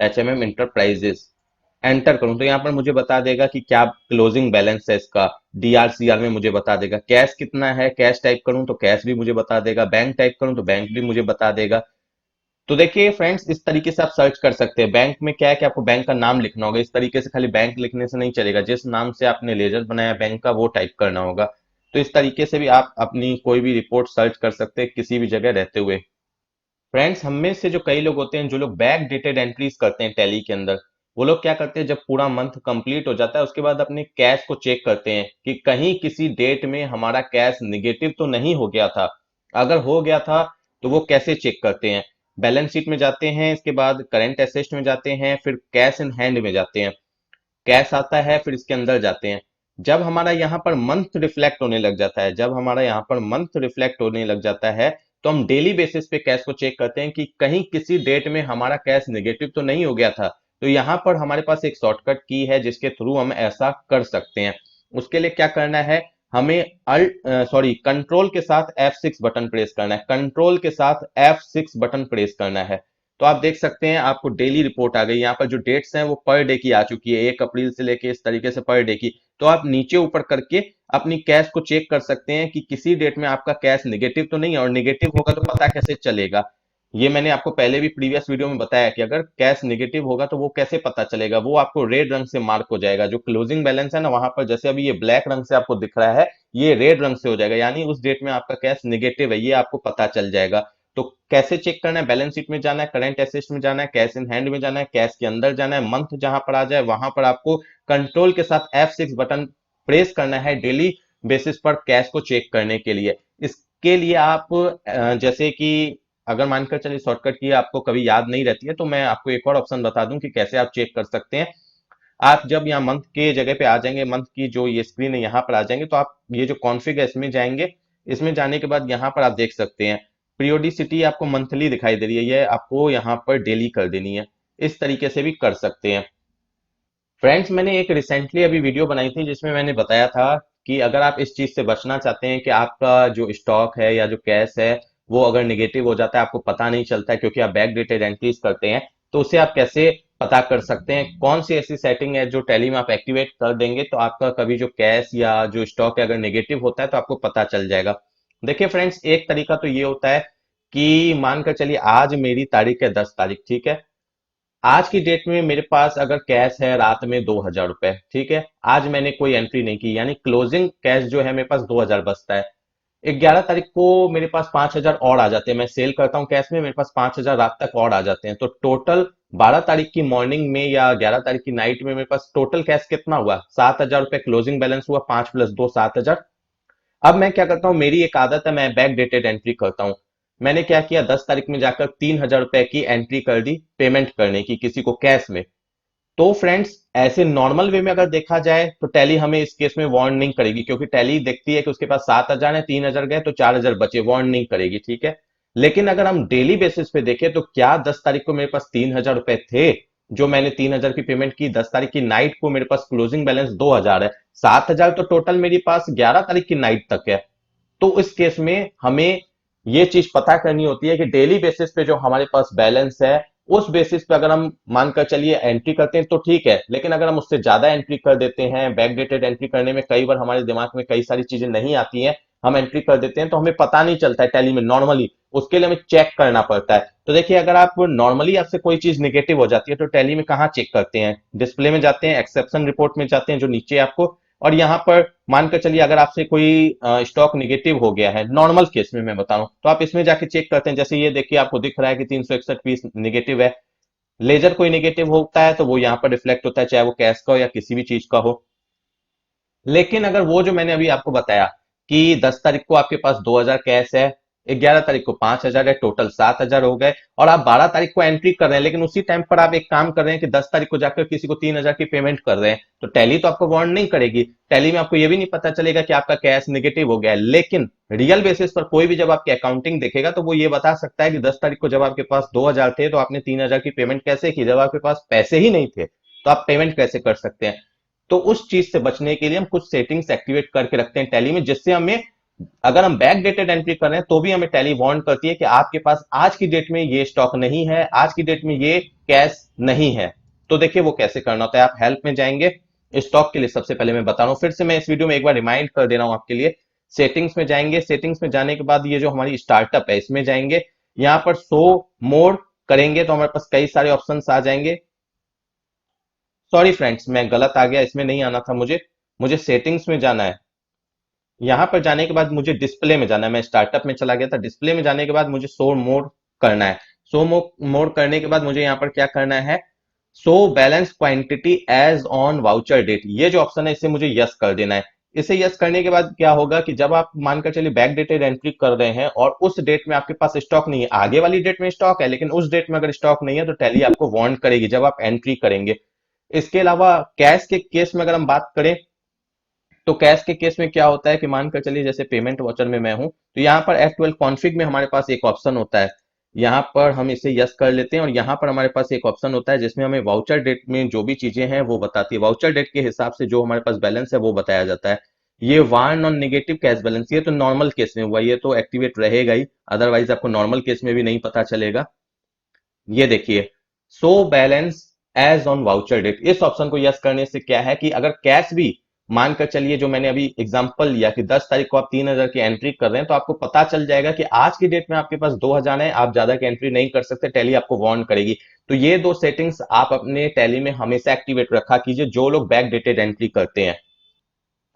HMM इंटरप्राइजेस, एंटर करूं तो यहाँ पर मुझे बता देगा कि क्या क्लोजिंग बैलेंस है इसका। DRCR में मुझे बता देगा कैश कितना है, कैश टाइप करूं तो कैश भी मुझे बता देगा, बैंक टाइप करूं तो बैंक भी मुझे बता देगा। तो देखिए फ्रेंड्स, इस तरीके से आप सर्च कर सकते हैं। बैंक में क्या है कि आपको बैंक का नाम लिखना होगा। इस तरीके से खाली बैंक लिखने से नहीं चलेगा, जिस नाम से आपने लेजर बनाया बैंक का वो टाइप करना होगा। तो इस तरीके से भी आप अपनी कोई भी रिपोर्ट सर्च कर सकते हैं किसी भी जगह रहते हुए। फ्रेंड्स, हम में से जो कई लोग होते हैं जो लोग बैक डेटेड एंट्रीज करते हैं टैली के अंदर, वो लोग क्या करते हैं, जब पूरा मंथ कंप्लीट हो जाता है उसके बाद अपने कैश को चेक करते हैं कि कहीं किसी डेट में हमारा कैश निगेटिव तो नहीं हो गया था। अगर हो गया था तो वो कैसे चेक करते हैं? बैलेंस शीट में जाते हैं, इसके बाद करंट एसेट्स में जाते हैं, फिर कैश इन हैंड में जाते हैं। कैश आता है, फिर इसके अंदर जाते हैं। जब हमारा यहाँ पर मंथ रिफ्लेक्ट होने लग जाता है, जब हमारा यहाँ पर मंथ रिफ्लेक्ट होने लग जाता है, तो हम डेली बेसिस पे कैश को चेक करते हैं कि कहीं किसी डेट में हमारा कैश नेगेटिव तो नहीं हो गया था। तो यहाँ पर हमारे पास एक शॉर्टकट की है जिसके थ्रू हम ऐसा कर सकते हैं। उसके लिए क्या करना है, हमें कंट्रोल के साथ F6 बटन प्रेस करना है। कंट्रोल के साथ F6 बटन प्रेस करना है। तो आप देख सकते हैं आपको डेली रिपोर्ट आ गई। यहाँ पर जो डेट्स हैं वो पर डे की आ चुकी है, 1 अप्रैल से लेके इस तरीके से पर डे की। तो आप नीचे ऊपर करके अपनी कैश को चेक कर सकते हैं कि किसी डेट में आपका कैश निगेटिव तो नहीं है, और निगेटिव होगा तो पता कैसे चलेगा। ये मैंने आपको पहले भी प्रीवियस वीडियो में बताया कि अगर कैश निगेटिव होगा तो वो कैसे पता चलेगा। वो आपको रेड रंग से मार्क हो जाएगा। जो क्लोजिंग बैलेंस है ना, वहां पर जैसे अभी ये ब्लैक रंग से आपको दिख रहा है, ये रेड रंग से हो जाएगा, यानी उस डेट में आपका कैश निगेटिव है, ये आपको पता चल जाएगा। तो कैसे चेक करना है? बैलेंस शीट में जाना है, करंट एसेट्स में जाना है, कैश इन हैंड में जाना है, कैश के अंदर जाना है, मंथ जहां पर आ जाए वहां पर आपको कंट्रोल के साथ F6 बटन प्रेस करना है डेली बेसिस पर कैश को चेक करने के लिए। इसके लिए आप जैसे कि अगर मानकर चलिए शॉर्टकट की आपको कभी याद नहीं रहती है, तो मैं आपको एक और ऑप्शन बता दूं कि कैसे आप चेक कर सकते हैं। आप जब यहाँ मंथ के जगह पे आ जाएंगे, मंथ की जो ये स्क्रीन है यहाँ पर आ जाएंगे, तो आप ये जो कॉन्फ़िग है इसमें जाएंगे। इसमें जाने के बाद यहाँ पर आप देख सकते हैं पीरियोडिसिटी आपको मंथली दिखाई दे रही है, ये आपको यहाँ पर डेली कर देनी है। इस तरीके से भी कर सकते हैं। फ्रेंड्स, मैंने एक रिसेंटली अभी वीडियो बनाई थी जिसमें मैंने बताया था कि अगर आप इस चीज से बचना चाहते हैं कि आपका जो स्टॉक है या जो कैश है वो अगर निगेटिव हो जाता है, आपको पता नहीं चलता है क्योंकि आप बैक डेटेड एंट्रीज करते हैं, तो उसे आप कैसे पता कर सकते हैं? कौन सी ऐसी सेटिंग है जो टैली में आप एक्टिवेट कर देंगे तो आपका कभी जो कैश या जो स्टॉक है अगर नेगेटिव होता है तो आपको पता चल जाएगा। देखिए फ्रेंड्स, एक तरीका तो ये होता है कि मानकर चलिए आज मेरी तारीख है 10 तारीख, ठीक है। आज की डेट में मेरे पास अगर कैश है रात में 2,000 रुपए, ठीक है। आज मैंने कोई एंट्री नहीं की, यानी क्लोजिंग कैश जो है मेरे पास 2,000 बचता है। 11 तारीख को मेरे पास 5,000 और आ जाते हैं, मैं सेल करता हूं कैश में, मेरे पास 5,000 रात तक और आ जाते हैं। तो टोटल 12 तारीख की मॉर्निंग में या 11 तारीख की नाइट में मेरे पास टोटल कैश कितना हुआ? 7,000 रुपए क्लोजिंग बैलेंस हुआ, 5 + 2 7,000। अब मैं क्या करता हूं, मेरी एक आदत है, मैं बैक डेटेड एंट्री करता हूं। मैंने क्या किया, 10 तारीख में जाकर 3,000 रुपए की एंट्री कर दी पेमेंट करने की किसी को कैश में। तो फ्रेंड्स, ऐसे नॉर्मल वे में अगर देखा जाए तो टैली हमें इस केस में वार्न नहीं करेगी, क्योंकि टैली देखती है कि उसके पास 7,000 है, 3,000 गए तो 4,000 बचे, वार्न नहीं करेगी, ठीक है। लेकिन अगर हम डेली बेसिस पे देखें तो क्या 10 तारीख को मेरे पास 3,000 रुपए थे? जो मैंने 3,000 की पेमेंट की, 10 तारीख की नाइट को मेरे पास क्लोजिंग बैलेंस 2,000 है, 7,000 तो टोटल मेरे पास 11 तारीख की नाइट तक है। तो इस केस में हमें ये चीज पता करनी होती है कि डेली बेसिस पे जो हमारे पास बैलेंस है उस बेसिस पे अगर हम मानकर चलिए एंट्री करते हैं तो ठीक है, लेकिन अगर हम उससे ज्यादा एंट्री कर देते हैं, बैकडेटेड एंट्री करने में कई बार हमारे दिमाग में कई सारी चीजें नहीं आती हैं, हम एंट्री कर देते हैं तो हमें पता नहीं चलता है टैली में नॉर्मली, उसके लिए हमें चेक करना पड़ता है। तो देखिए, अगर आप नॉर्मली आपसे कोई चीज निगेटिव हो जाती है तो टैली में कहाँ चेक करते हैं? डिस्प्ले में जाते हैं, एक्सेप्शन रिपोर्ट में जाते हैं जो नीचे आपको, और यहाँ पर मानकर चलिए अगर आपसे कोई स्टॉक निगेटिव हो गया है, नॉर्मल केस में मैं बता रहा हूं, तो आप इसमें जाके चेक करते हैं। जैसे ये देखिए आपको दिख रहा है कि 361 पीस निगेटिव है। लेजर कोई निगेटिव होता है तो वो यहाँ पर रिफ्लेक्ट होता है, चाहे वो कैश का हो या किसी भी चीज का हो। लेकिन अगर वो जो मैंने अभी आपको बताया कि 10 तारीख को आपके पास 2,000 कैश है, 11 तारीख को 5,000 है, टोटल 7,000 हो गए, और आप 12 तारीख को एंट्री कर रहे हैं, लेकिन उसी टाइम पर आप एक काम कर रहे हैं कि 10 तारीख को जाकर किसी को 3,000 की पेमेंट कर रहे हैं, तो टैली तो आपको वार्न नहीं करेगी। टैली में आपको ये भी नहीं पता चलेगा कि आपका कैश निगेटिव हो गया है। लेकिन रियल बेसिस पर कोई भी जब आपकी अकाउंटिंग देखेगा तो वो ये बता सकता है कि 10 तारीख को जब आपके पास 2,000 थे तो आपने 3,000 की पेमेंट कैसे की? जब आपके पास पैसे ही नहीं थे तो आप पेमेंट कैसे कर सकते हैं? तो उस चीज से बचने के लिए हम कुछ सेटिंग्स एक्टिवेट करके रखते हैं टैली में, जिससे हमें अगर हम बैक डेटेड एंट्री कर रहे हैं तो भी हमें टैली वार्न करती है कि आपके पास आज की डेट में ये स्टॉक नहीं है, आज की डेट में ये कैश नहीं है। तो देखिए वो कैसे करना होता है। आप हेल्प में जाएंगे, स्टॉक के लिए सबसे पहले मैं बता रहा हूं, फिर से मैं इस वीडियो में एक बार रिमाइंड कर दे रहा हूं आपके लिए। सेटिंग्स में जाएंगे, सेटिंग्स में जाने के बाद ये जो हमारी स्टार्टअप है इसमें जाएंगे, यहाँ पर शो मोर करेंगे तो हमारे पास कई सारे ऑप्शंस आ जाएंगे। सॉरी फ्रेंड्स, मैं गलत आ गया, इसमें नहीं आना था मुझे। मुझे सेटिंग्स में जाना है। यहां पर जाने के बाद मुझे डिस्प्ले में जाना है। मैं स्टार्टअप में चला गया था। डिस्प्ले में जाने के बाद मुझे शो मोड करना है। शो मोड करने के बाद मुझे यहाँ पर क्या करना है, show balance quantity as on voucher date, ये जो ऑप्शन है इसे मुझे यस कर देना है। इसे यस करने के बाद क्या होगा कि जब आप मानकर चलिए बैक डेटेड एंट्री कर रहे हैं और उस डेट में आपके पास स्टॉक नहीं है, आगे वाली डेट में स्टॉक है लेकिन उस डेट में अगर स्टॉक नहीं है तो टैली आपको वार्न करेगी जब आप एंट्री करेंगे। इसके अलावा कैश के केस में अगर हम बात करें तो कैश के केस में क्या होता है कि मानकर चलिए जैसे पेमेंट वाउचर में मैं हूं, तो यहाँ पर F12 कॉन्फ़िग में हमारे पास एक ऑप्शन होता है। यहाँ पर हम इसे यस कर लेते हैं और यहाँ पर हमारे पास एक ऑप्शन होता है जिसमें हमें वाउचर डेट में जो भी चीजें हैं वो बताती है। वाउचर डेट के हिसाब से जो हमारे पास बैलेंस है वो बताया जाता है। ये warn on negative cash balance, ये तो नॉर्मल केस में हुआ, ये तो एक्टिवेट रहेगा ही, अदरवाइज आपको नॉर्मल केस में भी नहीं पता चलेगा। ये देखिए, show balance as on voucher date, इस ऑप्शन को यस करने से क्या है कि अगर कैश भी मानकर चलिए जो मैंने अभी एग्जांपल लिया कि 10 तारीख को आप 3,000 की एंट्री कर रहे हैं तो आपको पता चल जाएगा कि आज की डेट में आपके पास 2,000 है, आप ज्यादा की एंट्री नहीं कर सकते, टैली आपको वार्न करेगी। तो ये दो सेटिंग्स आप अपने टैली में हमेशा एक्टिवेट रखा कीजिए जो लोग बैक डेटेड एंट्री करते हैं।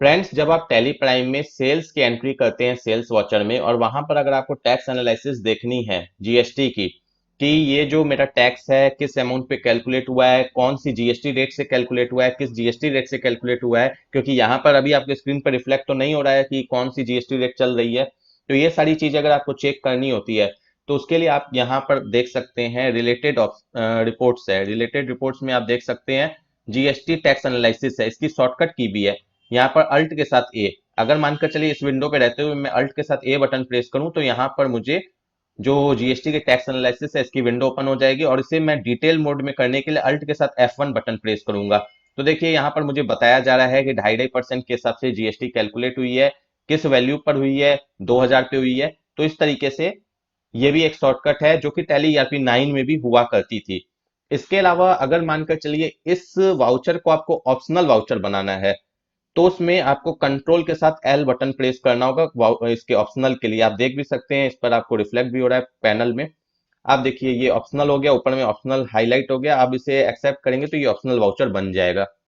फ्रेंड्स, जब आप टैली प्राइम में सेल्स की एंट्री करते हैं सेल्स वॉचर में, और वहां पर अगर आपको टैक्स एनालिसिस देखनी है जीएसटी की, कि ये जो मेरा टैक्स है किस अमाउंट पे कैलकुलेट हुआ है, कौन सी जीएसटी रेट से कैलकुलेट हुआ है, किस जीएसटी रेट से कैलकुलेट हुआ है, क्योंकि यहाँ पर अभी आपके स्क्रीन पर रिफ्लेक्ट तो नहीं हो रहा है कि कौन सी जीएसटी रेट चल रही है। तो ये सारी चीजें अगर आपको चेक करनी होती है तो उसके लिए आप यहाँ पर देख सकते हैं रिलेटेड रिपोर्ट्स है। रिलेटेड रिपोर्ट्स में आप देख सकते हैं जीएसटी टैक्स एनालिसिस है, इसकी शॉर्टकट की भी है यहाँ पर अल्ट के साथ ए। अगर मानकर चलिए इस विंडो पे रहते हुए मैं अल्ट के साथ ए बटन प्रेस करूं तो यहाँ पर मुझे जो जीएसटी के टैक्स एनालिसिस है इसकी विंडो ओपन हो जाएगी, और इसे मैं डिटेल मोड में करने के लिए अल्ट के साथ F1 बटन प्रेस करूंगा। तो देखिए यहाँ पर मुझे बताया जा रहा है कि 2.5% के हिसाब से जीएसटी कैलकुलेट हुई है, किस वैल्यू पर हुई है, 2,000 पे हुई है। तो इस तरीके से ये भी एक शॉर्टकट है जो कि टैली ईआरपी 9 में भी हुआ करती थी। इसके अलावा अगर मानकर चलिए इस वाउचर को आपको ऑप्शनल वाउचर बनाना है तो उसमें आपको कंट्रोल के साथ एल बटन प्रेस करना होगा। इसके ऑप्शनल के लिए आप देख भी सकते हैं, इस पर आपको रिफ्लेक्ट भी हो रहा है पैनल में। आप देखिए ये ऑप्शनल हो गया, ऊपर में ऑप्शनल हाईलाइट हो गया। आप इसे एक्सेप्ट करेंगे तो ये ऑप्शनल वाउचर बन जाएगा।